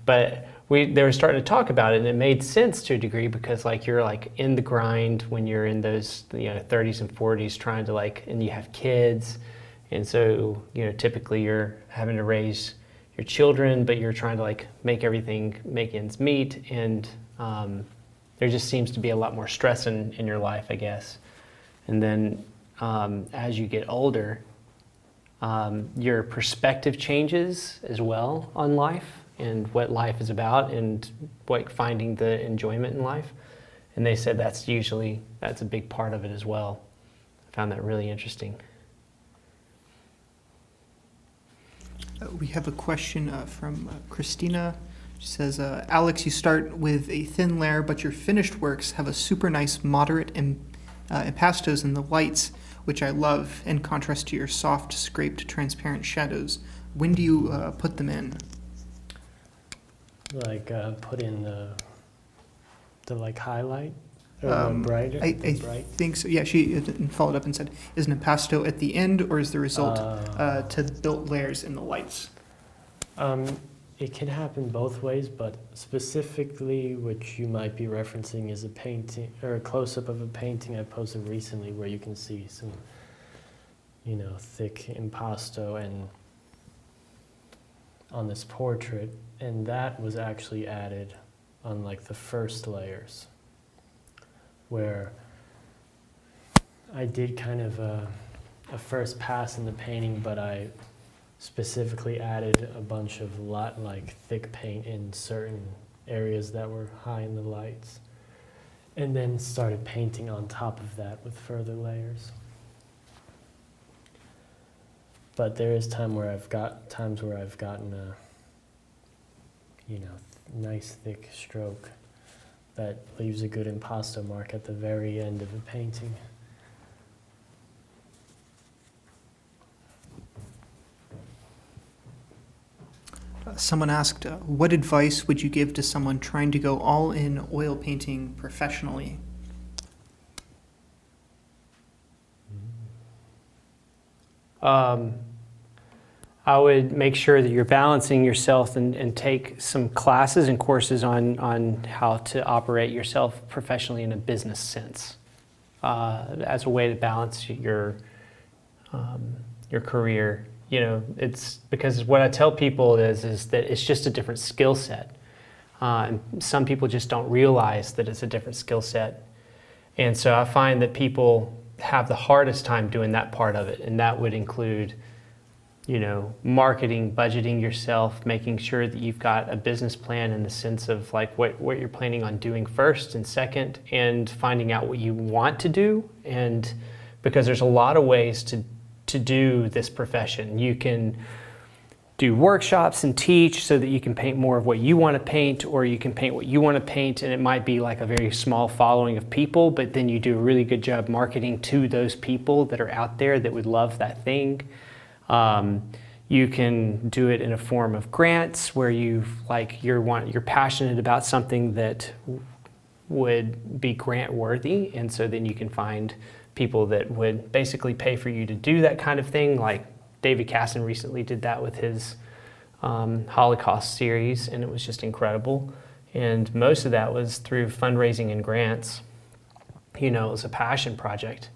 Speaker 1: But they were starting to talk about it, and it made sense to a degree, because like you're like in the grind when you're in those 30s and 40s, trying to like, and you have kids, and so typically you're having to raise your children, but you're trying to like make ends meet, and there just seems to be a lot more stress in your life, I guess. And then as you get older, your perspective changes as well on life and what life is about, and like finding the enjoyment in life. And they said that's a big part of it as well. I found that really interesting.
Speaker 3: We have a question from Christina. She says, Alex, you start with a thin layer, but your finished works have a super nice moderate impastos in the lights, which I love, in contrast to your soft, scraped, transparent shadows. When do you put them in?
Speaker 2: Like put in the like highlight or brighter.
Speaker 3: I think so. Yeah, she followed up and said, "Is an impasto at the end, or is the result to the built layers in the lights?"
Speaker 2: It can happen both ways, but specifically, which you might be referencing, is a painting or a close-up of a painting I posted recently, where you can see some, thick impasto and on this portrait, and that was actually added on like the first layers, where I did kind of a first pass in the painting, but I specifically added a bunch of like thick paint in certain areas that were high in the lights, and then started painting on top of that with further layers. But there is times where I've gotten a nice thick stroke that leaves a good impasto mark at the very end of a painting.
Speaker 3: Someone asked, what advice would you give to someone trying to go all in oil painting professionally?
Speaker 1: I would make sure that you're balancing yourself and take some classes and courses on how to operate yourself professionally in a business sense, as a way to balance your career. It's because what I tell people is that it's just a different skill set. And some people just don't realize that it's a different skill set. And so I find that people have the hardest time doing that part of it. And that would include, marketing, budgeting yourself, making sure that you've got a business plan in the sense of like what you're planning on doing first and second, and finding out what you want to do. And because there's a lot of ways to do this profession. You can do workshops and teach so that you can paint more of what you want to paint, or you can paint what you want to paint, and it might be like a very small following of people, but then you do a really good job marketing to those people that are out there that would love that thing. You can do it in a form of grants where you're passionate about something that would be grant worthy, and so then you can find people that would basically pay for you to do that kind of thing. Like David Casson recently did that with his Holocaust series, and it was just incredible. And most of that was through fundraising and grants. It was a passion project.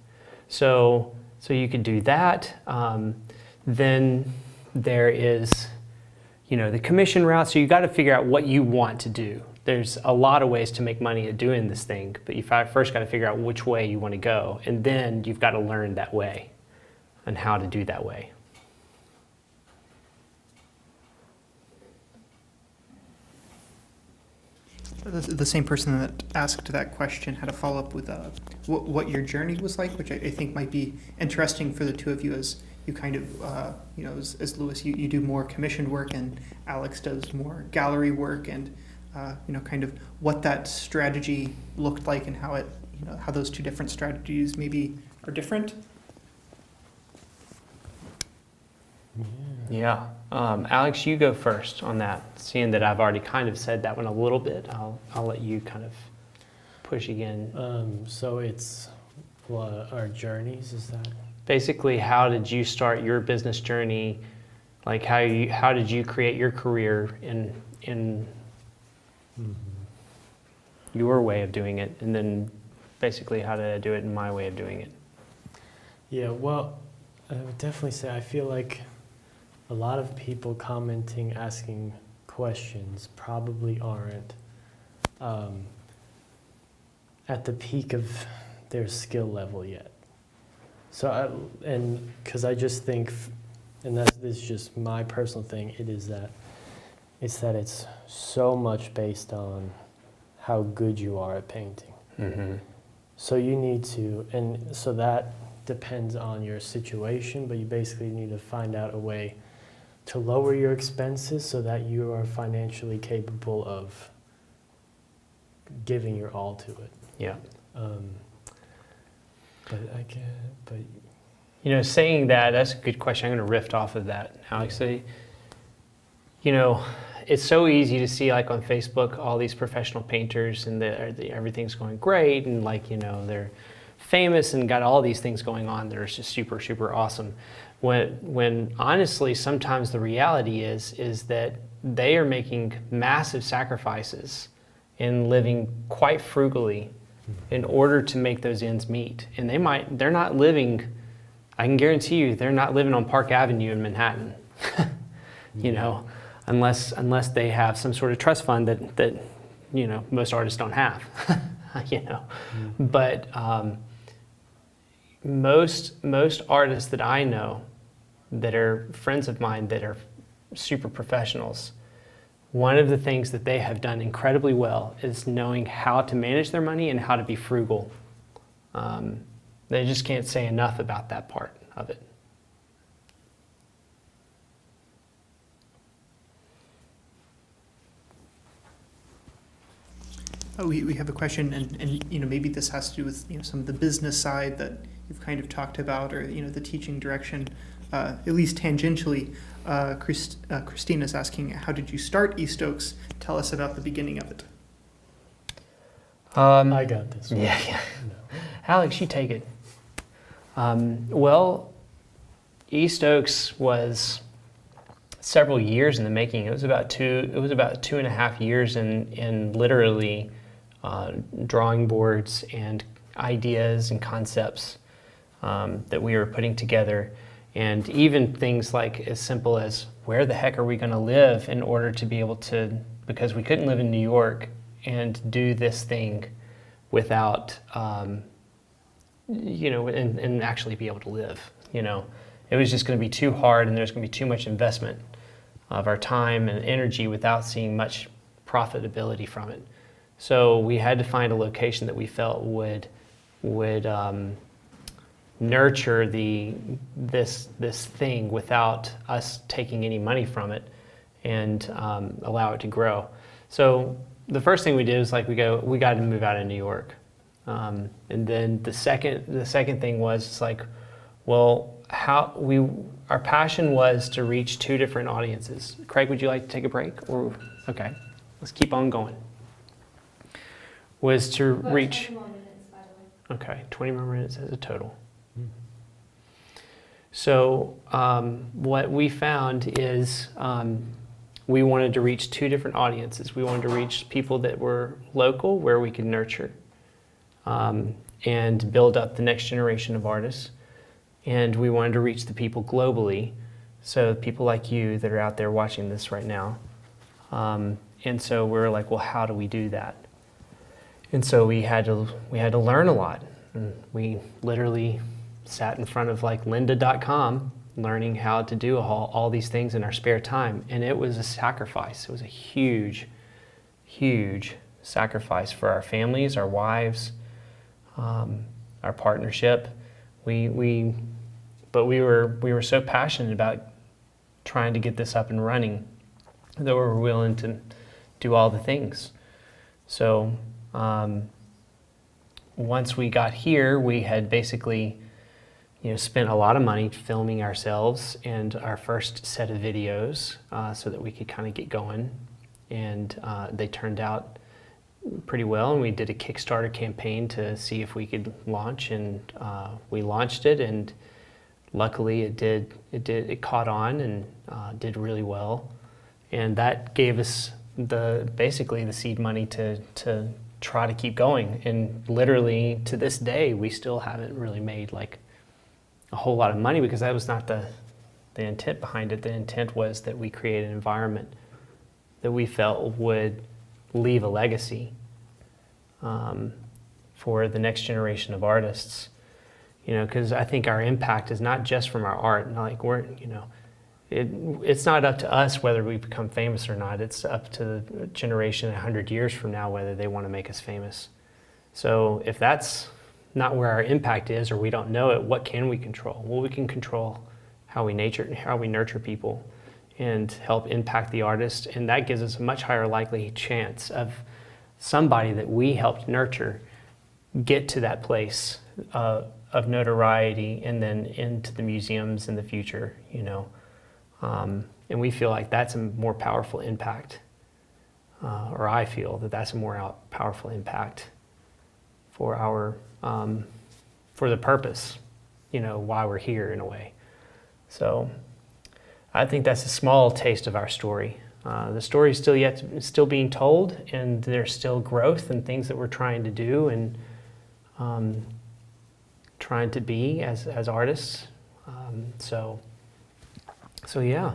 Speaker 1: So you could do that. Then there is, the commission route. So you got to figure out what you want to do. There's a lot of ways to make money at doing this thing, but you first got to figure out which way you want to go, and then you've got to learn that way and how to do that way.
Speaker 3: The same person that asked that question had a follow-up with what your journey was like, which I think might be interesting for the two of you, as you kind of, as Lewis, you do more commissioned work, and Alex does more gallery work, and kind of what that strategy looked like, and how how those two different strategies maybe are different.
Speaker 1: Yeah. Alex, you go first on that. Seeing that I've already kind of said that one a little bit, I'll let you kind of push again.
Speaker 2: So it's our journeys, is that?
Speaker 1: Basically, how did you start your business journey? Like how did you create your career in your way of doing it, and then basically how did I do it in my way of doing it?
Speaker 2: Yeah, well, I would definitely say I feel like a lot of people commenting, asking questions probably aren't at the peak of their skill level yet. So, because I just think, and this is just my personal thing, it's that it's so much based on how good you are at painting.
Speaker 1: Mm-hmm.
Speaker 2: So you need to, and so that depends on your situation, but you basically need to find out a way to lower your expenses so that you are financially capable of giving your all to it.
Speaker 1: Yeah.
Speaker 2: But
Speaker 1: saying that's a good question. I'm going to riff off of that, Alex. It's so easy to see, like on Facebook, all these professional painters, and everything's going great, and they're famous and got all these things going on that are just super, super awesome. When honestly, sometimes the reality is that they are making massive sacrifices and living quite frugally in order to make those ends meet. And they're not living, I can guarantee you, they're not living on Park Avenue in Manhattan, unless they have some sort of trust fund that most artists don't have, But most artists that I know that are friends of mine that are super professionals, one of the things that they have done incredibly well is knowing how to manage their money and how to be frugal. They just can't say enough about that part of it.
Speaker 3: We have a question, and maybe this has to do with some of the business side that you've kind of talked about, or the teaching direction, at least tangentially. Christina's asking, how did you start East Oaks? Tell us about the beginning of it.
Speaker 2: I got this one.
Speaker 1: Yeah.
Speaker 2: No.
Speaker 1: Alex, you take it. Well, East Oaks was several years in the making. It was about 2.5 years in literally drawing boards and ideas and concepts that we were putting together, and even things like as simple as where the heck are we going to live in order to be able to, because we couldn't live in New York and do this thing without and actually be able to live. It was just going to be too hard, and there's going to be too much investment of our time and energy without seeing much profitability from it. So we had to find a location that we felt would nurture this thing without us taking any money from it, and allow it to grow. So the first thing we did was we got to move out of New York, and then the second thing was our passion was to reach two different audiences. Craig, would you like to take a break? Or okay, let's keep on going. Was to reach.
Speaker 4: 20 more minutes, by the way.
Speaker 1: Okay, 20 more minutes as a total. So what we found is we wanted to reach two different audiences. We wanted to reach people that were local, where we could nurture and build up the next generation of artists. And we wanted to reach the people globally, so people like you that are out there watching this right now. And so we're like, well, how do we do that? And so we had to learn a lot. And we literally sat in front of lynda.com learning how to do all these things in our spare time. And it was a sacrifice. It was a huge, huge sacrifice for our families, our wives, our partnership. But we were so passionate about trying to get this up and running that we were willing to do all the things. So once we got here, we had basically spent a lot of money filming ourselves and our first set of videos so that we could kind of get going. And they turned out pretty well, and we did a Kickstarter campaign to see if we could launch, and we launched it, and luckily it caught on and did really well. And that gave us basically the seed money to try to keep going. And literally to this day, we still haven't really made like a whole lot of money, because that was not the intent behind it. The intent was that we create an environment that we felt would leave a legacy for the next generation of artists. Because I think our impact is not just from our art. Like it's not up to us whether we become famous or not. It's up to the generation 100 years from now whether they want to make us famous. So if that's not where our impact is, or we don't know it, what can we control? Well, we can control how we nurture people and help impact the artist, and that gives us a much higher likely chance of somebody that we helped nurture get to that place of notoriety and then into the museums in the future, and we feel like that's a more powerful impact, or I feel that that's a more powerful impact for for the purpose, why we're here in a way. So I think that's a small taste of our story. The story is still being told, and there's still growth and things that we're trying to do and trying to be as artists. So yeah.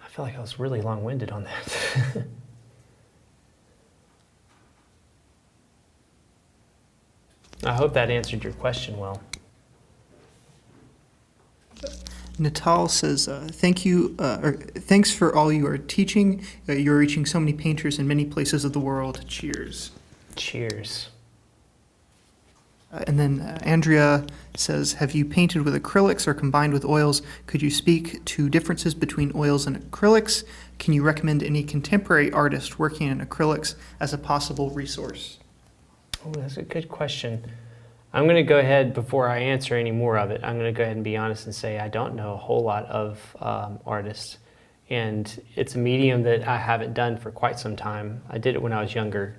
Speaker 1: I feel like I was really long-winded on that. I hope that answered your question well.
Speaker 3: Natal says, thank you, or thanks for all you are teaching. You're reaching so many painters in many places of the world. Cheers.
Speaker 1: Cheers.
Speaker 3: And then Andrea says, have you painted with acrylics or combined with oils? Could you speak to differences between oils and acrylics? Can you recommend any contemporary artist working in acrylics as a possible resource?
Speaker 1: Oh, that's a good question. I'm going to go ahead, before I answer any more of it, I'm going to go ahead and be honest and say I don't know a whole lot of artists. And it's a medium that I haven't done for quite some time. I did it when I was younger,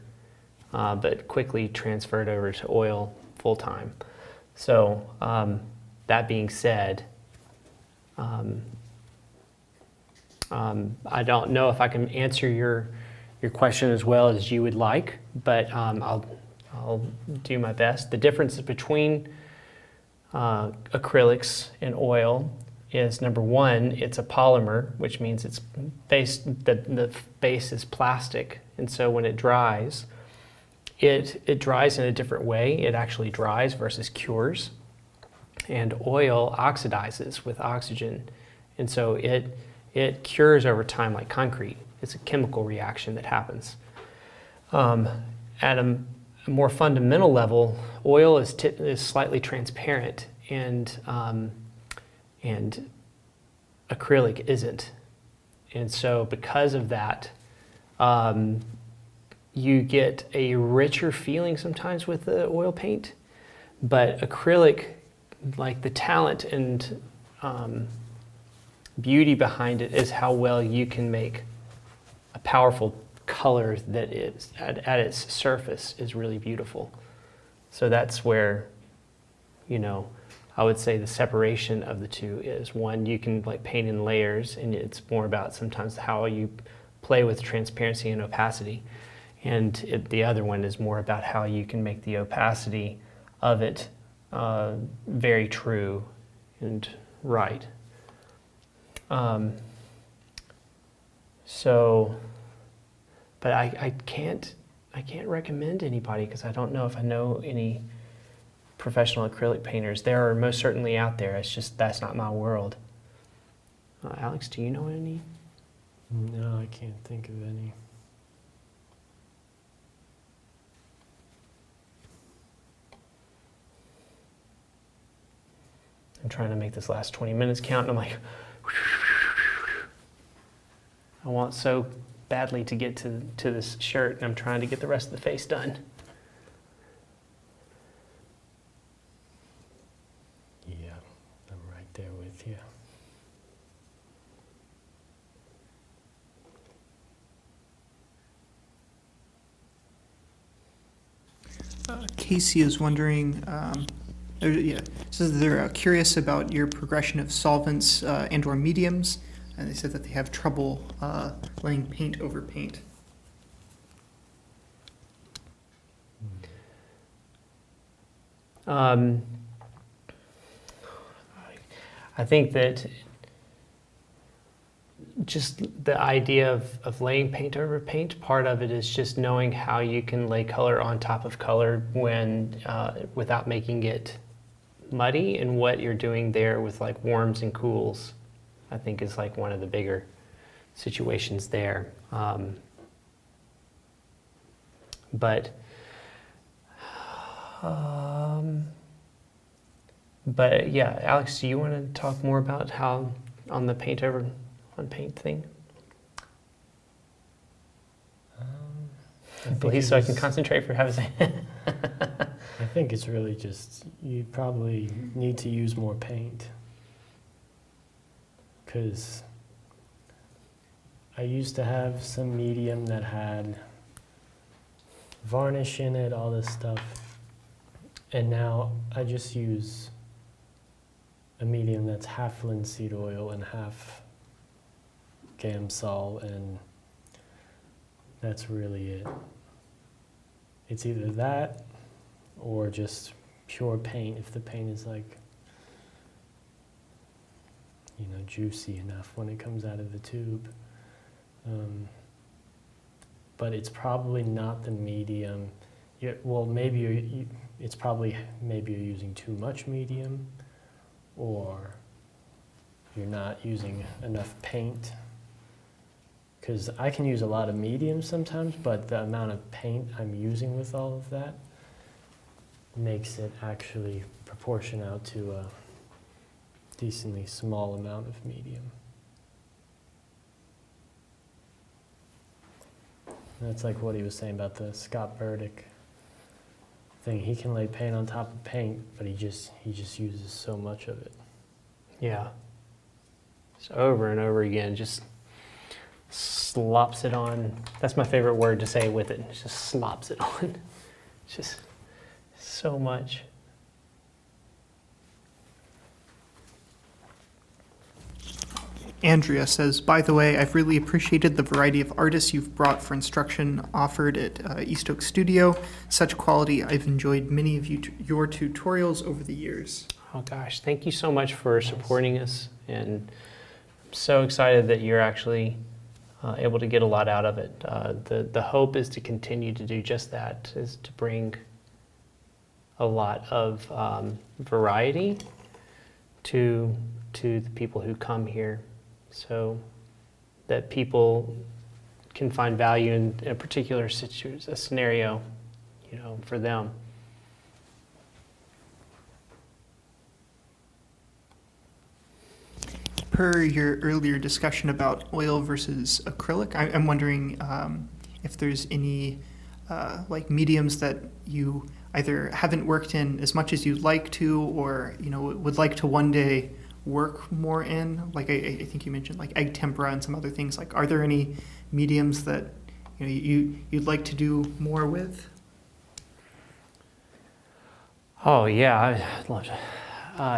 Speaker 1: but quickly transferred over to oil full time. So that being said, I don't know if I can answer your question as well as you would like, but I'll do my best. The difference between acrylics and oil is, number one, it's a polymer, which means the base is plastic, and so when it dries, it dries in a different way. It actually dries versus cures, and oil oxidizes with oxygen, and so it cures over time like concrete. It's a chemical reaction that happens. At a more fundamental level, oil is slightly transparent, and acrylic isn't. And so because of that, you get a richer feeling sometimes with the oil paint, but acrylic, like the talent and beauty behind it is how well you can make a powerful color that is at its surface is really beautiful. So that's where, I would say the separation of the two is. One, you can like paint in layers, and it's more about sometimes how you play with transparency and opacity. And the other one is more about how you can make the opacity of it very true and right. But I can't recommend anybody because I don't know if I know any professional acrylic painters. There are most certainly out there. It's just that's not my world. Alex, do you know any?
Speaker 2: No, I can't think of any.
Speaker 1: I'm trying to make this last 20 minutes count, and I'm like, I want so badly to get to this shirt, and I'm trying to get the rest of the face done.
Speaker 2: Yeah, I'm right there with you.
Speaker 3: Casey is wondering, says they're curious about your progression of solvents and/or mediums, and they said that they have trouble laying paint over paint.
Speaker 1: I think that just the idea of laying paint over paint, part of it is just knowing how you can lay color on top of color when without making it muddy, and what you're doing there with like warms and cools, I think is like one of the bigger situations there. But yeah, Alex, do you want to talk more about how on the paint over on paint thing? Please, so I can concentrate for heaven's sake.
Speaker 2: I think it's really just, you probably need to use more paint. Because I used to have some medium that had varnish in it, all this stuff. And now I just use a medium that's half linseed oil and half Gamsol, and that's really it. It's either that or just pure paint if the paint is like, you know, juicy enough when it comes out of the tube. But it's probably not the medium. Well, maybe it's probably maybe you're using too much medium, or you're not using enough paint. Because I can use a lot of medium sometimes, but the amount of paint I'm using with all of that makes it actually proportion out to a decently small amount of medium. And that's like what he was saying about the Scott Burdick thing. He can lay paint on top of paint, but he just uses so much of it.
Speaker 1: Yeah. So over and over again, just slops it on. That's my favorite word to say with it. Just slops it on. It's just so much.
Speaker 3: Andrea says, by the way, I've really appreciated the variety of artists you've brought for instruction offered at East Oak Studio. Such quality. I've enjoyed many of your tutorials over the years.
Speaker 1: Oh gosh, thank you so much for supporting us, and I'm so excited that you're actually able to get a lot out of it. The hope is to continue to do just that, is to bring a lot of variety to the people who come here, so that people can find value in a particular a scenario, you know, for them.
Speaker 3: Per your earlier discussion about oil versus acrylic, I'm wondering if there's any like mediums that you either haven't worked in as much as you'd like to, or would like to one day work more in. Like I think you mentioned like egg tempera and some other things. Like, are there any mediums that you'd like to do more with?
Speaker 1: Oh yeah, I'd love to.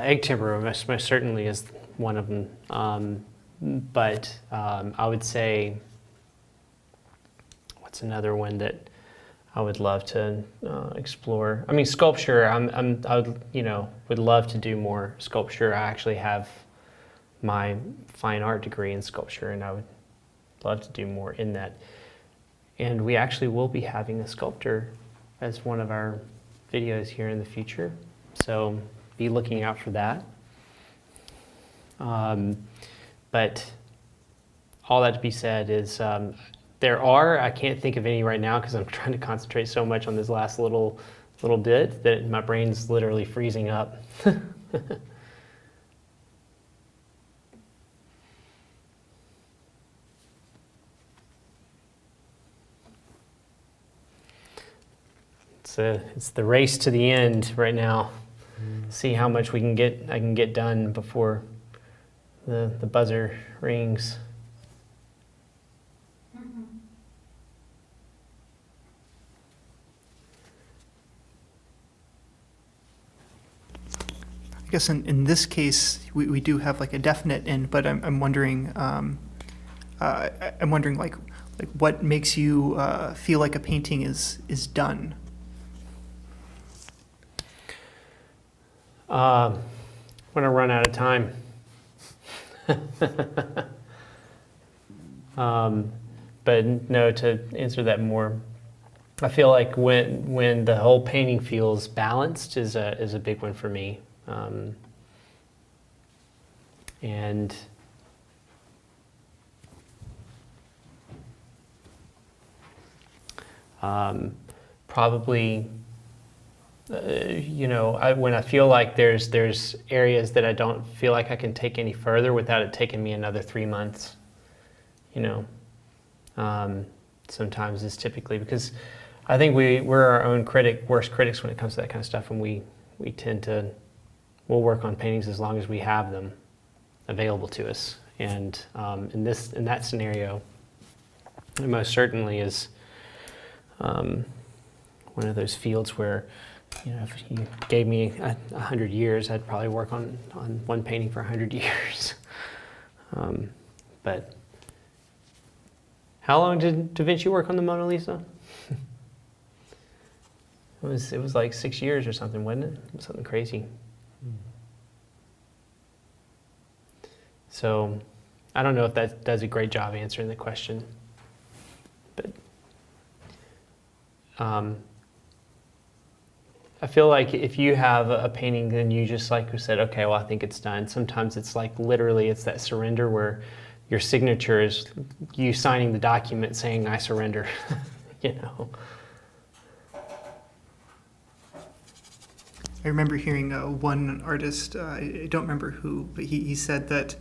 Speaker 1: Egg tempera most certainly is one of them, but I would say, what's another one that I would love to explore? I mean, sculpture. I would love to do more sculpture. I actually have my fine art degree in sculpture, and I would love to do more in that. And we actually will be having a sculptor as one of our videos here in the future, so be looking out for that. But all that to be said is I can't think of any right now because I'm trying to concentrate so much on this last little bit that my brain's literally freezing up. it's the race to the end right now. See how much I can get done before the buzzer rings.
Speaker 3: I guess in this case, we do have like a definite end, but I'm wondering, like what makes you feel like a painting is done?
Speaker 1: When I run out of time. But no, to answer that more, I feel like when the whole painting feels balanced is a big one for me. And probably, when I feel like there's areas that I don't feel like I can take any further without it taking me another 3 months. Sometimes it's typically because I think we're our own worst critics when it comes to that kind of stuff, and we tend to, we'll work on paintings as long as we have them available to us. And in that scenario, it most certainly is one of those fields where, if you gave me 100 years, I'd probably work on one painting for 100 years. But how long did Da Vinci work on the Mona Lisa? It was like 6 years or something, wasn't it? It was something crazy. So I don't know if that does a great job answering the question, but I feel like if you have a painting, then you just like we said, okay, well, I think it's done. Sometimes it's like literally it's that surrender where your signature is you signing the document saying I surrender.
Speaker 3: I remember hearing one artist, I don't remember who, but he said that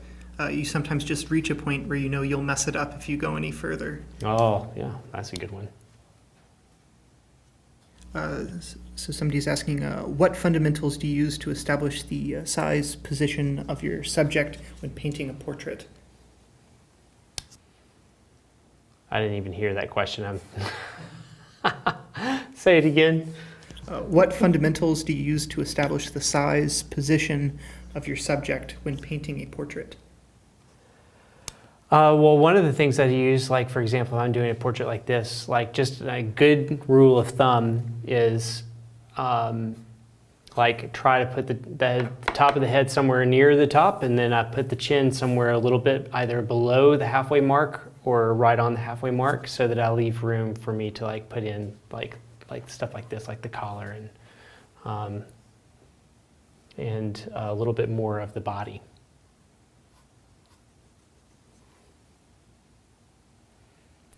Speaker 3: you sometimes just reach a point where you'll mess it up if you go any further.
Speaker 1: Oh, yeah, that's a good one.
Speaker 3: So somebody's asking, what fundamentals do you use to establish the size, position of your subject when painting a portrait?
Speaker 1: I didn't even hear that question. Say it again.
Speaker 3: What fundamentals do you use to establish the size, position of your subject when painting a portrait?
Speaker 1: Well, one of the things that I use, like for example, if I'm doing a portrait like this, like just a good rule of thumb is like try to put the top of the head somewhere near the top, and then I put the chin somewhere a little bit either below the halfway mark or right on the halfway mark, so that I leave room for me to like put in like stuff like this, like the collar and a little bit more of the body.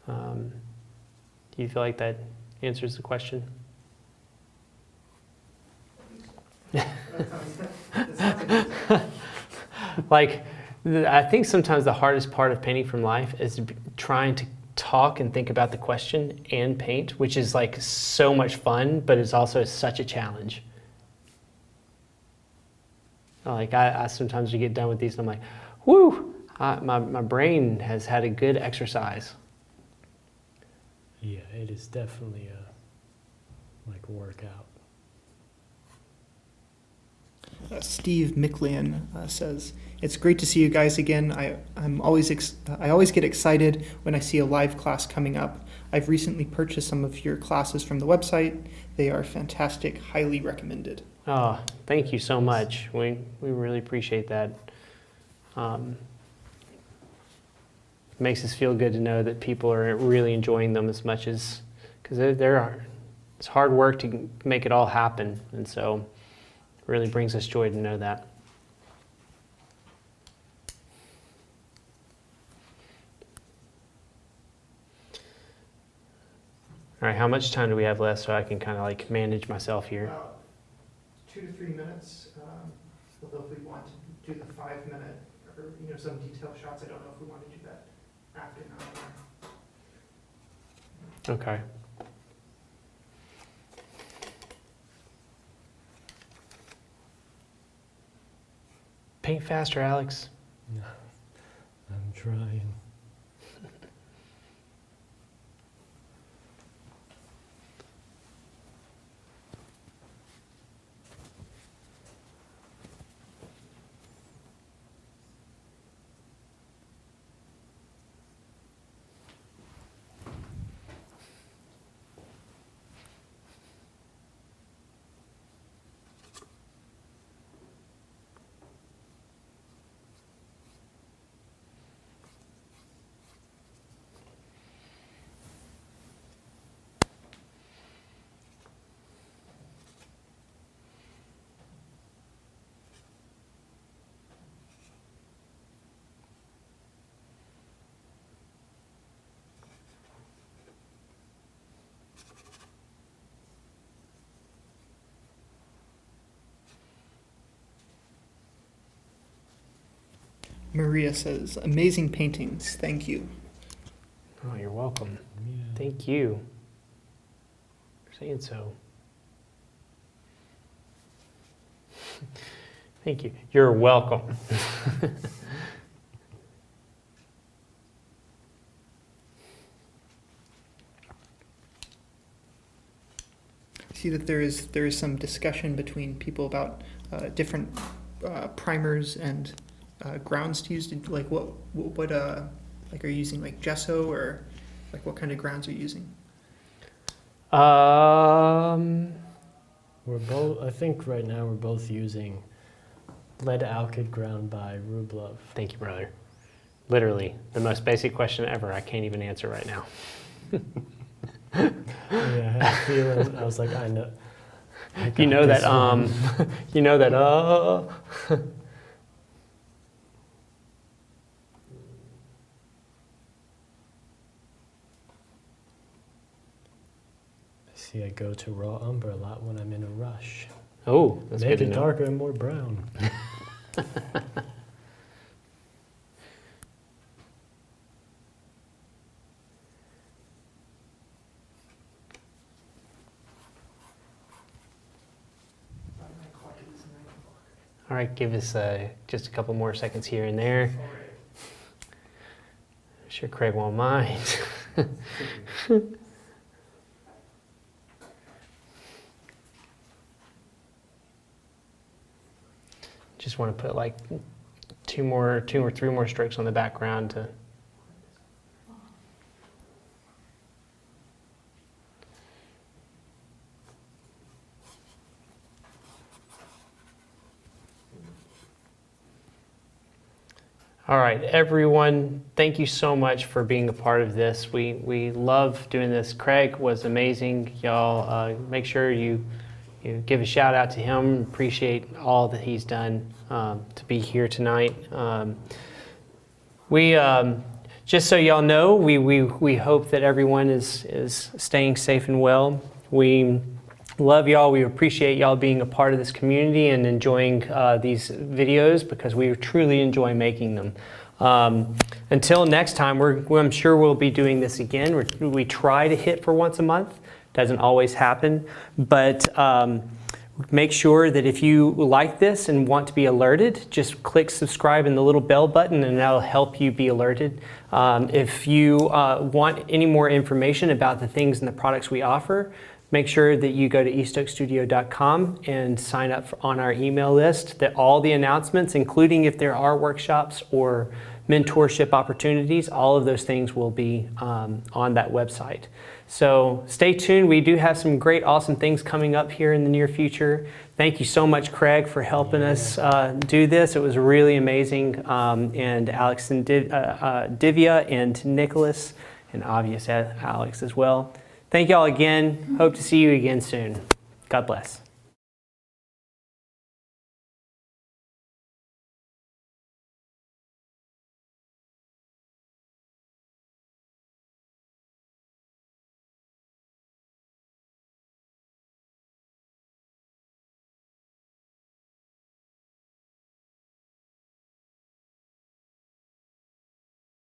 Speaker 1: Do you feel like that answers the question? Like, I think sometimes the hardest part of painting from life is trying to talk and think about the question and paint, which is like so much fun, but it's also such a challenge. Like I sometimes we get done with these and I'm like, whoo, my brain has had a good exercise.
Speaker 2: Yeah, it is definitely a workout.
Speaker 3: Steve Micklin says, "It's great to see you guys again. I always get excited when I see a live class coming up. I've recently purchased some of your classes from the website. They are fantastic, highly recommended."
Speaker 1: Oh, thank you so much. We really appreciate that. It makes us feel good to know that people are really enjoying them as much as, because it's hard work to make it all happen, and so it really brings us joy to know that. All right, how much time do we have left so I can kind of like manage myself here?
Speaker 3: 2 to 3 minutes. Although if we want to do the 5 minute or some detailed shots, I don't know if we want to do that after now.
Speaker 1: Okay. Paint faster, Alex.
Speaker 2: I'm trying.
Speaker 3: Maria says, amazing paintings, thank you.
Speaker 1: Oh, you're welcome.
Speaker 2: Yeah.
Speaker 1: Thank you for saying so. Thank you. You're welcome.
Speaker 3: I see that there is some discussion between people about different primers and grounds to use. Like what like are you using, like gesso, or like what kind of grounds are you using?
Speaker 2: We're both. I think right now we're both using lead alkyd ground by Rublev.
Speaker 1: Thank you, brother. Literally, the most basic question ever. I can't even answer right now.
Speaker 2: Yeah, I had a feeling. I was like, I know.
Speaker 1: You know that. You know that.
Speaker 2: See, I go to raw umber a lot when I'm in a rush.
Speaker 1: Oh, that's
Speaker 2: Make
Speaker 1: good to
Speaker 2: it
Speaker 1: know.
Speaker 2: darker and more brown.
Speaker 1: All right, give us just a couple more seconds here and there. I'm sure Craig won't mind. Just want to put like two or three more strokes on the background to. All right, everyone, thank you so much for being a part of this. We love doing this. Craig was amazing. Y'all make sure you give a shout out to him. Appreciate all that he's done to be here tonight. We just so y'all know, we hope that everyone is staying safe and well. We love y'all. We appreciate y'all being a part of this community and enjoying these videos, because we truly enjoy making them. Until next time, I'm sure we'll be doing this again. We try to hit for once a month. Doesn't always happen, but make sure that if you like this and want to be alerted, just click subscribe and the little bell button, and that'll help you be alerted. If you want any more information about the things and the products we offer, make sure that you go to eastoakstudio.com and sign up on our email list. That all the announcements, including if there are workshops or mentorship opportunities, all of those things will be on that website. So stay tuned. We do have some great, awesome things coming up here in the near future. Thank you so much, Craig, for helping us do this. It was really amazing. And Alex and Divya and Nicholas, and obviously Alex as well. Thank y'all again. Hope to see you again soon. God bless.